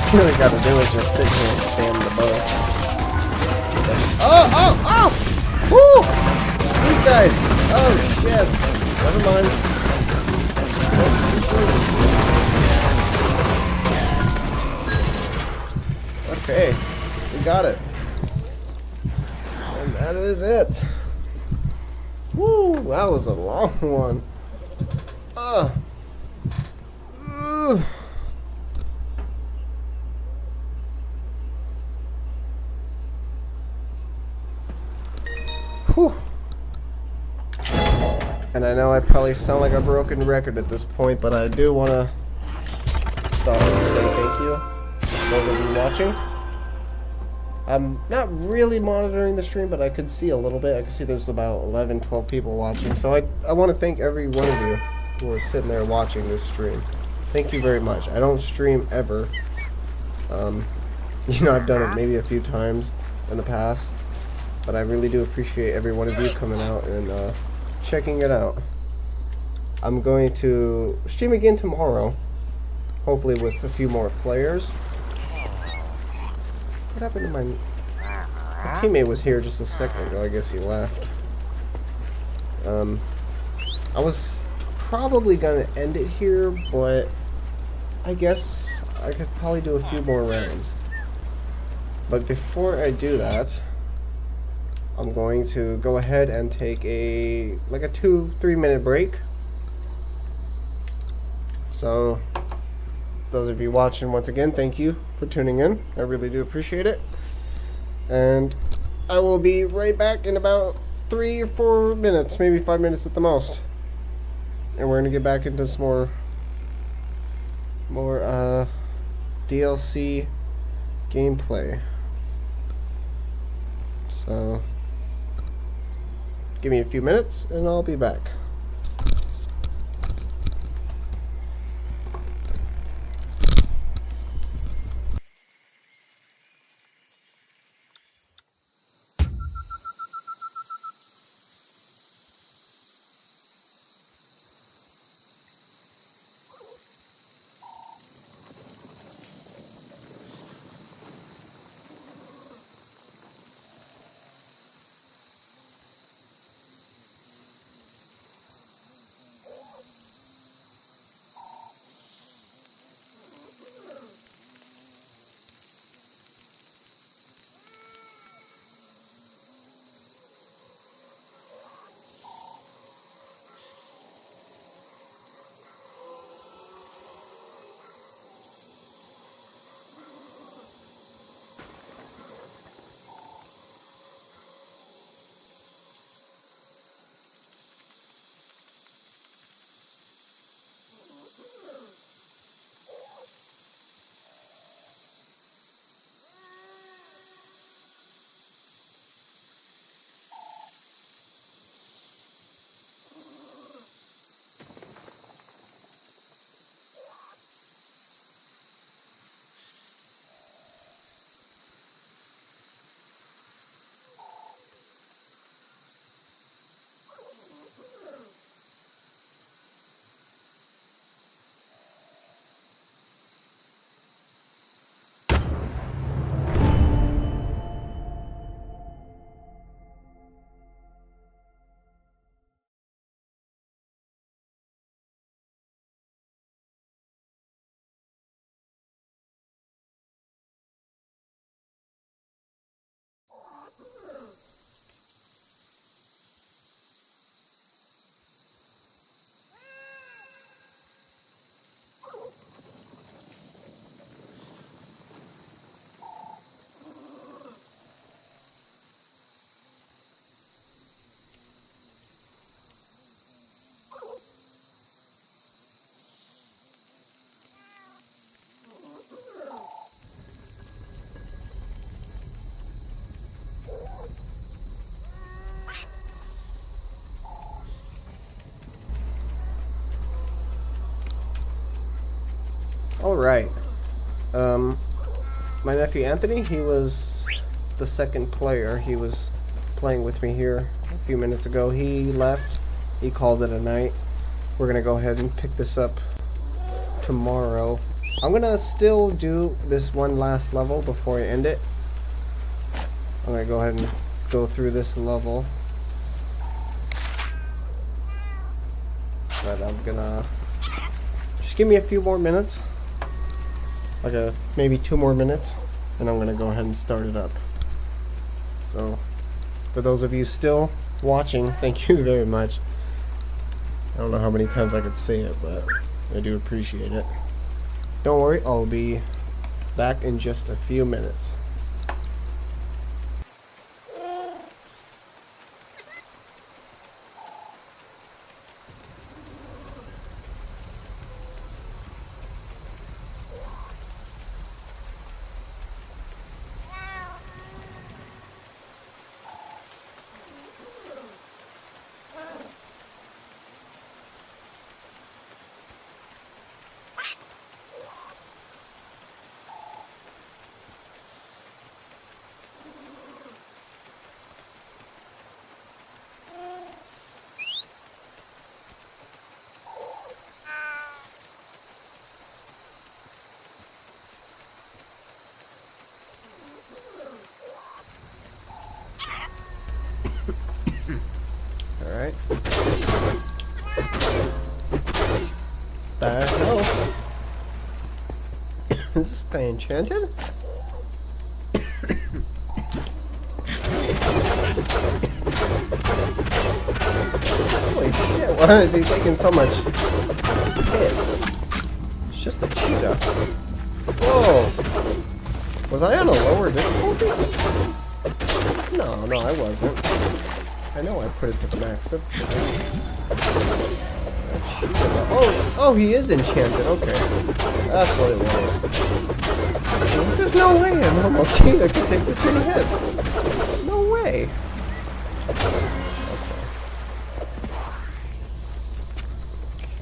I really gotta do is just sit here and spam the button. Oh! Woo! These guys! Oh shit! Never mind. Okay, we got it. And that is it. Woo! That was a long one. Whew. And I know I probably sound like a broken record at this point, but I do want to stop and say thank you to those of you watching. I'm not really monitoring the stream, but I could see a little bit. I can see there's about 11, 12 people watching. So I want to thank every one of you who are sitting there watching this stream. Thank you very much. I don't stream ever. You know, I've done it maybe a few times in the past, but I really do appreciate every one of you coming out and checking it out. I'm going to stream again tomorrow, hopefully with a few more players. What happened to my teammate? Was here just a second ago. I guess he left. I was probably gonna end it here, but I guess I could probably do a few more rounds. But before I do that, I'm going to go ahead and take a 2-3 minute break. So those of you watching, once again, thank you for tuning in. I really do appreciate it. And I will be right back in about 3 or 4 minutes, maybe 5 minutes at the most. And we're gonna get back into some more DLC gameplay. So give me a few minutes and I'll be back. Alright. My nephew Anthony, he was the second player. He was playing with me here a few minutes ago. He left. He called it a night. We're going to go ahead and pick this up tomorrow. I'm going to still do this one last level before I end it. I'm gonna go ahead and go through this level. But I'm gonna just give me a few more minutes. Like maybe 2 more minutes, and I'm gonna go ahead and start it up. So, for those of you still watching, thank you very much. I don't know how many times I could say it, but I do appreciate it. Don't worry, I'll be back in just a few minutes. Alright. The hell? Is this guy enchanted? Holy shit, why is he taking so much hits? It's just a cheetah. Whoa! Was I on a lower difficulty? No, I wasn't. I know I put it to the max difficulty. Oh, he is enchanted. Okay, that's what it was. There's no way a normal cheetah can take this many hits. No way.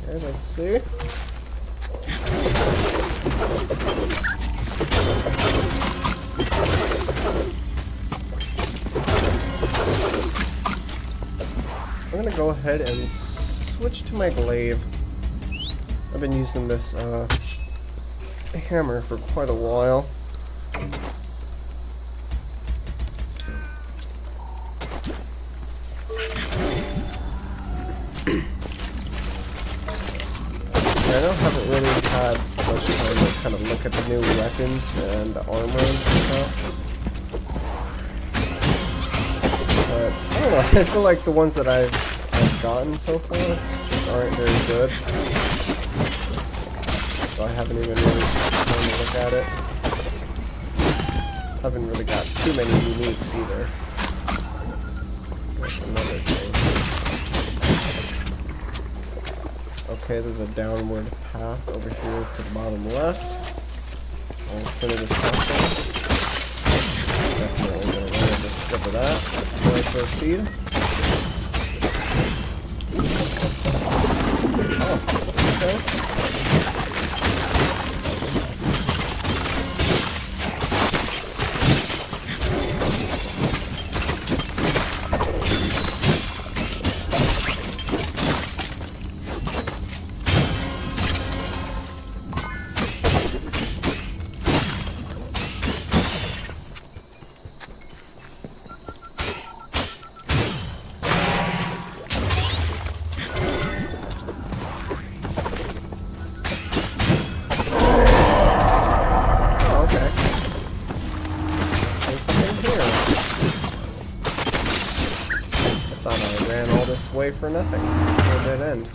Okay, let's see. I'm gonna go ahead and switch to my glaive. I've been using this hammer for quite a while. I haven't really had much time to kind of look at the new weapons and the armor and stuff. But I don't know, I feel like the ones that I've gotten so far just aren't very good. So I haven't even really time to look at it. Haven't really got too many uniques either. That's another thing. Okay, there's a downward path over here to the bottom left. I'll finish this path. Definitely gonna want to discover that before I proceed. Oh, okay. Way for nothing. For a dead end.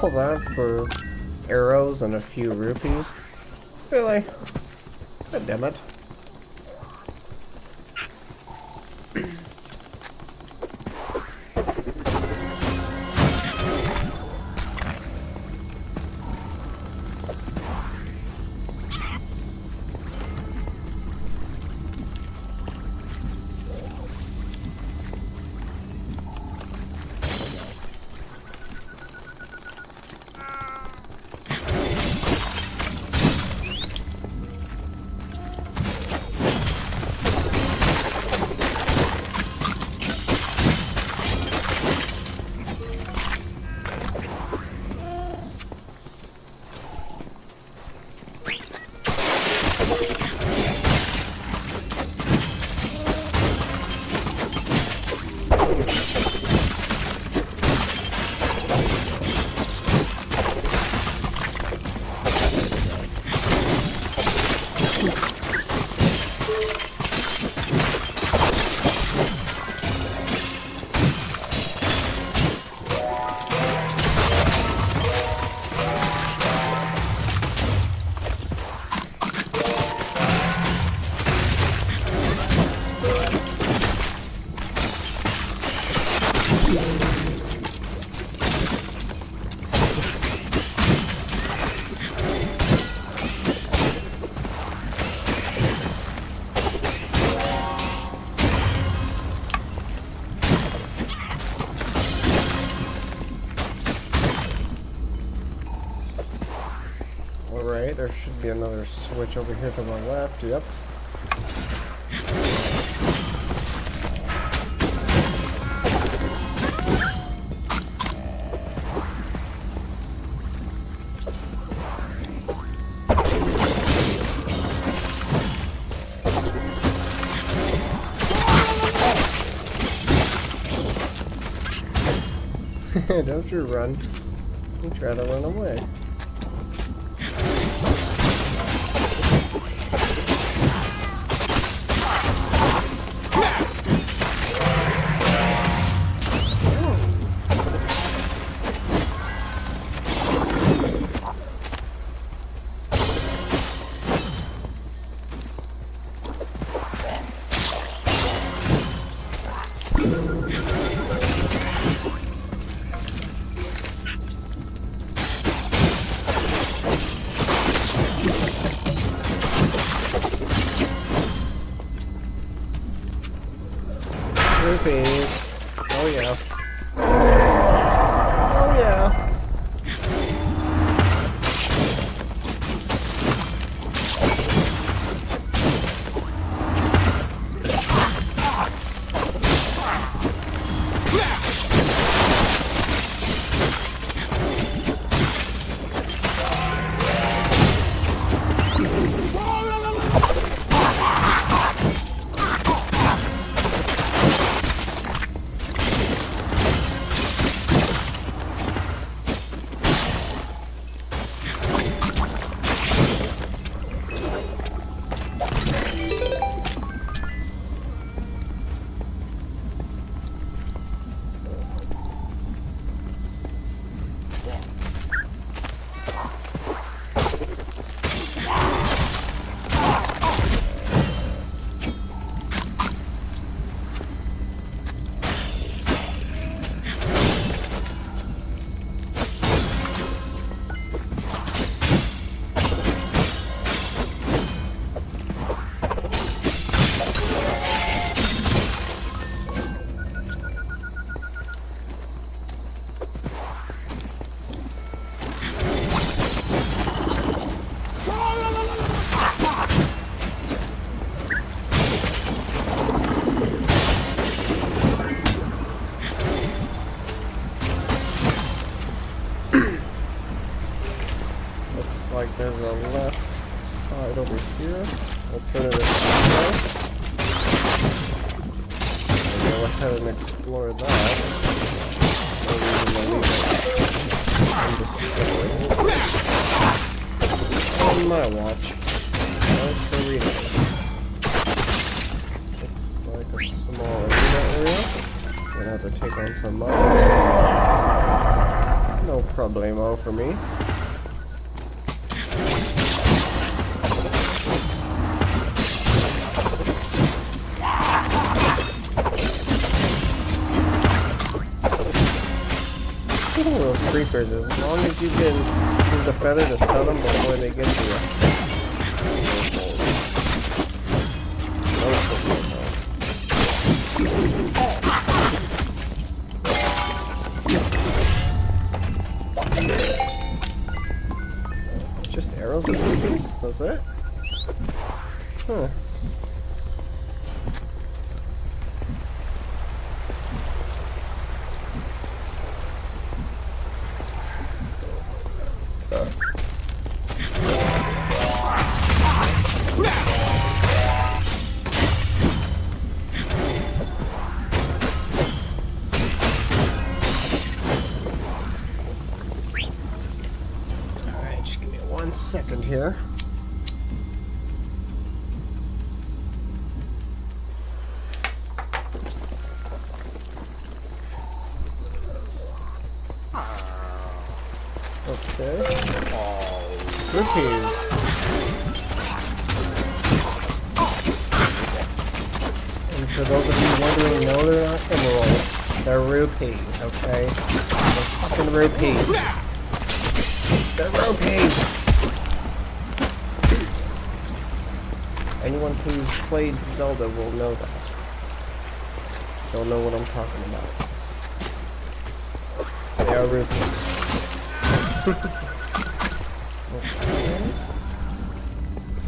All that for arrows and a few rupees? Really? God damn it. Alright, there should be another switch over here to my left. Yep. Don't you run. You try to run away. Rupees. Oh yeah. Oh yeah. Like there's a left side over here. Alternative side. I'll go ahead and explore that. No reason to leave it undiscovered. On my watch. No siree. Looks like a small arena area. Gonna have to take on some mobs. No problemo for me. Those creepers, as long as you can use the feather to stun them before they get to you. Just arrows and rupees? That's it? Huh. Second here. Okay. Rupees. And for those of you wondering, no, they're not emeralds. They're rupees, okay? They're fucking rupees. They're rupees! Anyone who's played Zelda will know that. They'll know what I'm talking about. They are rupees. Okay.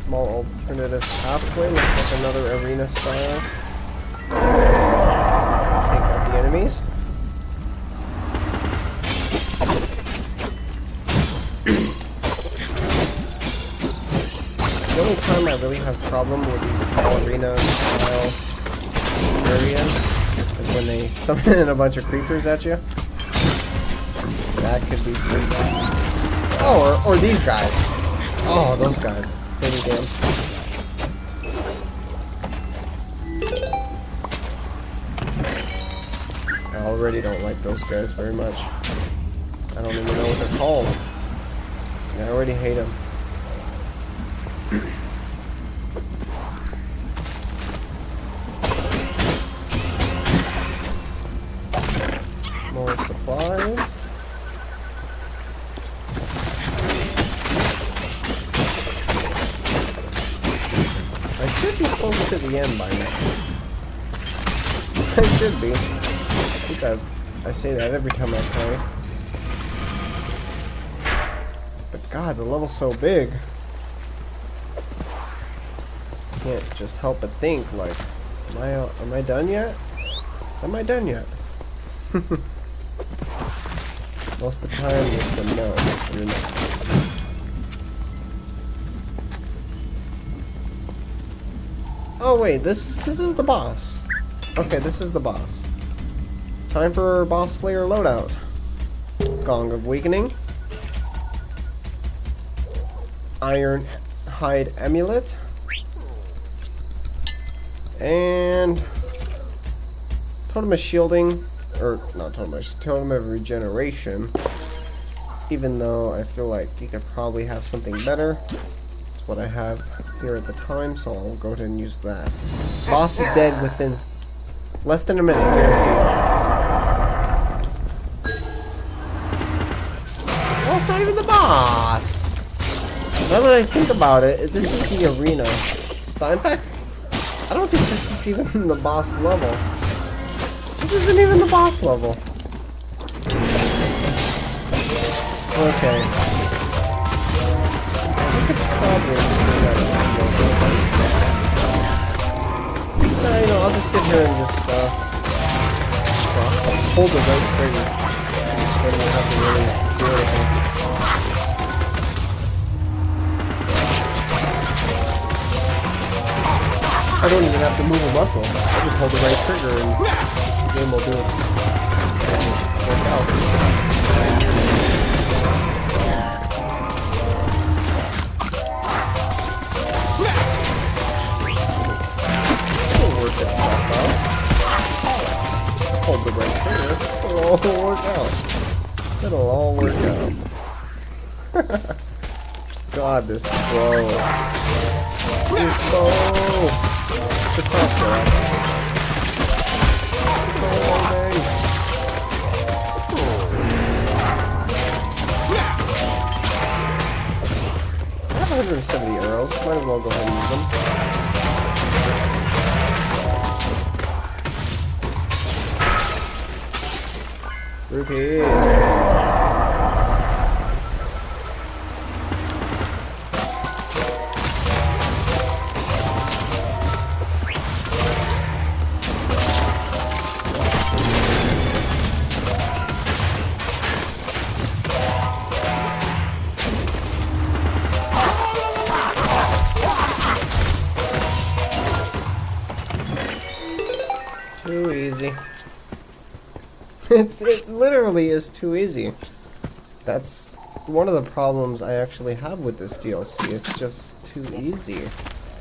Small alternative pathway, looks like another arena style. Take out the enemies. The only time I really have problem with these small arena style areas is when they summon a bunch of creepers at you. That could be pretty bad. Oh, or these guys. Oh, those guys. Pretty damn. I already don't like those guys very much. I don't even know what they're called. I already hate them. More supplies. I should be close to the end by now. I should be. I think I say that every time I play. But God, the level's so big. I can't just help but think, like, am I done yet? Am I done yet? Most of the time it's a no. You're not. Oh wait, this is the boss. Okay, this is the boss. Time for Boss Slayer loadout. Gong of Weakening. Iron Hide Amulet. And Totem of Shielding. Or, not Totem of Regeneration. Even though I feel like you could probably have something better. It's what I have here at the time, so I'll go ahead and use that. Boss is dead within less than a minute. Well, it's not even the boss! Now that I think about it, this is the arena style. In fact, I don't think this is even the boss level. This isn't even the boss level. Okay. I could probably do that. You know, I'll just sit here and just hold the right trigger. I don't have to really do anything. I don't even have to move a muscle. I just hold the right trigger and the game will do it. Work out. It'll work itself out. Hold the right trigger. It'll all work out. It'll all work out. God, this is slow. It's slow. The top there. It's all day. 170 arrows. Might as well go ahead and use them. Rupees. Too easy. It literally is too easy. That's one of the problems I actually have with this DLC. It's just too easy.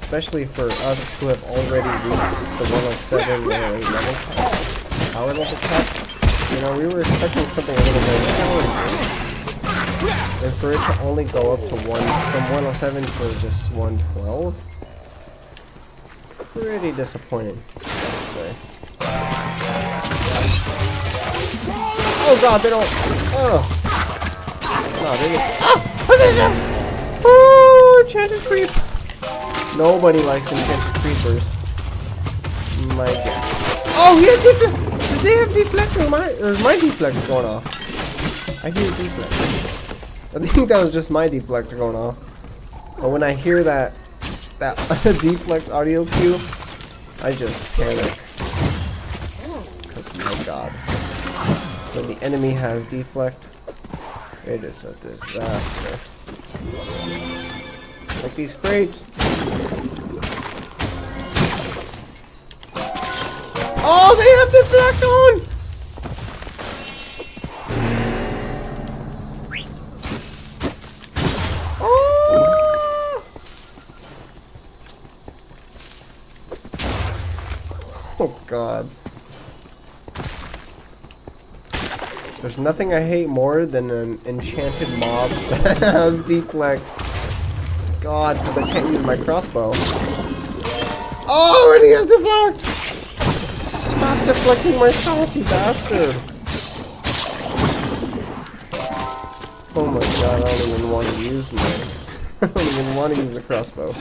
Especially for us who have already reached the 107 level cap. Power level cap. You know, we were expecting something a little more challenging. And for it to only go up to from 107 to just 112. Pretty disappointing, I'd say. Oh god, they don't. Oh. No, they didn't. Ah! Position! Oh, enchanted creep. Nobody likes enchanted creepers. My god. Oh, he had deflect. Did they have deflect or is my deflect going off? I hear deflect. I think that was just my deflector going off. But when I hear that deflect audio cue, I just panic. Because my god. When the enemy has deflect, it is a disaster. Like these crates. Oh, they have deflect on! Oh god. There's nothing I hate more than an enchanted mob that has deflect. God, because I can't use my crossbow. Oh, and he has deflect! Stop deflecting my shot, you bastard! Oh my god, I don't even want to use my... I don't even want to use the crossbow.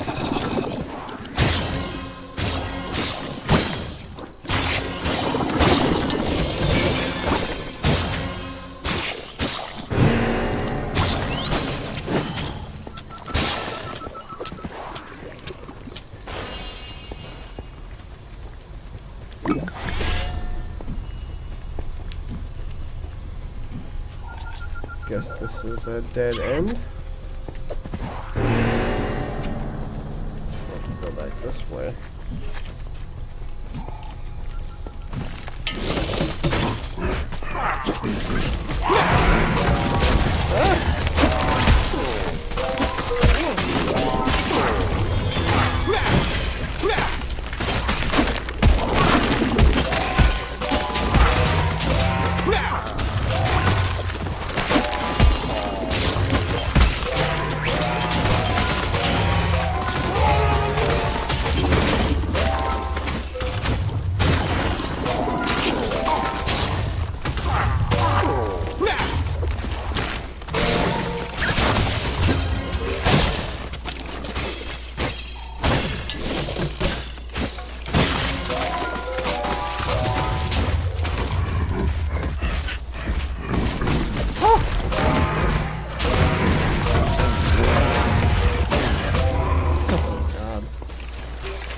Guess this is a dead end. Have to go back this way.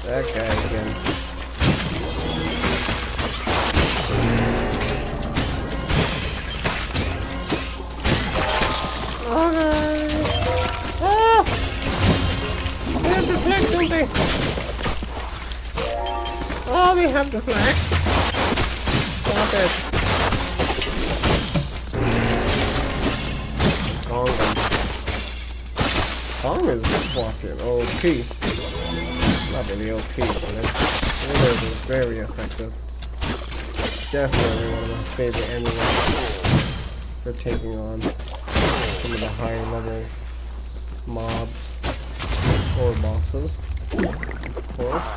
That guy again. Oh no! Ah! They have the flag, don't they? Oh, they have the flag. Stop it. Kong is fucking OP. Not really OP, but it was very effective. Definitely one of my favorite enemies for taking on some of the higher level mobs or bosses, of course.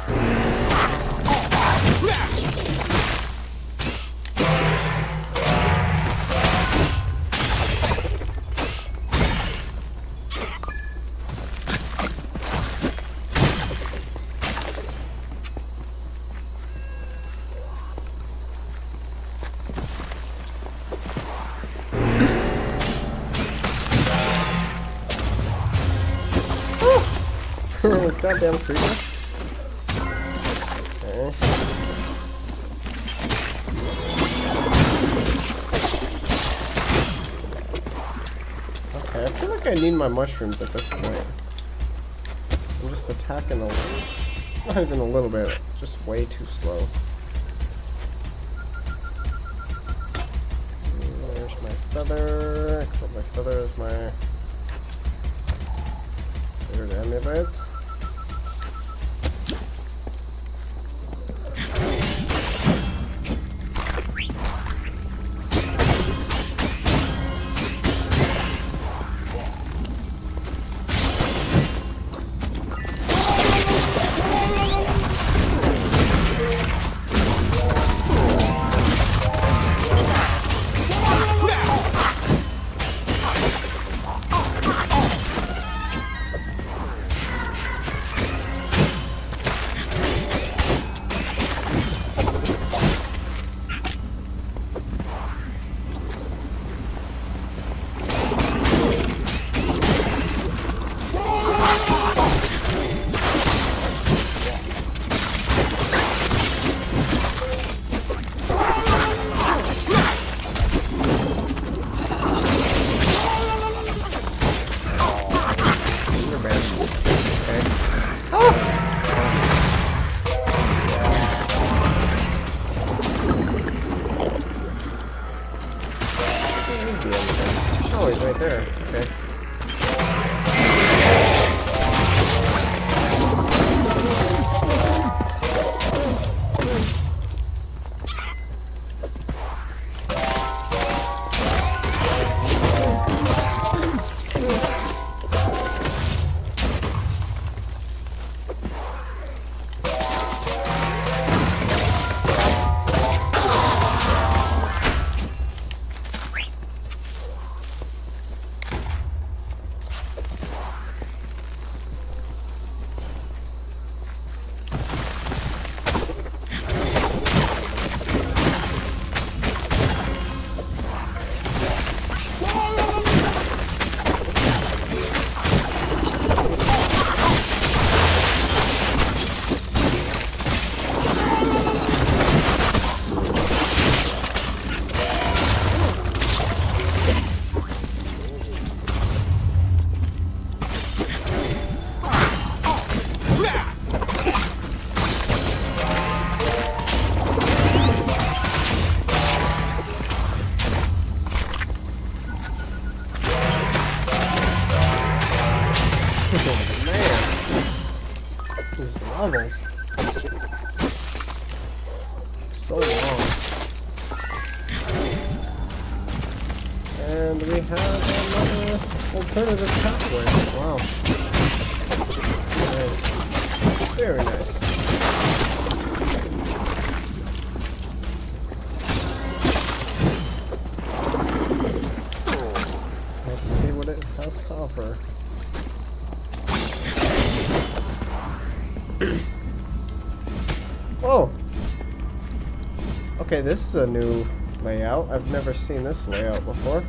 Goddamn creeper. Okay. Okay, I feel like I need my mushrooms at this point. I'm just attacking a little. Not even a little bit, just way too slow. There's my feather. My feather is my favorite amulet. Man, these levels so long. And we have another alternative pathway. Wow. Nice. Very nice. Let's see what it has to offer. Whoa! Okay, this is a new layout. I've never seen this layout before.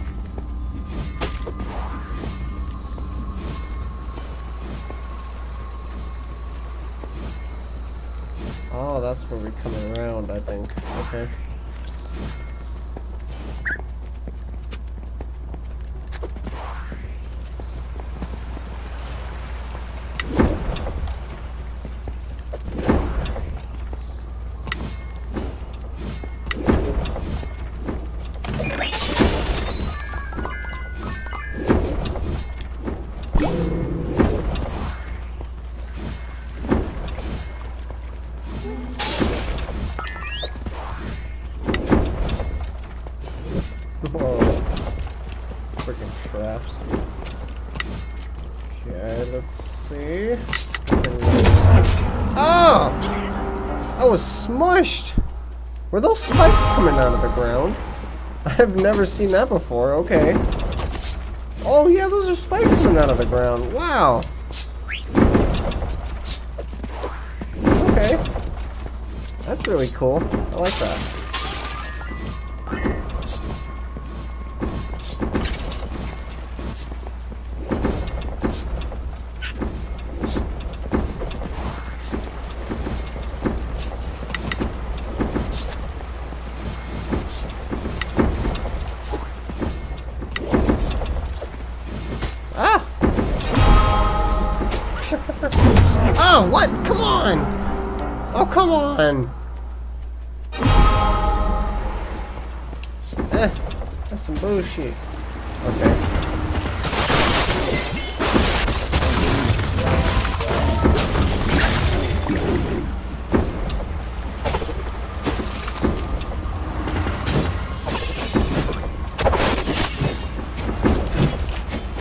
Oh, that's where we're coming around, I think. Okay. Whoa. Freaking traps. Okay, let's see. Oh! I was smushed! Were those spikes coming out of the ground? I've never seen that before. Okay. Oh yeah, those are spikes coming out of the ground. Wow. Okay. That's really cool. I like that. Ah! Oh, what? Come on! Oh, come on! That's some bullshit. Okay.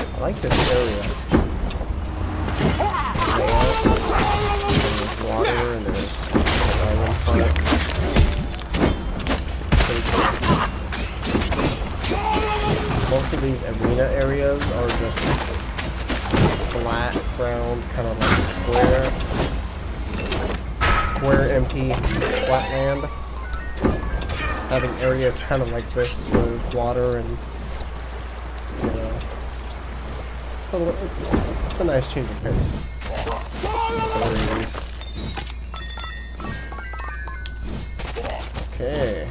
I like this area. There's water and there's island fire. Most of these arena areas are just flat ground, kind of like square, empty, flat land. Having areas kind of like this where there's water and, you know, it's a nice change of pace. Okay.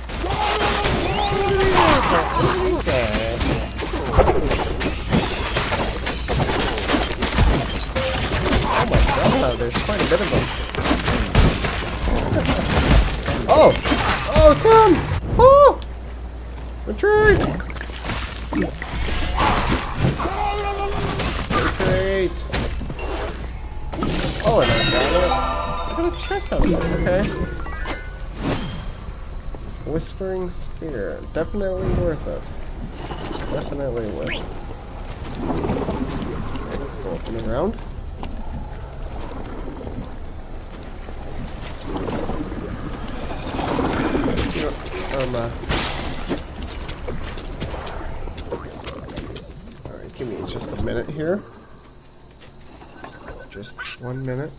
Oh my god, there's quite a bit of them. Oh! Oh, Tim! Oh! Retreat! Retreat! Oh, and I got a chest out of it, okay. Whispering Spear. Definitely worth it. Definitely worth it. Okay, let's go open it around. Alright, give me just a minute here. Just 1 minute.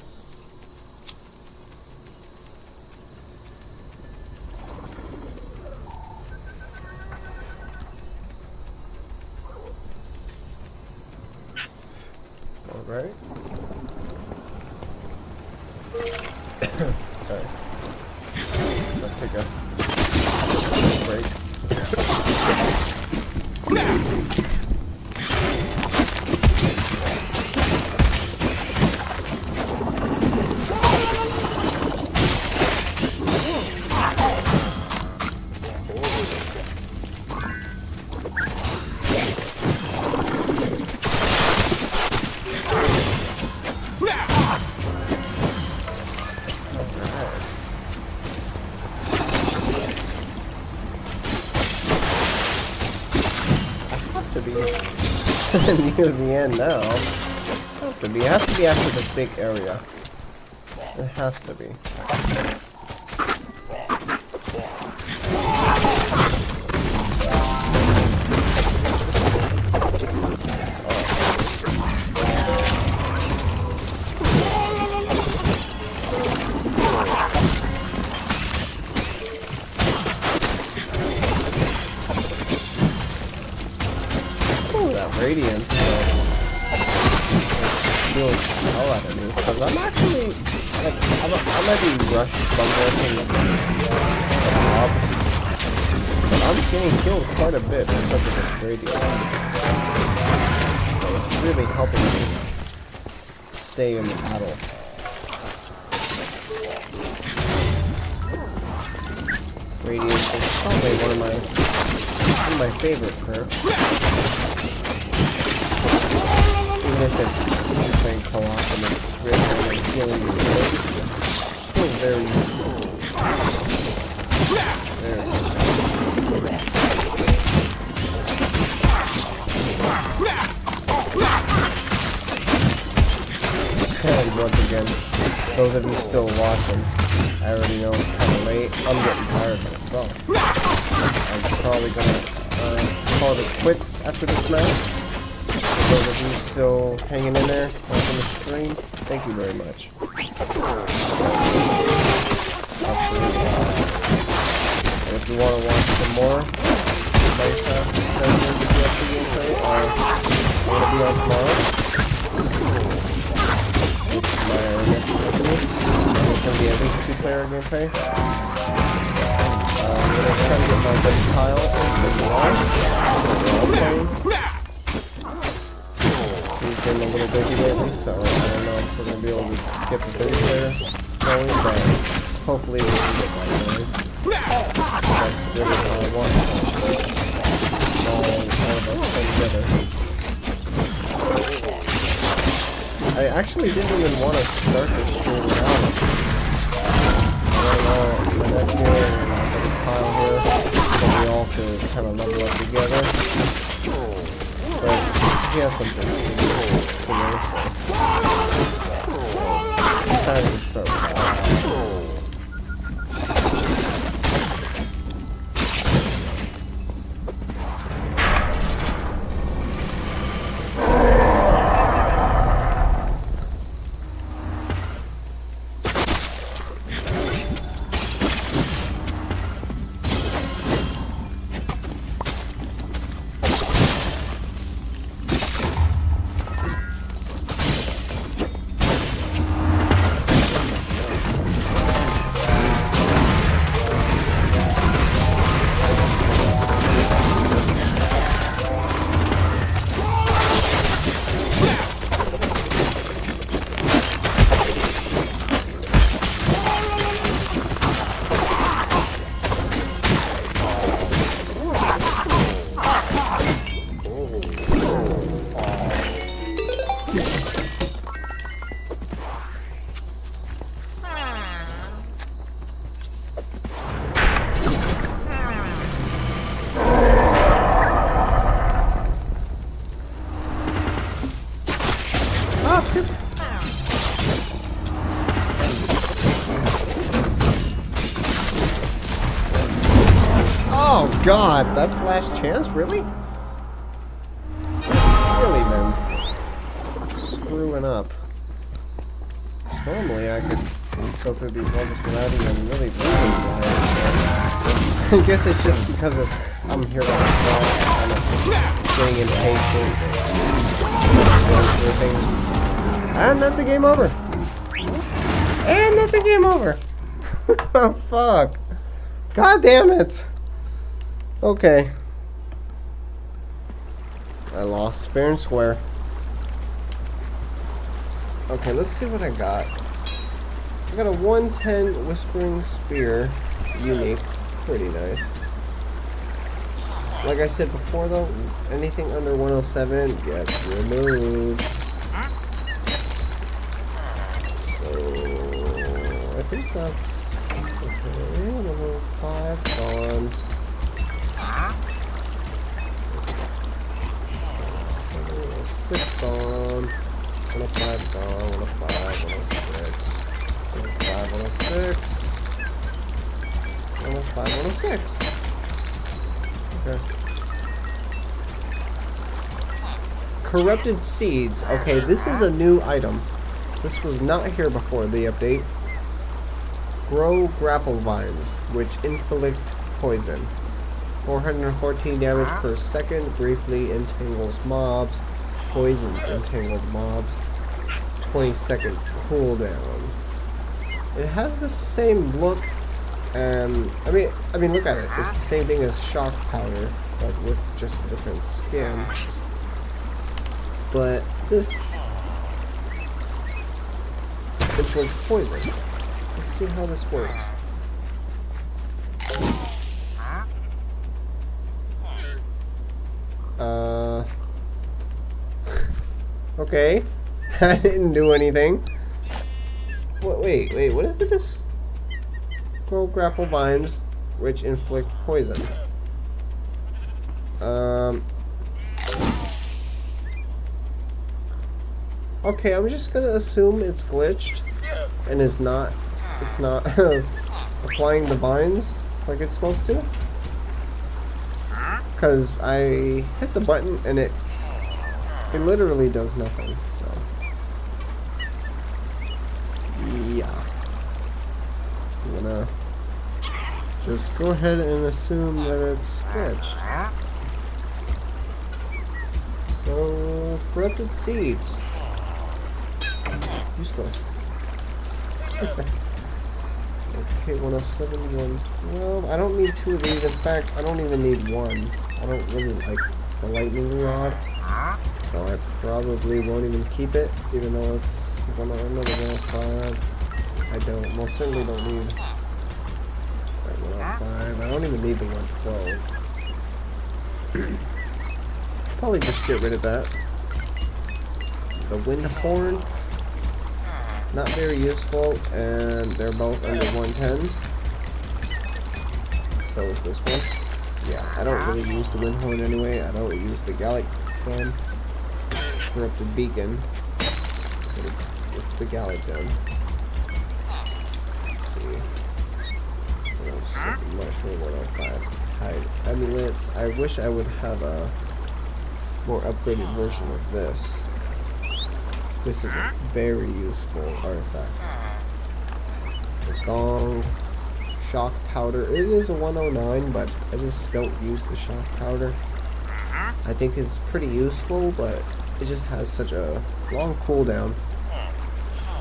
Alright. Sorry. Let's take a break. near the end now. Have to be. It has to be after this big area. It has to be. Radiance feels the hell out of me because I'm actually like I might be rushed bumbling the mobs, but I'm getting killed quite a bit because of this radiance, so it's really helping me stay in the battle. Radiance is probably one of my favorite perks. Even if it's playing co-op and it's really healing your kills, still very useful. And once again, those of you still watching, I already know it's kind of late. I'm getting tired myself. I'm probably gonna call it quits after this match. Those of you still hanging in there watching the stream, thank you very much. Absolutely awesome. And if you want to watch some more Minecraft gameplay, I'm going to be on tomorrow. It's my next company. It's going to be at least 2-player gameplay. I'm going to try to get my best pile into the last. We're all playing. He's been a little busy lately, so I don't know if we're going to be able to get the 30-player going, but hopefully we can get that going. That's really what I want. All of us come together. I actually didn't even want to start the stream now. I don't know, my nephew and I've got a pile here, so we all could kind of level up together. But he has some things to do, so I decided to start with that. Oh god, that's the last chance? Really? Really, man. Screwing up. Normally I could go through these levels without even really thinking about it. I guess it's just because I'm here by myself and I'm getting impatient. Going through things. And that's a game over. And that's a game over. Oh fuck. God damn it. Okay. I lost fair and square. Okay, let's see what I got. I got a 110 Whispering Spear. Unique. Pretty nice. Like I said before though, anything under 107 gets removed. So I think that's okay. Level 5 gone. 7, 105 gone. 105, 106. 105, 106. Okay. Corrupted seeds. Okay, this is a new item. This was not here before the update. Grow grapple vines, which inflict poison. 414 damage per second. Briefly entangles mobs. Poisons entangled mobs. 20-second cooldown. It has the same look. I mean, look at it. It's the same thing as shock powder, but with just a different skin. But this inflicts poison. Let's see how this works. Okay. That didn't do anything. Wait, what is this? Grow grapple vines, which inflict poison. Okay, I'm just gonna assume it's glitched and it's not applying the vines like it's supposed to. Cause I hit the button and it literally does nothing. So yeah, I'm gonna just go ahead and assume that it's glitched. So corrupted seeds. Useless. Okay, 107, 112. I don't need two of these. In fact, I don't even need one. I don't really like the lightning rod. So I probably won't even keep it, even though it's another 105. I most certainly don't need that 105. I don't even need the 112. Probably just get rid of that. The wind horn. Not very useful, and they're both under 110. So is this one. Yeah, I don't really use the wind horn anyway. I don't use the Gallic gun. Corrupted beacon. But it's the Gallic gun. Let's see. 107 mushroom, 105. Hide amulets. I wish I would have a more upgraded version of this. This is a very useful artifact. The gong, shock powder. It is a 109, but I just don't use the shock powder. I think it's pretty useful, but it just has such a long cooldown.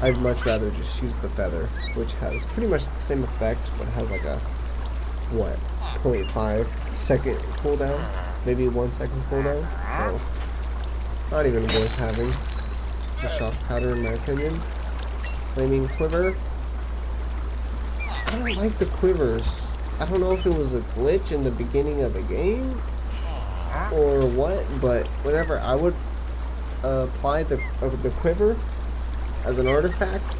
I'd much rather just use the feather, which has pretty much the same effect, but has like a, 0.5 second cooldown? Maybe 1 second cooldown? So, not even worth having. The shock powder, in my opinion. Flaming quiver. I don't like the quivers. I don't know if it was a glitch in the beginning of the game or what, but whenever I would apply the quiver as an artifact,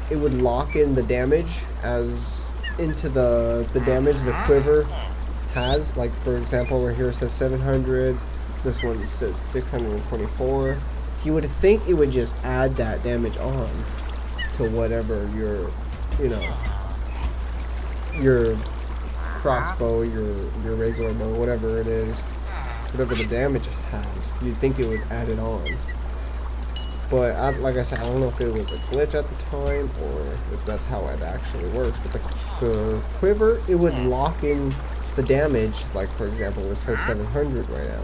it would lock in the damage as into the damage the quiver has. Like for example, where here it says 700, this one says 624. You would think it would just add that damage on to whatever your crossbow, your regular bow, whatever it is, whatever the damage it has. You'd think it would add it on. But like I said, I don't know if it was a glitch at the time or if that's how it actually works. But the quiver, it would lock in the damage. Like for example, it says 700 right now.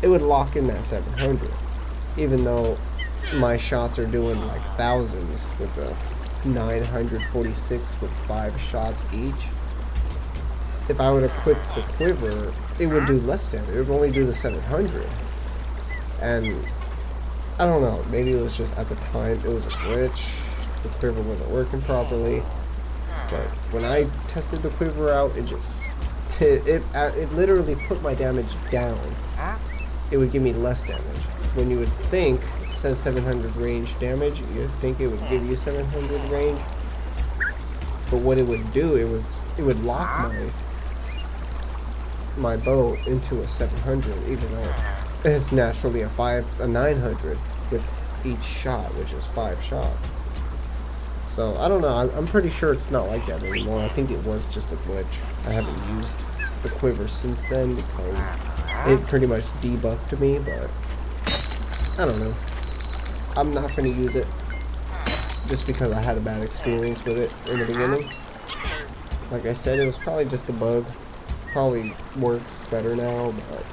It would lock in that 700. Even though my shots are doing like thousands with the 946 with 5 shots each. If I would have quit the quiver, it would do less damage. It would only do the 700. And I don't know, maybe it was just at the time it was a glitch. The quiver wasn't working properly. But when I tested the quiver out, it literally put my damage down. It would give me less damage. When you would think, it says 700 range damage, you'd think it would give you 700 range. But what it would do, it would lock my bow into a 700, even though it's naturally a 900 with each shot, which is 5 shots. So, I don't know, I'm pretty sure it's not like that anymore. I think it was just a glitch. I haven't used the quiver since then because it pretty much debuffed me, but I don't know. I'm not going to use it just because I had a bad experience with it in the beginning. Like I said, it was probably just a bug. Probably works better now, but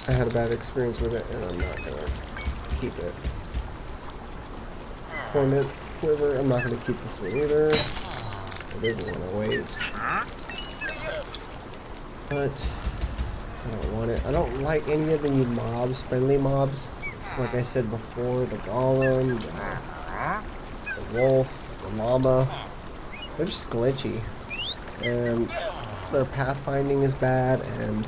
I had a bad experience with it and I'm not going to keep it. Torment quiver, I'm not going to keep this one either. It is one I wait. But I don't want it. I don't like any of the new mobs, friendly mobs. Like I said before, the golem, the wolf, the llama. They're just glitchy. And their pathfinding is bad, and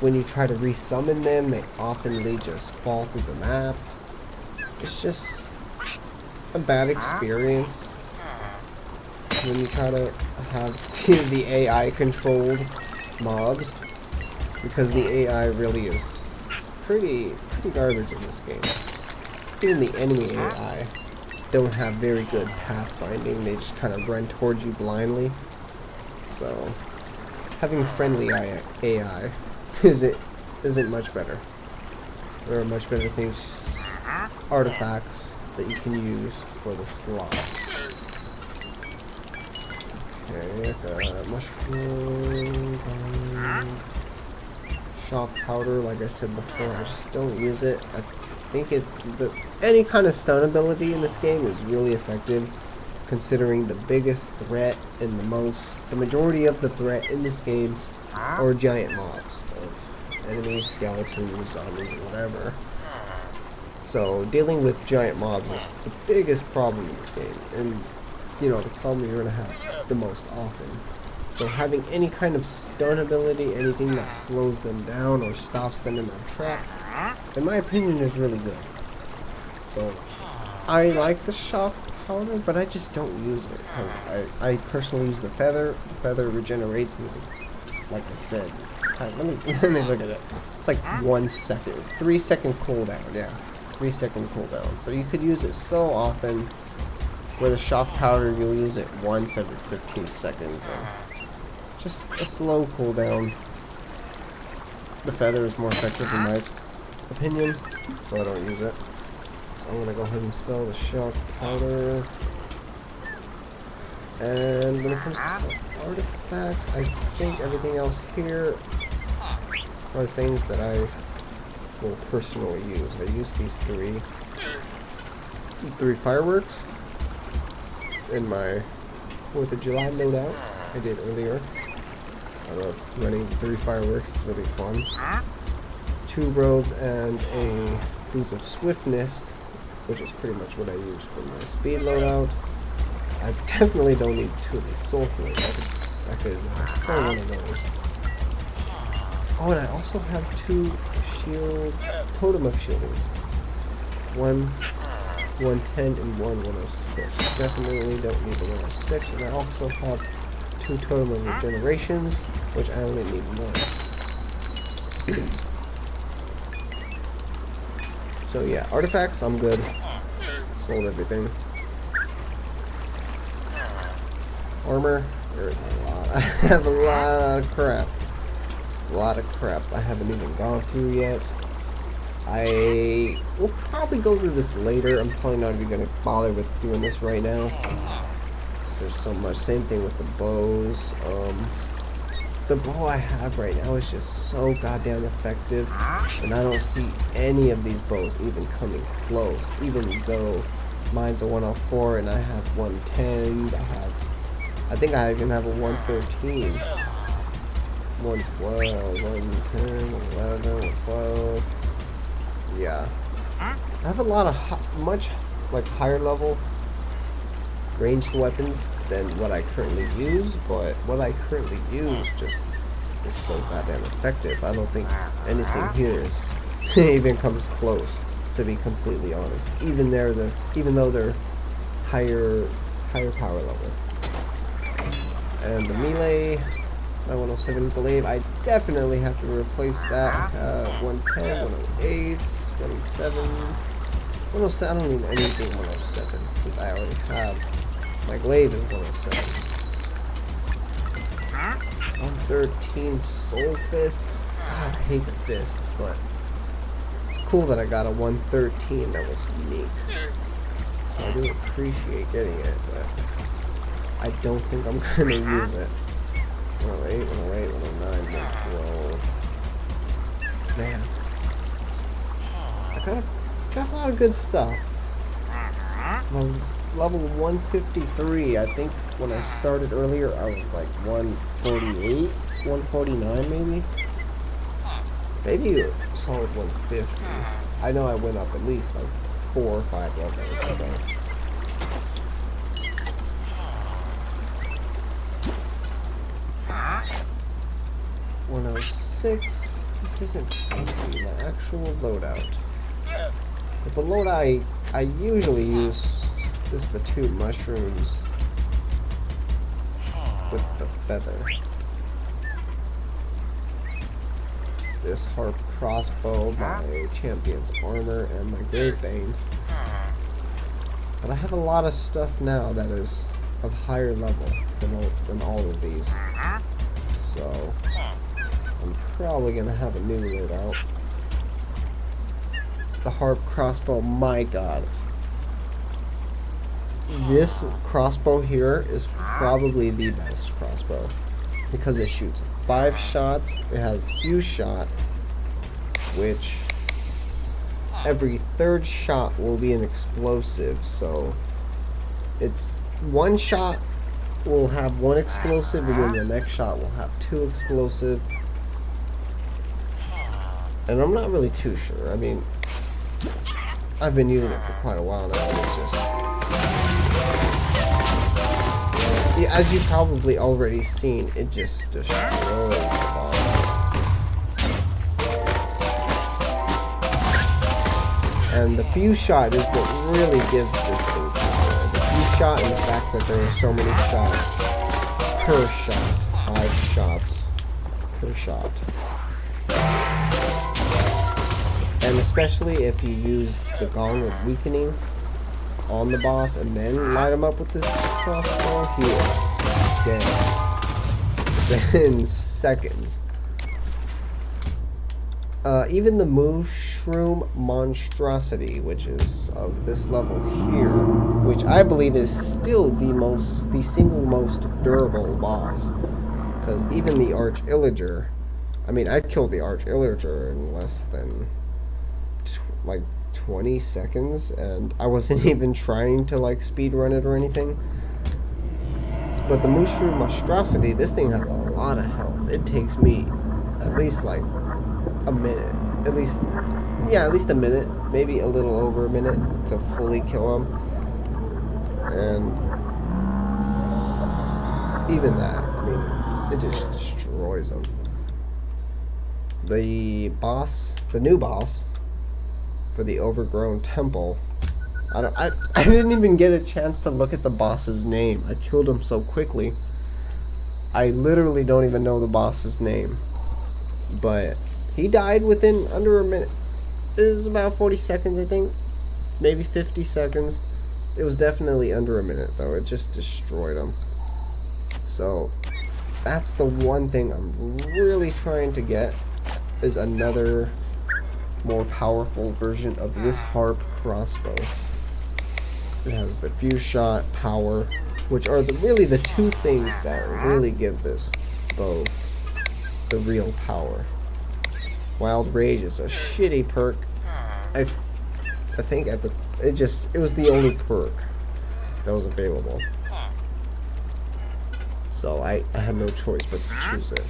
when you try to resummon them, they oftenly just fall through the map. It's just a bad experience when you try to have the AI controlled mobs, because the AI really is pretty garbage in this game. Even the enemy AI don't have very good pathfinding. They just kind of run towards you blindly. So having friendly AI isn't much better. There are much better things, artifacts that you can use for the slots. Okay, got mushroom, shock powder. Like I said before, I just don't use it. I think any kind of stun ability in this game is really effective, considering the biggest threat and the majority of the threat in this game are giant mobs of enemies, skeletons, zombies, or whatever. So dealing with giant mobs is the biggest problem in this game, and you know, the problem you're gonna have the most often. So having any kind of stun ability, anything that slows them down or stops them in their track, in my opinion, is really good. So I like the shock powder, but I just don't use it because I personally use the feather. The feather regenerates, like I said. Let me look at it. It's like 1 second, 3 second cooldown. Yeah, 3 second cooldown. So you could use it so often. With a shock powder, you'll use it once every 15 seconds. Just a slow cooldown. The feather is more effective in my opinion, so I don't use it. So I'm gonna go ahead and sell the shock powder. And when it comes to artifacts, I think everything else here are things that I will personally use. I use these three fireworks in my 4th of July loadout I did earlier. I love running the 3 fireworks, it's really fun. 2 robes and a boots of swiftness, which is pretty much what I use for my speed loadout. I definitely don't need 2 of these soul flakes. I could sell one of those. Oh, and I also have 2 totem of shieldings. One 110 and one 106. Definitely don't need the 106. And I also have 2 totem of regenerations, which I only need 1. So yeah, artifacts, I'm good. Sold everything. Armor, there's a lot. I have a lot of crap. A lot of crap I haven't even gone through yet. I will probably go through this later. I'm probably not even going to bother with doing this right now. There's so much. Same thing with the bows. The bow I have right now is just so goddamn effective, and I don't see any of these bows even coming close. Even though mine's a 104 and I have 110s, I think I even have a 113, 112, 110, 11, 112. Yeah, I have a lot of much higher level ranged weapons than what I currently use, but what I currently use just is so goddamn effective. I don't think anything here is even comes close, to be completely honest. Even though they're higher power levels. And the melee, My 107 blade, I definitely have to replace that. 110, 108, 107. 107, I don't need anything 107 since I already have my glaive is 107. 113 soul fists. God, I hate the fists, but it's cool that I got a 113 that was unique. So I do appreciate getting it, but I don't think I'm gonna use it. 108, 108, 109, 112. Man. I got a lot of good stuff. I'm level 153. I think when I started earlier, I was like 148, 149 maybe. Maybe a solid 150. I know I went up at least like 4 or 5 levels. So. 106. This isn't fancy. My actual loadout. But the loadout I usually use is the 2 mushrooms with the feather. This harp crossbow, my champion's armor, and my great bane. But I have a lot of stuff now that is of higher level than all of these. So I'm probably gonna have a new loadout. The harp crossbow, my god. This crossbow here is probably the best crossbow because it shoots 5 shots. It has fuse shot, which every 3rd shot will be an explosive. So it's 1 shot will have 1 explosive, and then the next shot will have 2 explosive. And I'm not really too sure. I mean, I've been using it for quite a while now. It's just, yeah, as you've probably already seen, it just destroys the boss. And the fuse shot is what really gives this thing power. The fuse shot and the fact that there are so many shots per shot. 5 shots per shot. And especially if you use the Gong of Weakening on the boss and then light him up with this crossbow, he is dead within seconds. Even the mushroom monstrosity, which is of this level here, which I believe is still the single most durable boss, because even the Arch Illager, I mean, I killed the Arch Illager in less than like 20 seconds, and I wasn't even trying to like speed run it or anything. But the mushroom monstrosity, this thing has a lot of health. It takes me at least like a minute, at least a minute, maybe a little over a minute to fully kill him. And even that, I mean, it just destroys him. The new boss for the Overgrown temple, I didn't even get a chance to look at the boss's name. I killed him so quickly. I literally don't even know the boss's name. But he died within under a minute. It was about 40 seconds, I think. Maybe 50 seconds. It was definitely under a minute, though. It just destroyed him. So, that's the one thing I'm really trying to get, is another more powerful version of this harp crossbow. It has the fuse shot, power, which are really the 2 things that really give this bow the real power. Wild Rage is a shitty perk. I think it was the only perk that was available. So I had no choice but to choose it.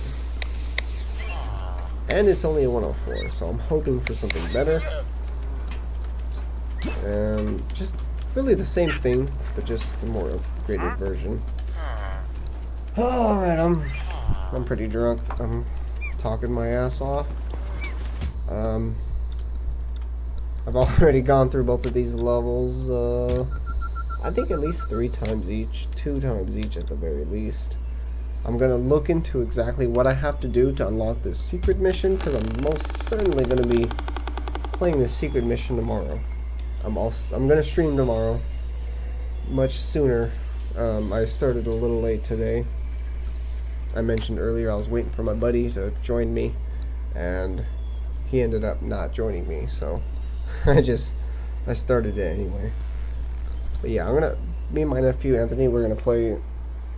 And it's only a 104, so I'm hoping for something better. And just really the same thing, but just a more upgraded version. Alright, I'm pretty drunk. I'm talking my ass off. I've already gone through both of these levels, I think at least 3 times each, 2 times each at the very least. I'm gonna look into exactly what I have to do to unlock this secret mission, because I'm most certainly gonna be playing this secret mission tomorrow. I'm gonna stream tomorrow, much sooner. I started a little late today. I mentioned earlier I was waiting for my buddy to join me, and he ended up not joining me, so I started it anyway. But yeah, me and my nephew Anthony, we're gonna play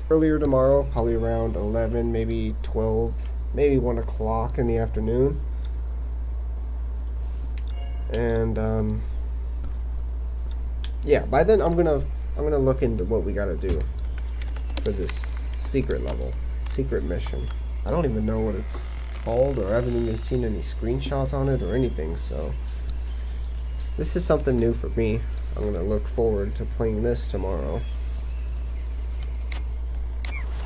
earlier tomorrow, probably around 11, maybe 12, maybe 1 o'clock in the afternoon. And yeah, by then I'm gonna look into what we gotta do for this secret mission. I don't even know what it's called, or I haven't even seen any screenshots on it or anything, so this is something new for me. I'm gonna look forward to playing this tomorrow.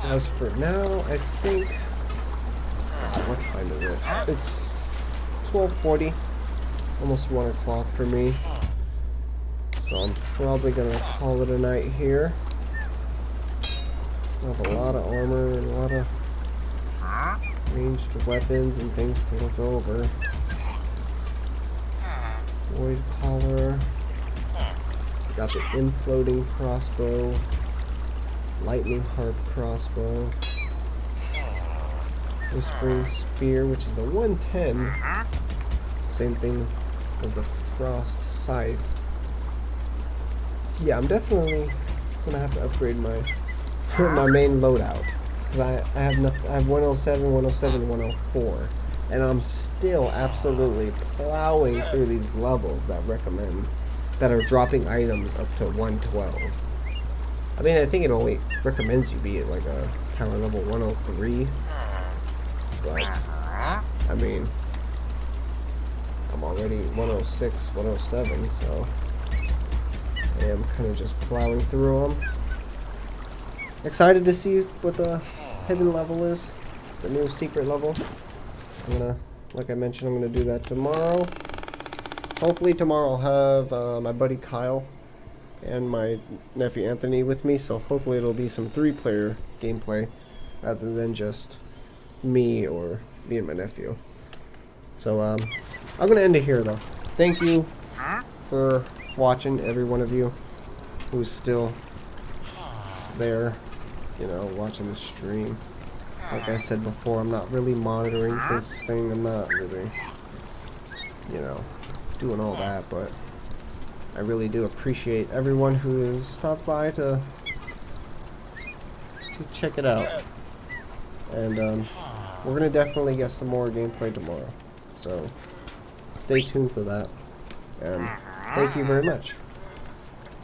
As for now, I think, what time is it? It's 12:40, almost 1 o'clock for me. So I'm probably gonna call it a night here. Still have a lot of armor and a lot of ranged weapons and things to look over. Void collar. Got the imploding crossbow. Lightning harp crossbow. Whispering spear, which is a 110. Same thing as the frost scythe. Yeah, I'm definitely gonna have to upgrade my my main loadout, because I have 107, 107, 104, and I'm still absolutely plowing through these levels that are dropping items up to 112. I mean, I think it only recommends you be at like a power level 103, but I mean, I'm already 106, 107, so I am kind of just plowing through them. Excited to see what the hidden level is, the new secret level. Like I mentioned, I'm gonna do that tomorrow. Hopefully tomorrow I'll have my buddy Kyle and my nephew Anthony with me, so hopefully it'll be some 3-player gameplay rather than just me and my nephew. So I'm gonna end it here though. Thank you for watching, every one of you who's still there, you know, watching the stream. Like I said before, I'm not really monitoring this thing. I'm not really, you know, doing all that, but I really do appreciate everyone who has stopped by to check it out. And we're gonna definitely get some more gameplay tomorrow, so stay tuned for that. And thank you very much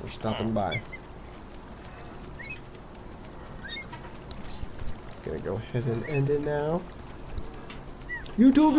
for stopping by. Gonna go ahead and end it now. YouTube!